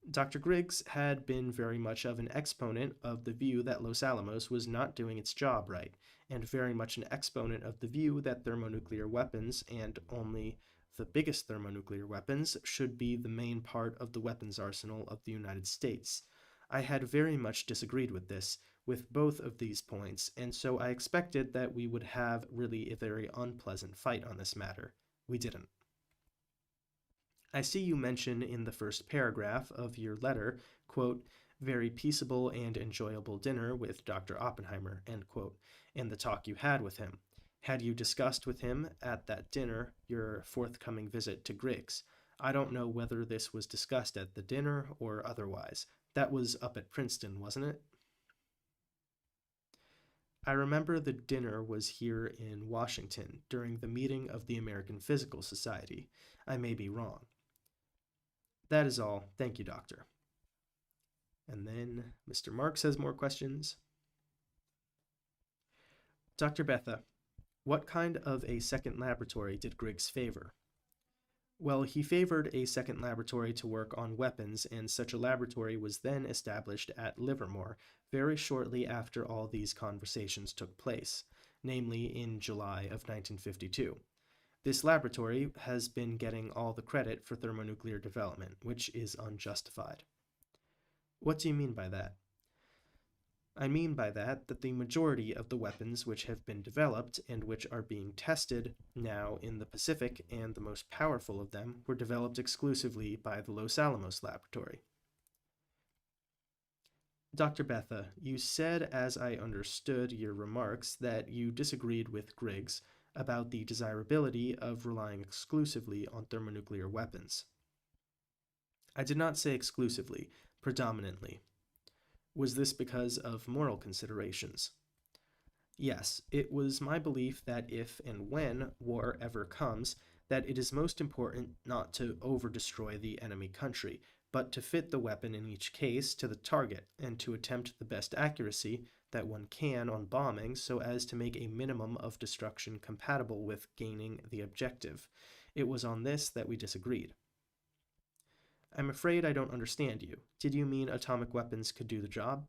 Dr. Griggs had been very much of an exponent of the view that Los Alamos was not doing its job right, and very much an exponent of the view that thermonuclear weapons, and only the biggest thermonuclear weapons, should be the main part of the weapons arsenal of the United States. I had very much disagreed with this, with both of these points, and so I expected that we would have really a very unpleasant fight on this matter. We didn't. I see you mention in the first paragraph of your letter, quote, very peaceable and enjoyable dinner with Dr. Oppenheimer, end quote, and the talk you had with him. Had you discussed with him at that dinner your forthcoming visit to Griggs? I don't know whether this was discussed at the dinner or otherwise. That was up at Princeton, wasn't it? I remember the dinner was here in Washington during the meeting of the American Physical Society. I may be wrong. That is all. Thank you, Doctor. And then Mr. Marks has more questions. Dr. Bethe, what kind of a second laboratory did Griggs favor? Well, he favored a second laboratory to work on weapons, and such a laboratory was then established at Livermore very shortly after all these conversations took place, namely in July of 1952. This laboratory has been getting all the credit for thermonuclear development, which is unjustified. What do you mean by that? I mean by that the majority of the weapons which have been developed and which are being tested now in the Pacific, and the most powerful of them, were developed exclusively by the Los Alamos Laboratory. Dr. Bethe, you said, as I understood your remarks, that you disagreed with Griggs about the desirability of relying exclusively on thermonuclear weapons. I did not say exclusively, predominantly. Was this because of moral considerations? Yes, it was my belief that if and when war ever comes, that it is most important not to over-destroy the enemy country, but to fit the weapon in each case to the target, and to attempt the best accuracy that one can on bombing so as to make a minimum of destruction compatible with gaining the objective. It was on this that we disagreed. I'm afraid I don't understand you. Did you mean atomic weapons could do the job?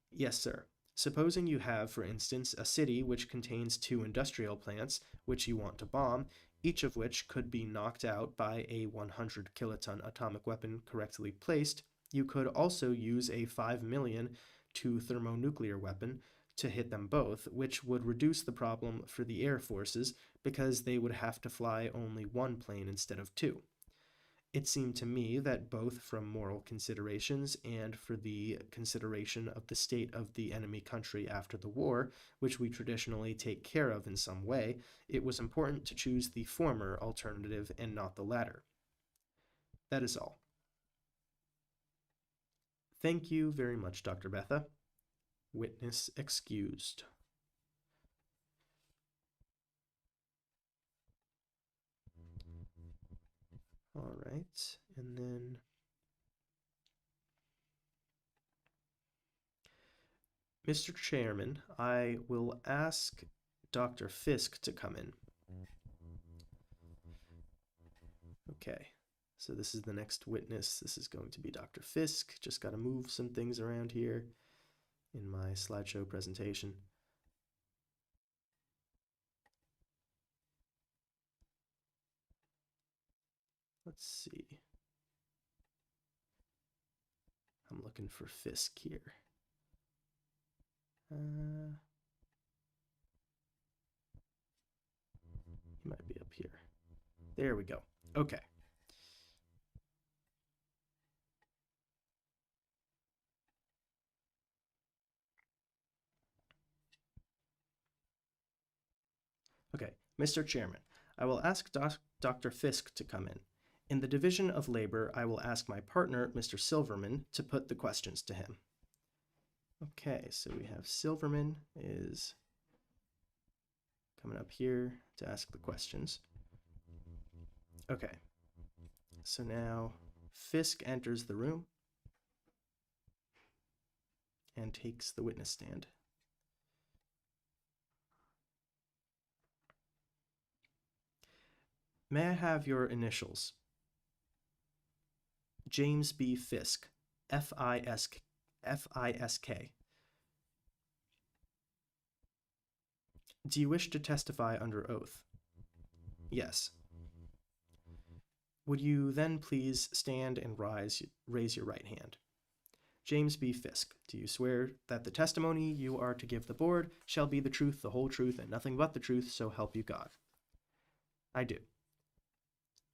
Yes, sir. Supposing you have, for instance, a city which contains 2 industrial plants which you want to bomb, each of which could be knocked out by a 100 kiloton atomic weapon correctly placed. You could also use a 5 million thermonuclear weapon to hit them both, which would reduce the problem for the air forces because they would have to fly only 1 plane instead of 2. It seemed to me that both from moral considerations and for the consideration of the state of the enemy country after the war, which we traditionally take care of in some way, it was important to choose the former alternative and not the latter. That is all. Thank you very much, Dr. Bethe. Witness excused. All right, and then Mr. Chairman, I will ask Dr. Fisk to come in. Okay, so this is the next witness. This is going to be Dr. Fisk. Just got to move some things around here in my slideshow presentation. Let's see. I'm looking for Fisk here. He might be up here. There we go. Okay. Okay, Mr. Chairman, I will ask Dr. Fisk to come in. In the division of labor, I will ask my partner, Mr. Silverman, to put the questions to him. Okay, so we have Silverman is coming up here to ask the questions. Okay, so now Fisk enters the room and takes the witness stand. May I have your initials? James B. Fisk, F-I-S-K. Do you wish to testify under oath? Yes. Would you then please stand and raise your right hand? James B. Fisk, do you swear that the testimony you are to give the board shall be the truth, the whole truth, and nothing but the truth, so help you God? I do.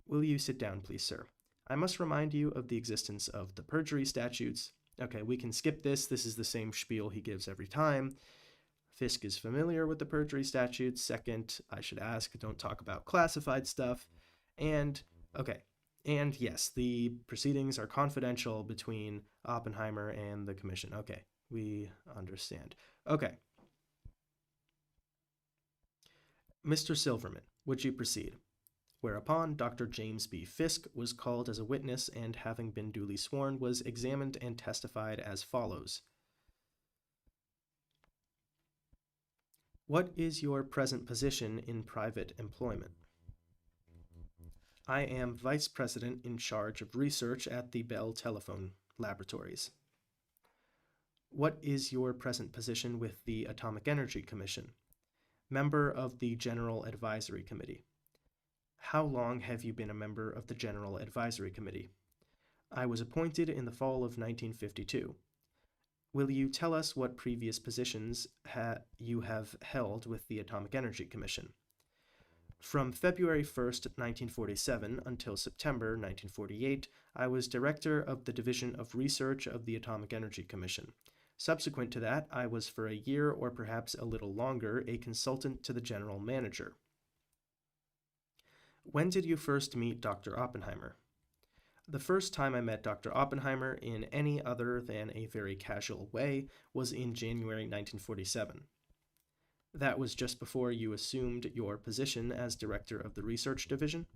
Will you sit down, please, sir? I must remind you of the existence of the perjury statutes, Okay, we can skip this. This is the same spiel he gives every time. Fisk is familiar with the perjury statutes. Second, I should ask, don't talk about classified stuff. And, okay. And yes, the proceedings are confidential between Oppenheimer and the commission. Okay, we understand. Okay. Mr. Silverman, would you proceed? Whereupon Dr. James B. Fisk was called as a witness and, having been duly sworn, was examined and testified as follows. What is your present position in private employment? I am Vice President in charge of research at the Bell Telephone Laboratories. What is your present position with the Atomic Energy Commission? Member of the General Advisory Committee. How long have you been a member of the General Advisory Committee? I was appointed in the fall of 1952. Will you tell us what previous positions you have held with the Atomic Energy Commission? From February 1st, 1947 until September 1948, I was Director of the Division of Research of the Atomic Energy Commission. Subsequent to that, I was for a year or perhaps a little longer a consultant to the General Manager. When did you first meet Dr. Oppenheimer? The first time I met Dr. Oppenheimer in any other than a very casual way was in January 1947. That was just before you assumed your position as Director of the Research Division?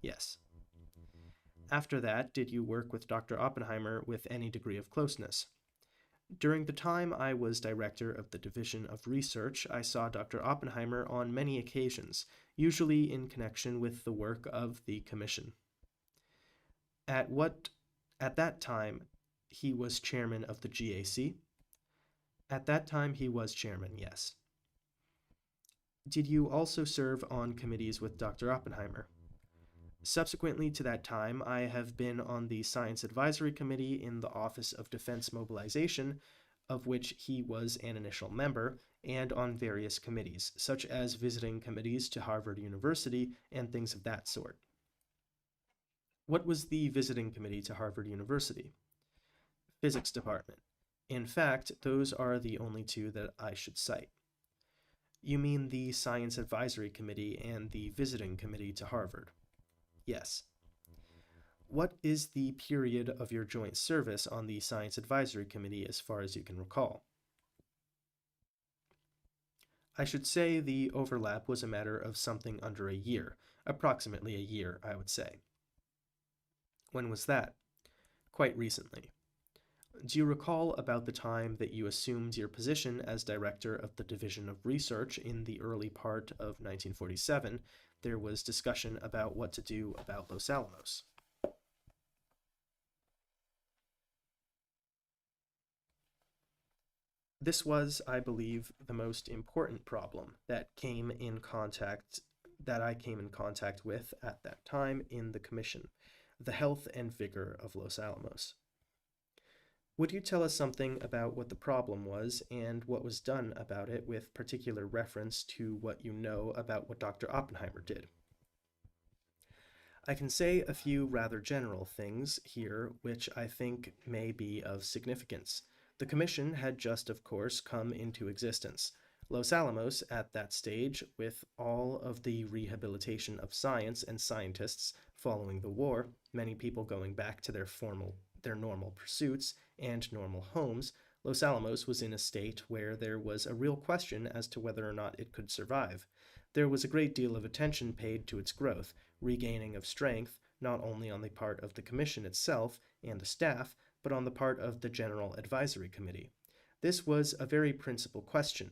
Yes. After that, did you work with Dr. Oppenheimer with any degree of closeness? During the time I was Director of the Division of Research, I saw Dr. Oppenheimer on many occasions, usually in connection with the work of the Commission. At that time, he was Chairman of the GAC? At that time, he was Chairman, yes. Did you also serve on committees with Dr. Oppenheimer? Subsequently to that time, I have been on the Science Advisory Committee in the Office of Defense Mobilization, of which he was an initial member, and on various committees, such as visiting committees to Harvard University and things of that sort. What was the visiting committee to Harvard University? Physics Department. In fact, those are the only two that I should cite. You mean the Science Advisory Committee and the Visiting Committee to Harvard? Yes. What is the period of your joint service on the Science Advisory Committee as far as you can recall? I should say the overlap was a matter of something under a year, approximately a year, I would say. When was that? Quite recently. Do you recall about the time that you assumed your position as Director of the Division of Research in the early part of 1947? There was discussion about what to do about Los Alamos. This was, I believe, the most important problem that I came in contact with at that time in the Commission, the health and vigor of Los Alamos. Would you tell us something about what the problem was and what was done about it, with particular reference to what you know about what Dr. Oppenheimer did? I can say a few rather general things here which I think may be of significance. The Commission had just, of course, come into existence. Los Alamos, at that stage, with all of the rehabilitation of science and scientists following the war, many people going back to their normal pursuits and normal homes, Los Alamos was in a state where there was a real question as to whether or not it could survive. There was a great deal of attention paid to its growth, regaining of strength, not only on the part of the Commission itself and the staff, but on the part of the General Advisory Committee. This was a very principal question.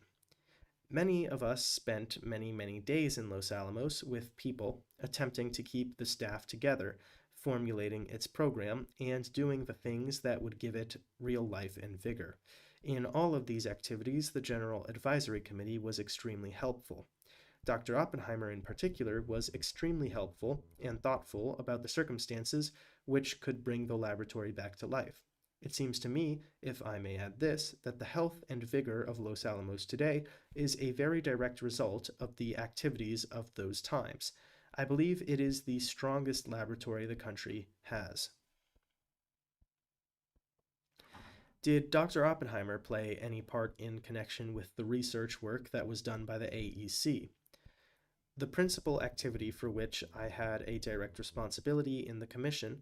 Many of us spent many days in Los Alamos with people attempting to keep the staff together, formulating its program, and doing the things that would give it real life and vigor. In all of these activities, the General Advisory Committee was extremely helpful. Dr. Oppenheimer in particular was extremely helpful and thoughtful about the circumstances which could bring the laboratory back to life. It seems to me, if I may add this, that the health and vigor of Los Alamos today is a very direct result of the activities of those times. I believe it is the strongest laboratory the country has. Did Dr. Oppenheimer play any part in connection with the research work that was done by the AEC? The principal activity for which I had a direct responsibility in the commission,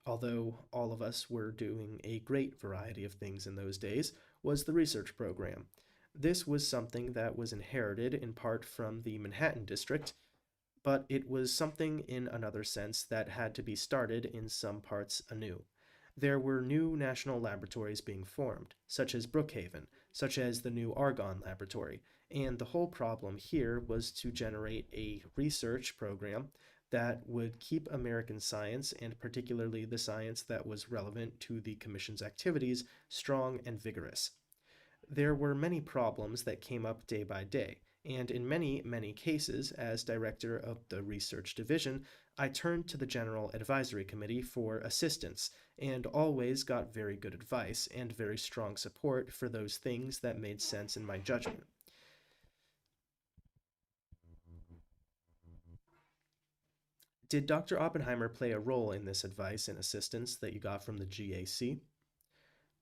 although all of us were doing a great variety of things in those days, was the research program. This was something that was inherited in part from the Manhattan District, but it was something in another sense that had to be started in some parts anew. There were new national laboratories being formed, such as Brookhaven, such as the new Argonne Laboratory, and the whole problem here was to generate a research program that would keep American science, and particularly the science that was relevant to the Commission's activities, strong and vigorous. There were many problems that came up day by day, and in many, many cases, as director of the research division, I turned to the General Advisory Committee for assistance, and always got very good advice and very strong support for those things that made sense in my judgment. Did Dr. Oppenheimer play a role in this advice and assistance that you got from the GAC?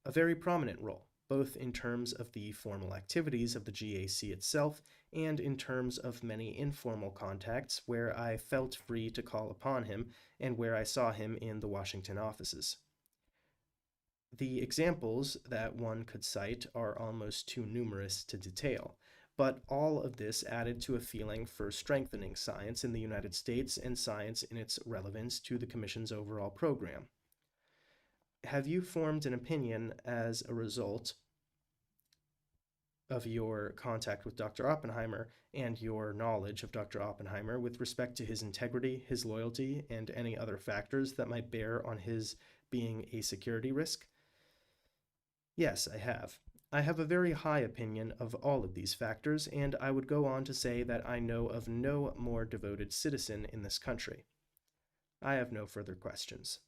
A very prominent role, both in terms of the formal activities of the GAC itself and in terms of many informal contacts where I felt free to call upon him and where I saw him in the Washington offices. The examples that one could cite are almost too numerous to detail, but all of this added to a feeling for strengthening science in the United States and science in its relevance to the Commission's overall program. Have you formed an opinion as a result of your contact with Dr. Oppenheimer and your knowledge of Dr. Oppenheimer with respect to his integrity, his loyalty, and any other factors that might bear on his being a security risk? Yes, I have. I have a very high opinion of all of these factors, and I would go on to say that I know of no more devoted citizen in this country. I have no further questions.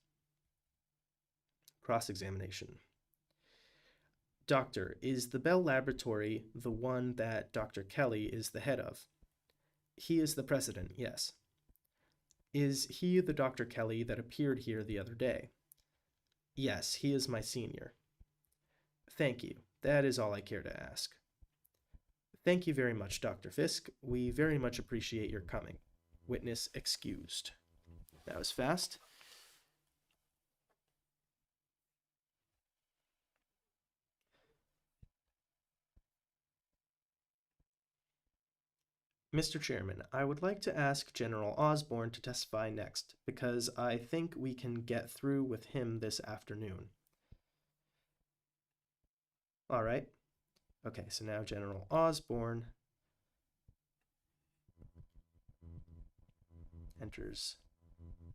Cross-examination. Doctor, is the Bell Laboratory the one that Dr. Kelly is the head of? He is the president, yes. Is he the Dr. Kelly that appeared here the other day? Yes, he is my senior. Thank you. That is all I care to ask. Thank you very much, Dr. Fisk. We very much appreciate your coming. Witness excused. That was fast. Mr. Chairman, I would like to ask General Osborn to testify next, because I think we can get through with him this afternoon. All right. Okay, so now General Osborn enters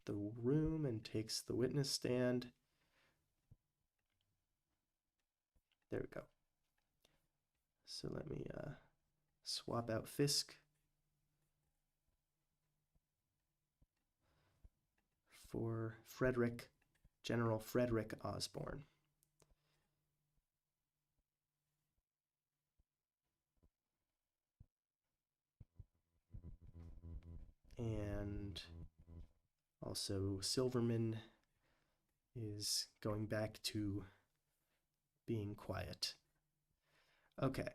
the room and takes the witness stand. There we go. So let me swap out Fisk for Frederick, General Frederick Osborn. And also Silverman is going back to being quiet. Okay.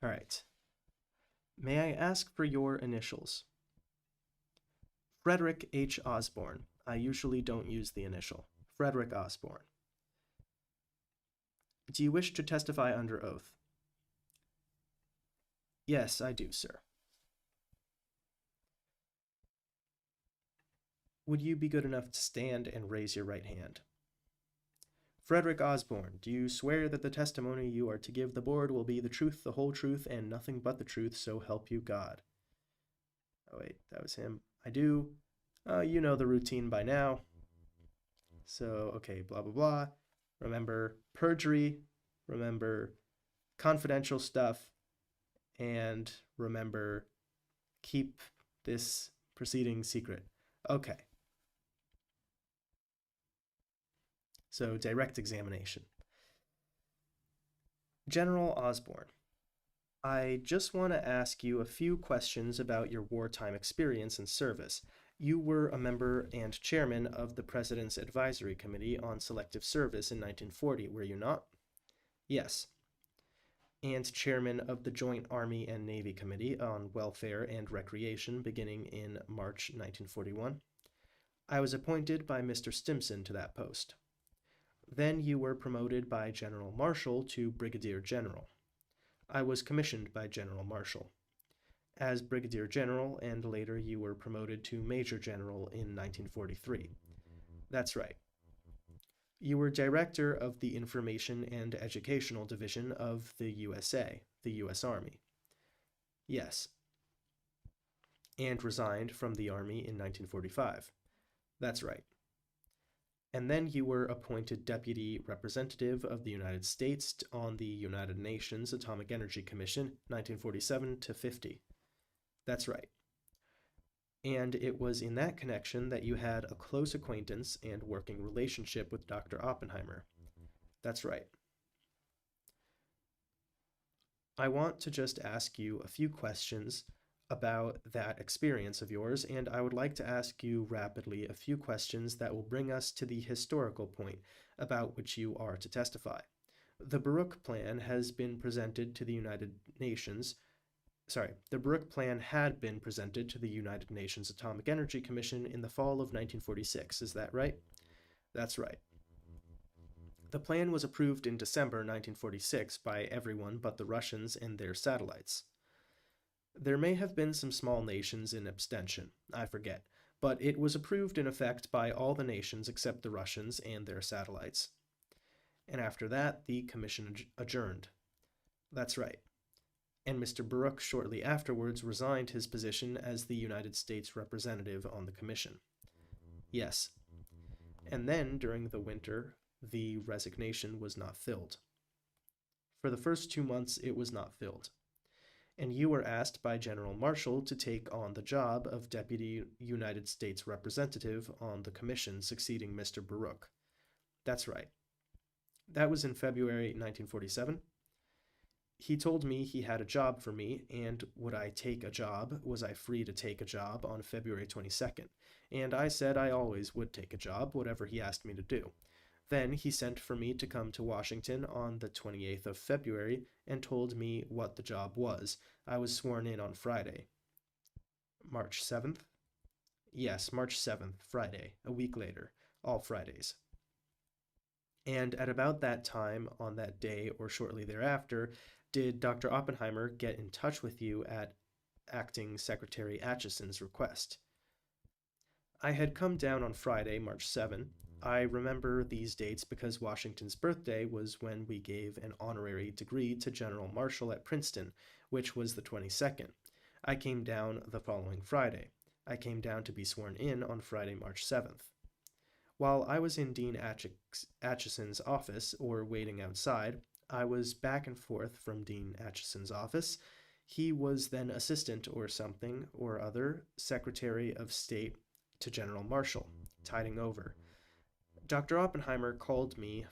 All right. May I ask for your initials? Frederick H. Osborn. I usually don't use the initial. Frederick Osborn. Do you wish to testify under oath? Yes, I do, sir. Would you be good enough to stand and raise your right hand? Frederick Osborn, do you swear that the testimony you are to give the board will be the truth, the whole truth, and nothing but the truth, so help you God? Oh, wait, that was him. I do. You know the routine by now. So, okay, blah, blah, blah. Remember perjury, remember confidential stuff, and remember keep this proceeding secret. Okay. So, direct examination. General Osborn, I just want to ask you a few questions about your wartime experience and service. You were a member and chairman of the President's Advisory Committee on Selective Service in 1940, were you not? Yes. And chairman of the Joint Army and Navy Committee on Welfare and Recreation beginning in March 1941. I was appointed by Mr. Stimson to that post. Then you were promoted by General Marshall to Brigadier General. I was commissioned by General Marshall. As Brigadier General, and later you were promoted to Major General in 1943. That's right. You were director of the Information and Educational Division of the USA, the U.S. Army. Yes. And resigned from the Army in 1945. That's right. And then you were appointed Deputy Representative of the United States on the United Nations Atomic Energy Commission, 1947 to 50. That's right. And it was in that connection that you had a close acquaintance and working relationship with Dr. Oppenheimer. That's right. I want to just ask you a few questions about that experience of yours, and I would like to ask you rapidly a few questions that will bring us to the historical point about which you are to testify. The Baruch Plan has been presented to the United Nations. The Baruch Plan had been presented to the United Nations Atomic Energy Commission in the fall of 1946, is that right? That's right. The plan was approved in December 1946 by everyone but the Russians and their satellites. There may have been some small nations in abstention, I forget, but it was approved in effect by all the nations except the Russians and their satellites. And after that, the commission adjourned. That's right. And Mr. Baruch shortly afterwards resigned his position as the United States representative on the commission. Yes. And then, during the winter, the resignation was not filled. For the first 2 months, it was not filled. And you were asked by General Marshall to take on the job of Deputy United States Representative on the commission succeeding Mr. Baruch. That's right. That was in February 1947. He told me he had a job for me, and would I take a job, was I free to take a job on February 22nd, and I said I always would take a job, whatever he asked me to do. Then he sent for me to come to Washington on the 28th of February and told me what the job was. I was sworn in on Friday. March 7th? Yes, March 7th, Friday, a week later, all Fridays. And at about that time, on that day or shortly thereafter, did Dr. Oppenheimer get in touch with you at Acting Secretary Atchison's request? I had come down on Friday, March 7. I remember these dates because Washington's birthday was when we gave an honorary degree to General Marshall at Princeton, which was the 22nd. I came down the following Friday. I came down to be sworn in on Friday, March 7th. While I was in Dean Atchison's office, or waiting outside, I was back and forth from Dean Atchison's office. He was then assistant or something or other, Secretary of State to General Marshall, tiding over. Dr. Oppenheimer called me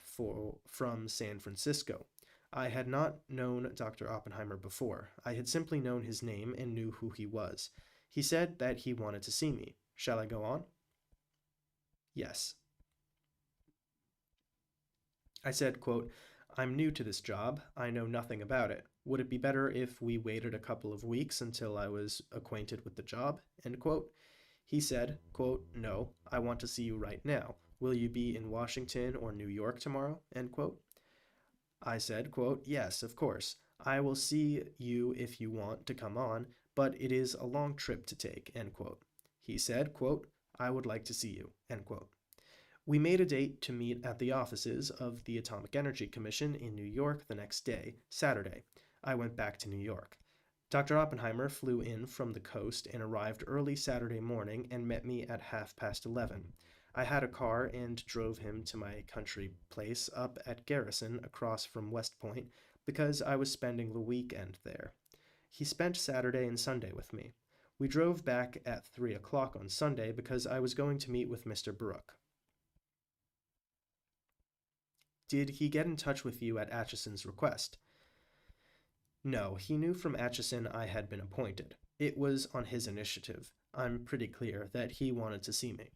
from San Francisco. I had not known Dr. Oppenheimer before. I had simply known his name and knew who he was. He said that he wanted to see me. Shall I go on? Yes. I said, quote, I'm new to this job. I know nothing about it. Would it be better if we waited a couple of weeks until I was acquainted with the job? End quote. He said, quote, no, I want to see you right now. Will you be in Washington or New York tomorrow? End quote. I said, quote, yes, of course. I will see you if you want to come on, but it is a long trip to take, end quote. He said, quote, I would like to see you, end quote. We made a date to meet at the offices of the Atomic Energy Commission in New York the next day, Saturday. I went back to New York. Dr. Oppenheimer flew in from the coast and arrived early Saturday morning and met me at 11:30. I had a car and drove him to my country place up at Garrison across from West Point because I was spending the weekend there. He spent Saturday and Sunday with me. We drove back at 3 o'clock on Sunday because I was going to meet with Mr. Baruch. Did he get in touch with you at Atchison's request? No, he knew from Atchison I had been appointed. It was on his initiative. I'm pretty clear that he wanted to see me.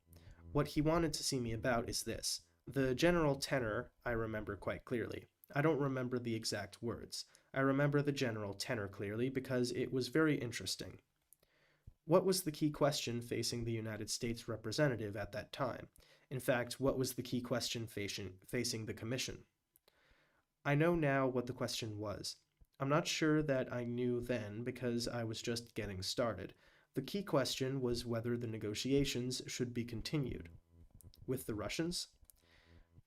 What he wanted to see me about is this. The general tenor I remember quite clearly. I don't remember the exact words. I remember the general tenor clearly because it was very interesting. What was the key question facing the United States representative at that time? In fact, what was the key question facing the Commission? I know now what the question was. I'm not sure that I knew then because I was just getting started. The key question was whether the negotiations should be continued. With the Russians?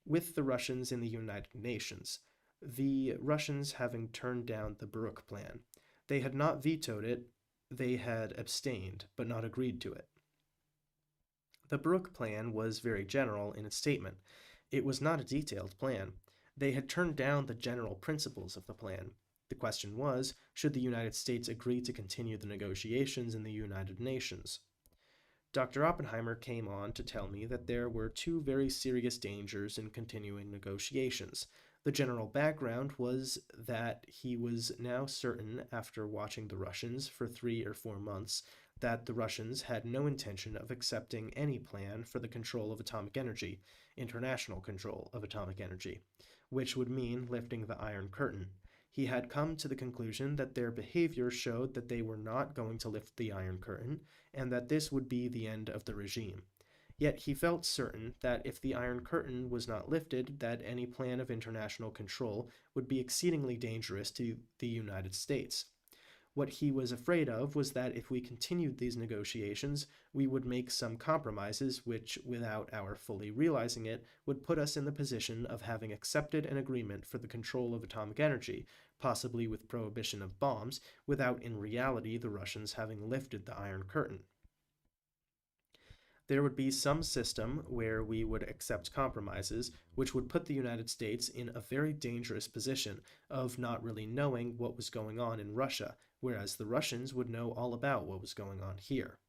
With the Russians in the United Nations. The Russians having turned down the Baruch Plan. They had not vetoed it, they had abstained, but not agreed to it. The Baruch Plan was very general in its statement. It was not a detailed plan. They had turned down the general principles of the plan. The question was, should the United States agree to continue the negotiations in the United Nations? Dr. Oppenheimer came on to tell me that there were two very serious dangers in continuing negotiations. The general background was that he was now certain, after watching the Russians for 3 or 4 months, that the Russians had no intention of accepting any plan for the control of atomic energy, international control of atomic energy, which would mean lifting the Iron Curtain. He had come to the conclusion that their behavior showed that they were not going to lift the Iron Curtain, and that this would be the end of the regime. Yet he felt certain that if the Iron Curtain was not lifted, that any plan of international control would be exceedingly dangerous to the United States. What he was afraid of was that if we continued these negotiations, we would make some compromises which, without our fully realizing it, would put us in the position of having accepted an agreement for the control of atomic energy, possibly with prohibition of bombs, without in reality the Russians having lifted the Iron Curtain. There would be some system where we would accept compromises, which would put the United States in a very dangerous position of not really knowing what was going on in Russia, whereas the Russians would know all about what was going on here.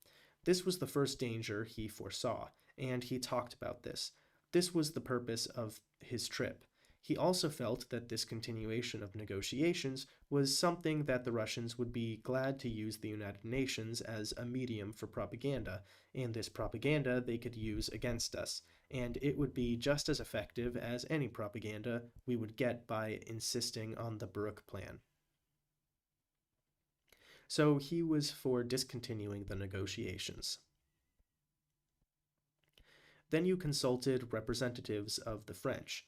This was the first danger he foresaw, and he talked about this. This was the purpose of his trip. He also felt that this continuation of negotiations was something that the Russians would be glad to use the United Nations as a medium for propaganda, and this propaganda they could use against us, and it would be just as effective as any propaganda we would get by insisting on the Baruch Plan. So he was for discontinuing the negotiations. Then you consulted representatives of the French.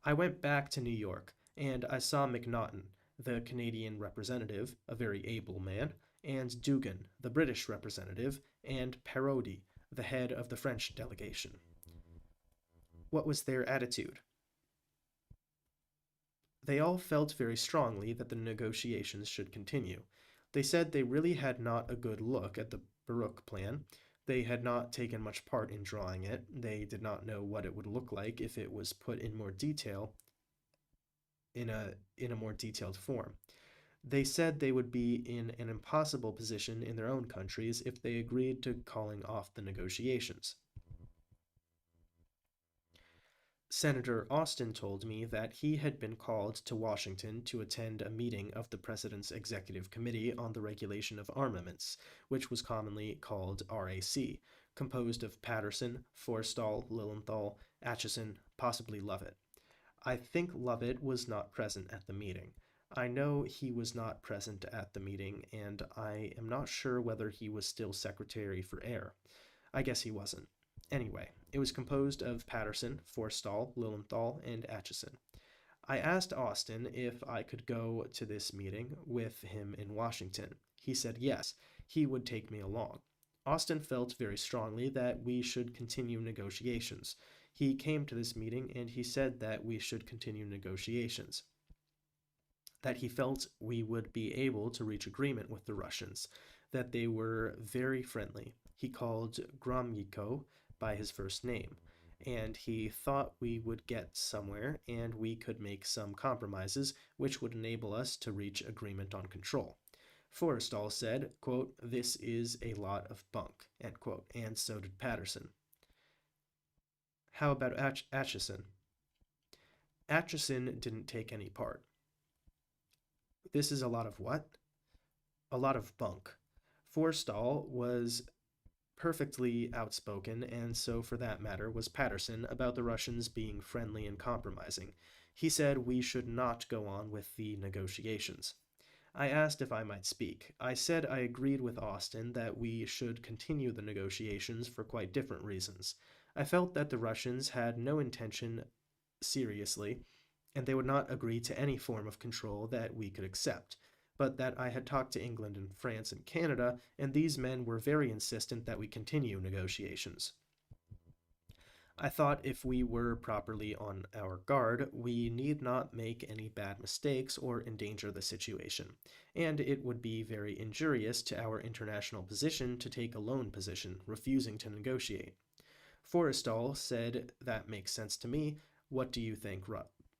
I went back to New York, and I saw McNaughton, the Canadian representative, a very able man, and Dugan, the British representative, and Parodi, the head of the French delegation. What was their attitude? They all felt very strongly that the negotiations should continue. They said they really had not a good look at the Baruch Plan. They had not taken much part in drawing it. They did not know what it would look like if it was put in more detail, in a more detailed form. They said they would be in an impossible position in their own countries if they agreed to calling off the negotiations. Senator Austin told me that he had been called to Washington to attend a meeting of the President's Executive Committee on the Regulation of Armaments, which was commonly called RAC, composed of Patterson, Forstall, Lilienthal, Atchison, possibly Lovett. I think Lovett was not present at the meeting. I know he was not present at the meeting, and I am not sure whether he was still Secretary for Air. I guess he wasn't. Anyway, it was composed of Patterson, Forstall, Lilienthal, and Atchison. I asked Austin if I could go to this meeting with him in Washington. He said yes, he would take me along. Austin felt very strongly that we should continue negotiations. He came to this meeting and he said that we should continue negotiations, that he felt we would be able to reach agreement with the Russians, that they were very friendly. He called Gromyko by his first name, and he thought we would get somewhere and we could make some compromises which would enable us to reach agreement on control. Forstall said, quote, "This is a lot of bunk," end quote, and so did Patterson. How about Atchison? Atchison didn't take any part. This is a lot of what? A lot of bunk. Forstall was perfectly outspoken, and so for that matter was Patterson, about the Russians being friendly and compromising. He said we should not go on with the negotiations. I asked if I might speak. I said I agreed with Austin that we should continue the negotiations for quite different reasons. I felt that the Russians had no intention seriously, and they would not agree to any form of control that we could accept, but that I had talked to England and France and Canada, and these men were very insistent that we continue negotiations. I thought if we were properly on our guard, we need not make any bad mistakes or endanger the situation, and it would be very injurious to our international position to take a lone position, refusing to negotiate. Forrestal said, "That makes sense to me. What do you think,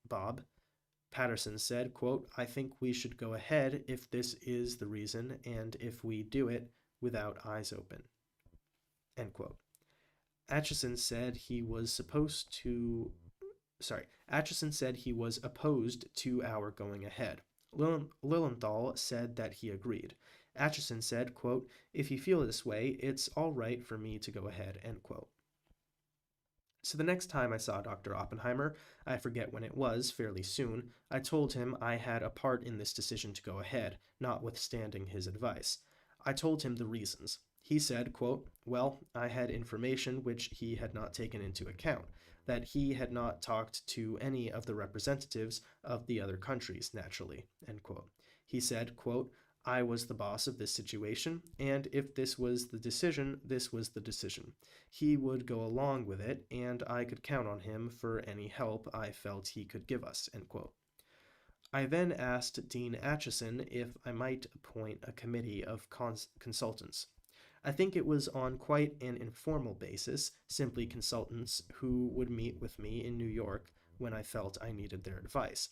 Bob?" Patterson said, quote, "I think we should go ahead if this is the reason and if we do it without eyes open." End quote. Atchison said he was opposed to our going ahead. Lilienthal said that he agreed. Atchison said, quote, "If you feel this way, it's all right for me to go ahead," end quote. So the next time I saw Dr. Oppenheimer, I forget when it was, fairly soon, I told him I had a part in this decision to go ahead, notwithstanding his advice. I told him the reasons. He said, quote, "Well, I had information which he had not taken into account, that he had not talked to any of the representatives of the other countries, naturally," end quote. He said, quote, "I was the boss of this situation, and if this was the decision, this was the decision. He would go along with it, and I could count on him for any help I felt he could give us," end quote. I then asked Dean Atchison if I might appoint a committee of consultants. I think it was on quite an informal basis, simply consultants who would meet with me in New York when I felt I needed their advice.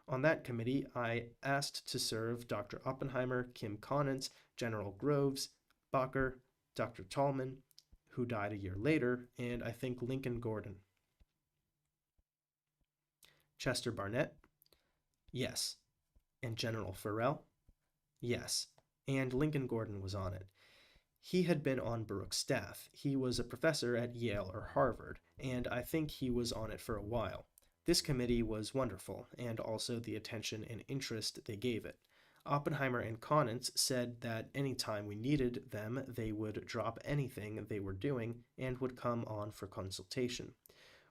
On that committee, I asked to serve Dr. Oppenheimer, Kim Conant, General Groves, Bacher, Dr. Tallman, who died a year later, and I think Lincoln Gordon. Chester Barnett? Yes. And General Farrell? Yes. And Lincoln Gordon was on it. He had been on Baruch's staff. He was a professor at Yale or Harvard, and I think he was on it for a while. This committee was wonderful, and also the attention and interest they gave it. Oppenheimer and Conant said that any time we needed them, they would drop anything they were doing and would come on for consultation.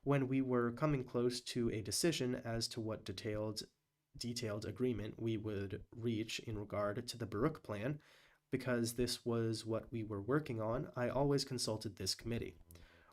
When we were coming close to a decision as to what detailed agreement we would reach in regard to the Baruch plan, because this was what we were working on, I always consulted this committee.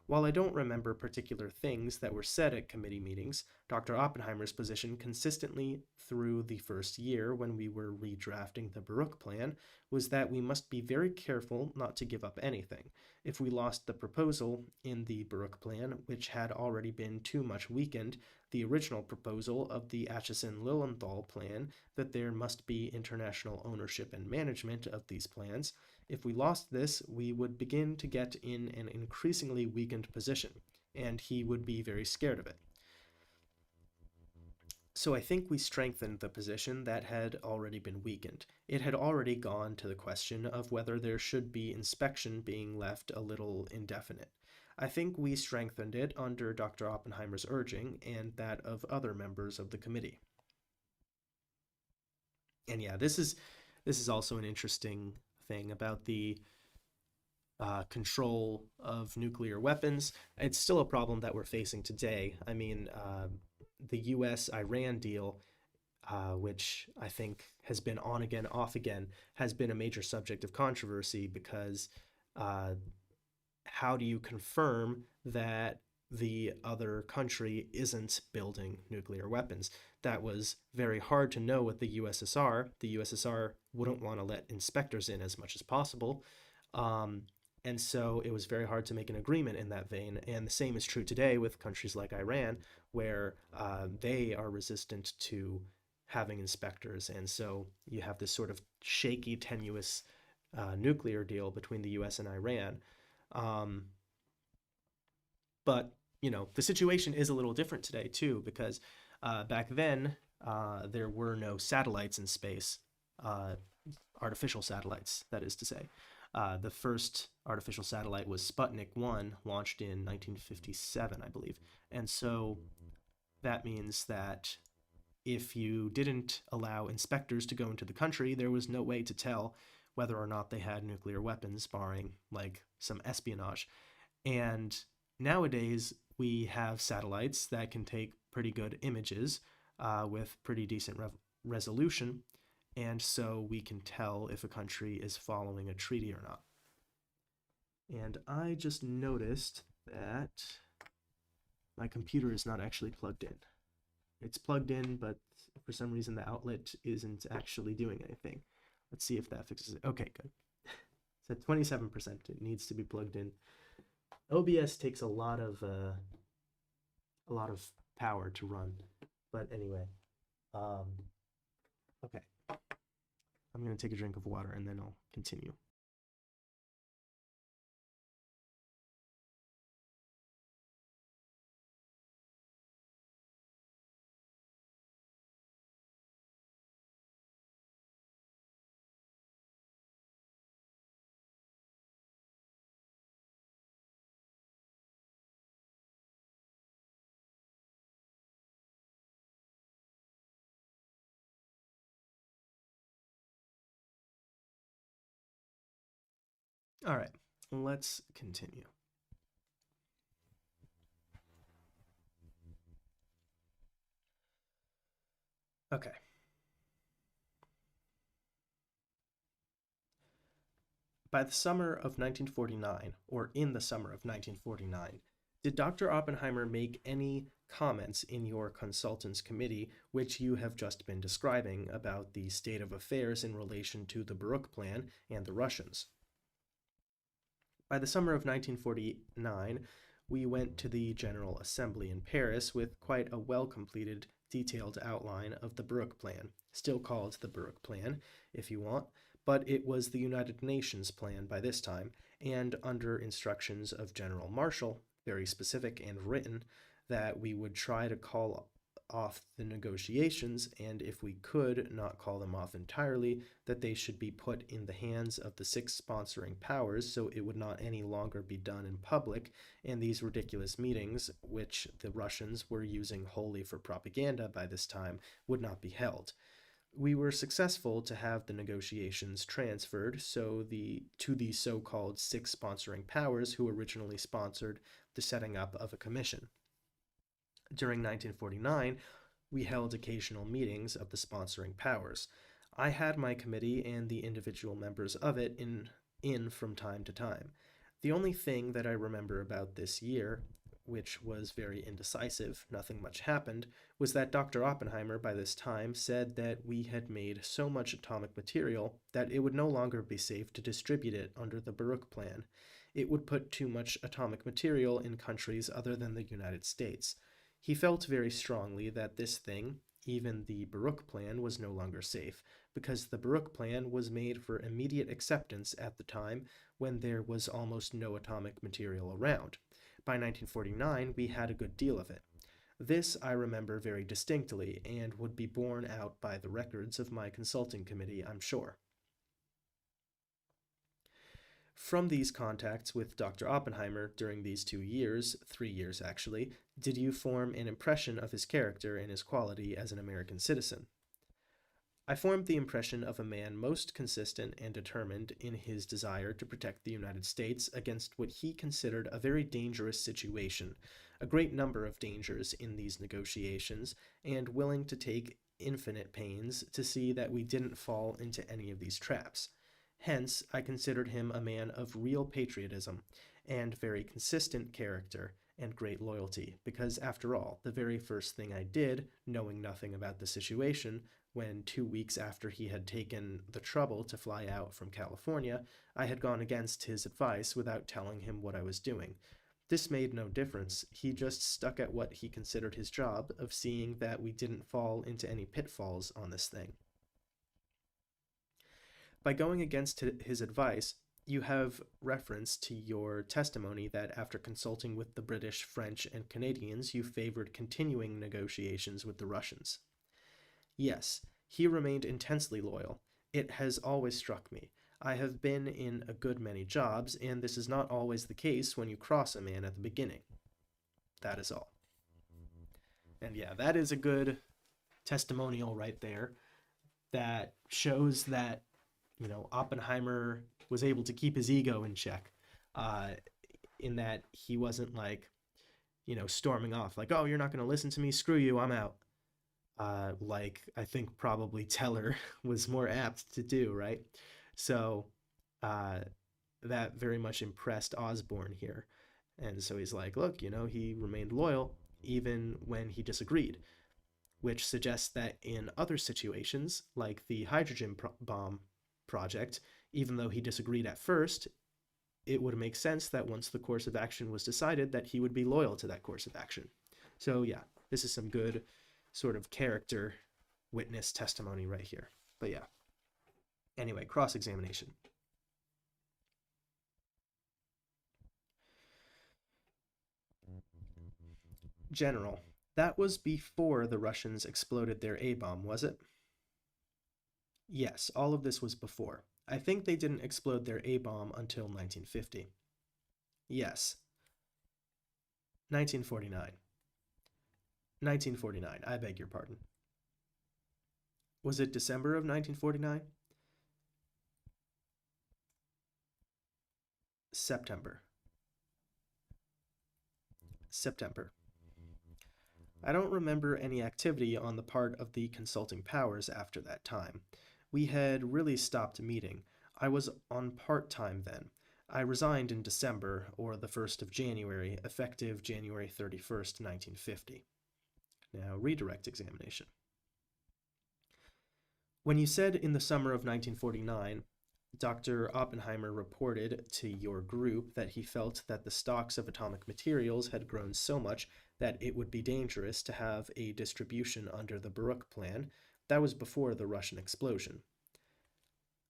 While I don't remember particular things that were said at committee meetings, Dr. Oppenheimer's position consistently through the first year when we were redrafting the Baruch plan was that we must be very careful not to give up anything. If we lost the proposal in the Baruch plan, which had already been too much weakened, the original proposal of the Atchison-Lilienthal plan that there must be international ownership and management of these plans, if we lost this, we would begin to get in an increasingly weakened position, and he would be very scared of it. So I think we strengthened the position that had already been weakened. It had already gone to the question of whether there should be inspection being left a little indefinite. I think we strengthened it under Dr. Oppenheimer's urging and that of other members of the committee. And yeah, this is also an interesting thing about the control of nuclear weapons. It's still a problem that we're facing today. I mean, the US-Iran deal, which I think has been on again, off again, has been a major subject of controversy because how do you confirm that the other country isn't building nuclear weapons? That was very hard to know with the USSR. The USSR wouldn't want to let inspectors in as much as possible. And so it was very hard to make an agreement in that vein. And the same is true today with countries like Iran, where they are resistant to having inspectors. And so you have this sort of shaky, tenuous nuclear deal between the US and Iran. But, you know, the situation is a little different today, too, because back then, there were no satellites in space, uh, artificial satellites, that is to say. The first artificial satellite was Sputnik 1, launched in 1957, I believe. And so that means that if you didn't allow inspectors to go into the country, there was no way to tell whether or not they had nuclear weapons, barring like some espionage. And nowadays, we have satellites that can take pretty good images with pretty decent resolution, and so we can tell if a country is following a treaty or not. And I just noticed that my computer is not actually plugged in. It's plugged in, but for some reason the outlet isn't actually doing anything. Let's see if that fixes it. Okay, good. It's at 27%. It needs to be plugged in. OBS takes a lot of power to run, but anyway, okay. I'm gonna take a drink of water and then I'll continue. All right, let's continue. Okay. By the summer of 1949, or in the summer of 1949, did Dr. Oppenheimer make any comments in your consultants committee, which you have just been describing, about the state of affairs in relation to the Baruch Plan and the Russians? By the summer of 1949, we went to the General Assembly in Paris with quite a well-completed, detailed outline of the Baruch Plan, still called the Baruch Plan, if you want, but it was the United Nations plan by this time, and under instructions of General Marshall, very specific and written, that we would try to call off the negotiations, and if we could not call them off entirely, that they should be put in the hands of the six sponsoring powers so it would not any longer be done in public, and these ridiculous meetings, which the Russians were using wholly for propaganda by this time, would not be held. We were successful to have the negotiations transferred to the so-called six sponsoring powers who originally sponsored the setting up of a commission. During 1949, we held occasional meetings of the sponsoring powers. I had my committee and the individual members of it in from time to time. The only thing that I remember about this year, which was very indecisive, nothing much happened, was that Dr. Oppenheimer by this time said that we had made so much atomic material that it would no longer be safe to distribute it under the Baruch Plan. It would put too much atomic material in countries other than the United States. He felt very strongly that this thing, even the Baruch Plan, was no longer safe, because the Baruch Plan was made for immediate acceptance at the time when there was almost no atomic material around. By 1949, we had a good deal of it. This I remember very distinctly, and would be borne out by the records of my consulting committee, I'm sure. From these contacts with Dr. Oppenheimer during these 2 years, 3 years actually, did you form an impression of his character and his quality as an American citizen? I formed the impression of a man most consistent and determined in his desire to protect the United States against what he considered a very dangerous situation, a great number of dangers in these negotiations, and willing to take infinite pains to see that we didn't fall into any of these traps. Hence, I considered him a man of real patriotism and very consistent character and great loyalty, because after all, the very first thing I did, knowing nothing about the situation, when 2 weeks after he had taken the trouble to fly out from California, I had gone against his advice without telling him what I was doing. This made no difference. He just stuck at what he considered his job of seeing that we didn't fall into any pitfalls on this thing. By going against his advice, you have reference to your testimony that after consulting with the British, French, and Canadians, you favored continuing negotiations with the Russians. Yes, he remained intensely loyal. It has always struck me. I have been in a good many jobs, and this is not always the case when you cross a man at the beginning. That is all. And yeah, that is a good testimonial right there that shows that, Oppenheimer was able to keep his ego in check, uh, in that he wasn't like, storming off, like, oh, you're not going to listen to me, screw you, I'm out. Like I think probably Teller was more apt to do, right? So uh, that very much impressed Osborn here. And so he's like, look, he remained loyal even when he disagreed, which suggests that in other situations, like the bomb project, even though he disagreed at first, it would make sense that once the course of action was decided, that he would be loyal to that course of action. So yeah, this is some good sort of character witness testimony right here. But yeah. Anyway, cross-examination. General, that was before the Russians exploded their A-bomb, was it? Yes, all of this was before. I think they didn't explode their A-bomb until 1950. Yes, 1949. 1949, I beg your pardon. Was it December of 1949? September. September. I don't remember any activity on the part of the consulting powers after that time. We had really stopped meeting. I was on part-time then. I resigned in December, or the 1st of January, effective January 31st, 1950. Now, redirect examination. When you said in the summer of 1949, Dr. Oppenheimer reported to your group that he felt that the stocks of atomic materials had grown so much that it would be dangerous to have a distribution under the Baruch plan. That was before the Russian explosion.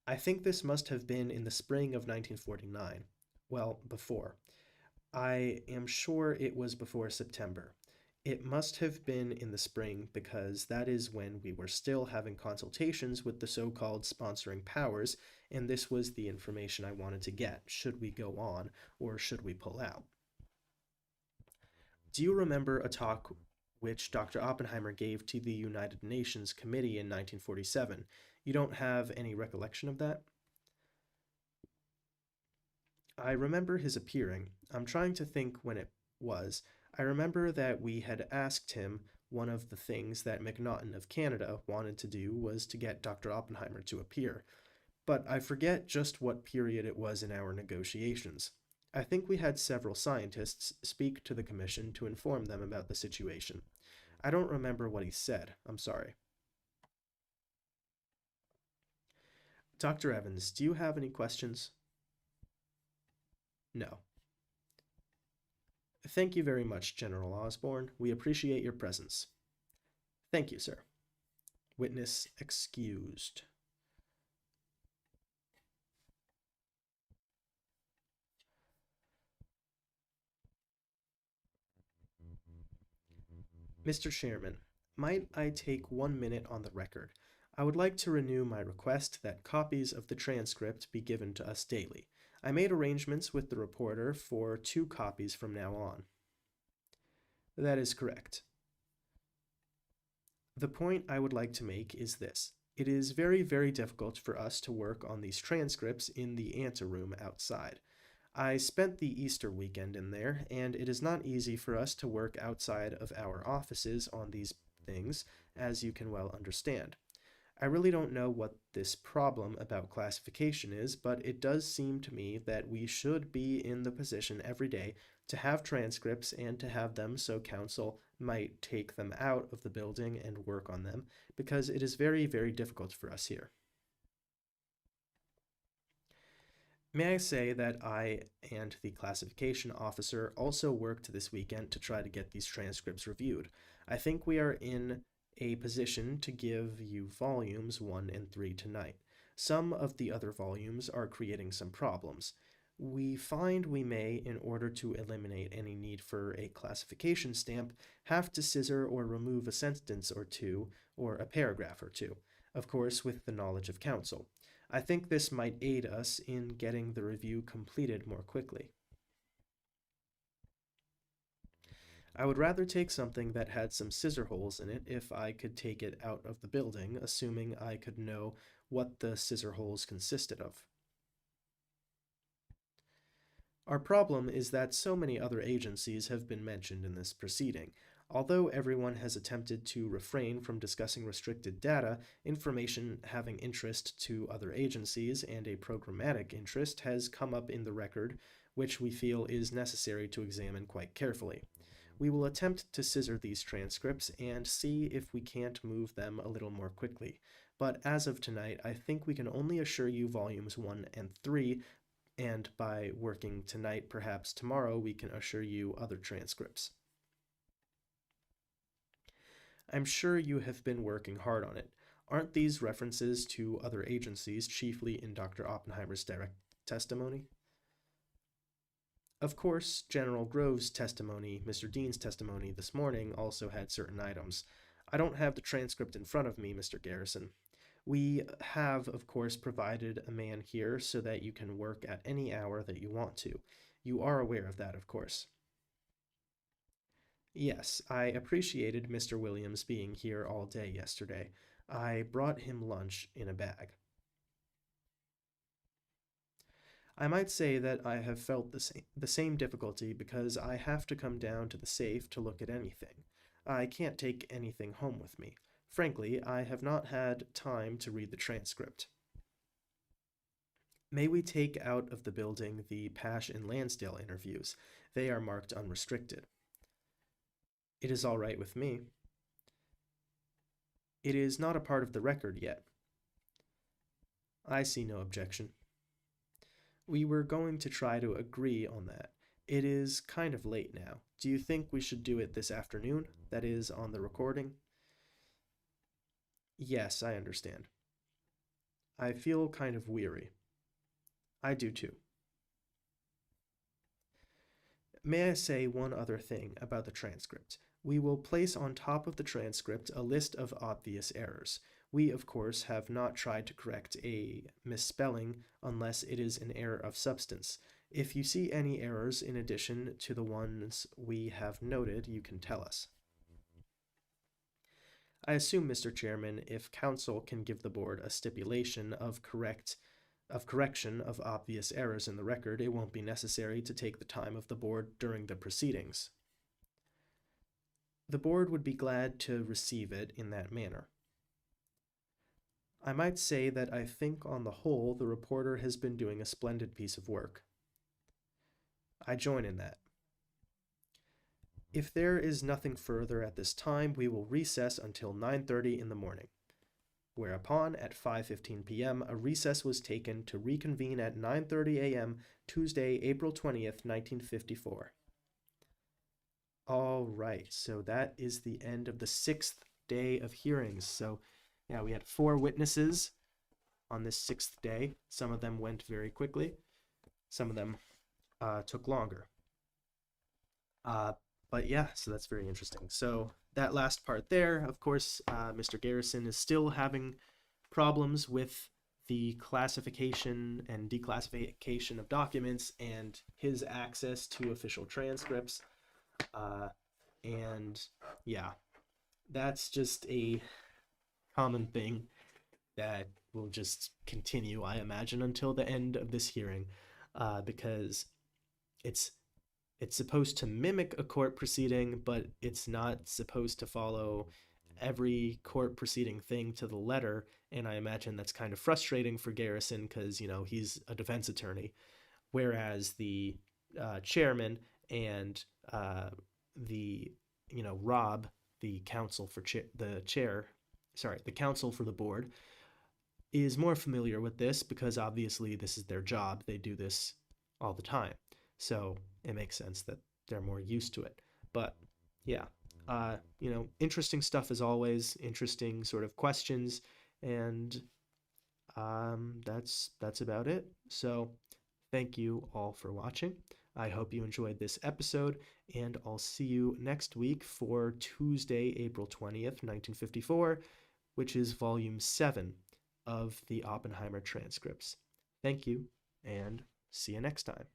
I think this must have been in the spring of 1949. Well, before. I am sure it was before September. It must have been in the spring because that is when we were still having consultations with the so-called sponsoring powers, and this was the information I wanted to get. Should we go on, or should we pull out? Do you remember a talk which Dr. Oppenheimer gave to the United Nations Committee in 1947? You don't have any recollection of that? I remember his appearing. I'm trying to think when it was. I remember that we had asked him one of the things that McNaughton of Canada wanted to do was to get Dr. Oppenheimer to appear, but I forget just what period it was in our negotiations. I think we had several scientists speak to the commission to inform them about the situation. I don't remember what he said. I'm sorry. Dr. Evans, do you have any questions? No. Thank you very much, General Osborn. We appreciate your presence. Thank you, sir. Witness excused. Mr. Chairman, might I take 1 minute on the record? I would like to renew my request that copies of the transcript be given to us daily. I made arrangements with the reporter for 2 copies from now on. That is correct. The point I would like to make is this. It is very, very difficult for us to work on these transcripts in the anteroom outside. I spent the Easter weekend in there, and it is not easy for us to work outside of our offices on these things, as you can well understand. I really don't know what this problem about classification is, but it does seem to me that we should be in the position every day to have transcripts and to have them so counsel might take them out of the building and work on them, because it is very, very difficult for us here. May I say that I and the classification officer also worked this weekend to try to get these transcripts reviewed. I think we are in a position to give you volumes 1 and 3 tonight. Some of the other volumes are creating some problems. We find we may, in order to eliminate any need for a classification stamp, have to scissor or remove a sentence or two, or a paragraph or two, of course with the knowledge of counsel. I think this might aid us in getting the review completed more quickly. I would rather take something that had some scissor holes in it if I could take it out of the building, assuming I could know what the scissor holes consisted of. Our problem is that so many other agencies have been mentioned in this proceeding. Although everyone has attempted to refrain from discussing restricted data, information having interest to other agencies and a programmatic interest has come up in the record, which we feel is necessary to examine quite carefully. We will attempt to scissor these transcripts and see if we can't move them a little more quickly. But as of tonight, I think we can only assure you volumes 1 and 3, and by working tonight, perhaps tomorrow, we can assure you other transcripts. I'm sure you have been working hard on it. Aren't these references to other agencies chiefly in Dr. Oppenheimer's direct testimony? Of course, General Grove's testimony, Mr. Dean's testimony this morning also had certain items. I don't have the transcript in front of me, Mr. Garrison. We have, of course, provided a man here so that you can work at any hour that you want to. You are aware of that, of course. Yes, I appreciated Mr. Williams being here all day yesterday. I brought him lunch in a bag. I might say that I have felt the same difficulty because I have to come down to the safe to look at anything. I can't take anything home with me. Frankly, I have not had time to read the transcript. May we take out of the building the Pash and Lansdale interviews? They are marked unrestricted. It is all right with me. It is not a part of the record yet. I see no objection. We were going to try to agree on that. It is kind of late now. Do you think we should do it this afternoon? That is, on the recording? Yes, I understand. I feel kind of weary. I do too. May I say one other thing about the transcript? We will place on top of the transcript a list of obvious errors. We, of course, have not tried to correct a misspelling unless it is an error of substance. If you see any errors in addition to the ones we have noted, you can tell us. I assume, Mr. Chairman, if counsel can give the board a stipulation of correction of obvious errors in the record, it won't be necessary to take the time of the board during the proceedings. The board would be glad to receive it in that manner. I might say that I think on the whole the reporter has been doing a splendid piece of work. I join in that. If there is nothing further at this time, we will recess until 9:30 in the morning. Whereupon, at 5:15 p.m., a recess was taken to reconvene at 9:30 a.m. Tuesday, April 20th, 1954. All right, so that is the end of the 6th day of hearings. So, yeah, we had 4 witnesses on this 6th day. Some of them went very quickly. Some of them took longer. But yeah, so that's very interesting. So that last part there, of course, Mr. Garrison is still having problems with the classification and declassification of documents and his access to official transcripts. And yeah, that's just a common thing that will just continue, I imagine, until the end of this hearing, because it's supposed to mimic a court proceeding, but it's not supposed to follow every court proceeding thing to the letter, and I imagine that's kind of frustrating for Garrison because, you know, he's a defense attorney, whereas the chairman and Robb, the counsel for the counsel for the board, is more familiar with this because obviously this is their job. They do this all the time. So it makes sense that they're more used to it. But yeah, interesting stuff as always, interesting sort of questions, and that's about it. So thank you all for watching. I hope you enjoyed this episode, and I'll see you next week for Tuesday, April 20th, 1954, which is volume 7 of the Oppenheimer transcripts. Thank you, and see you next time.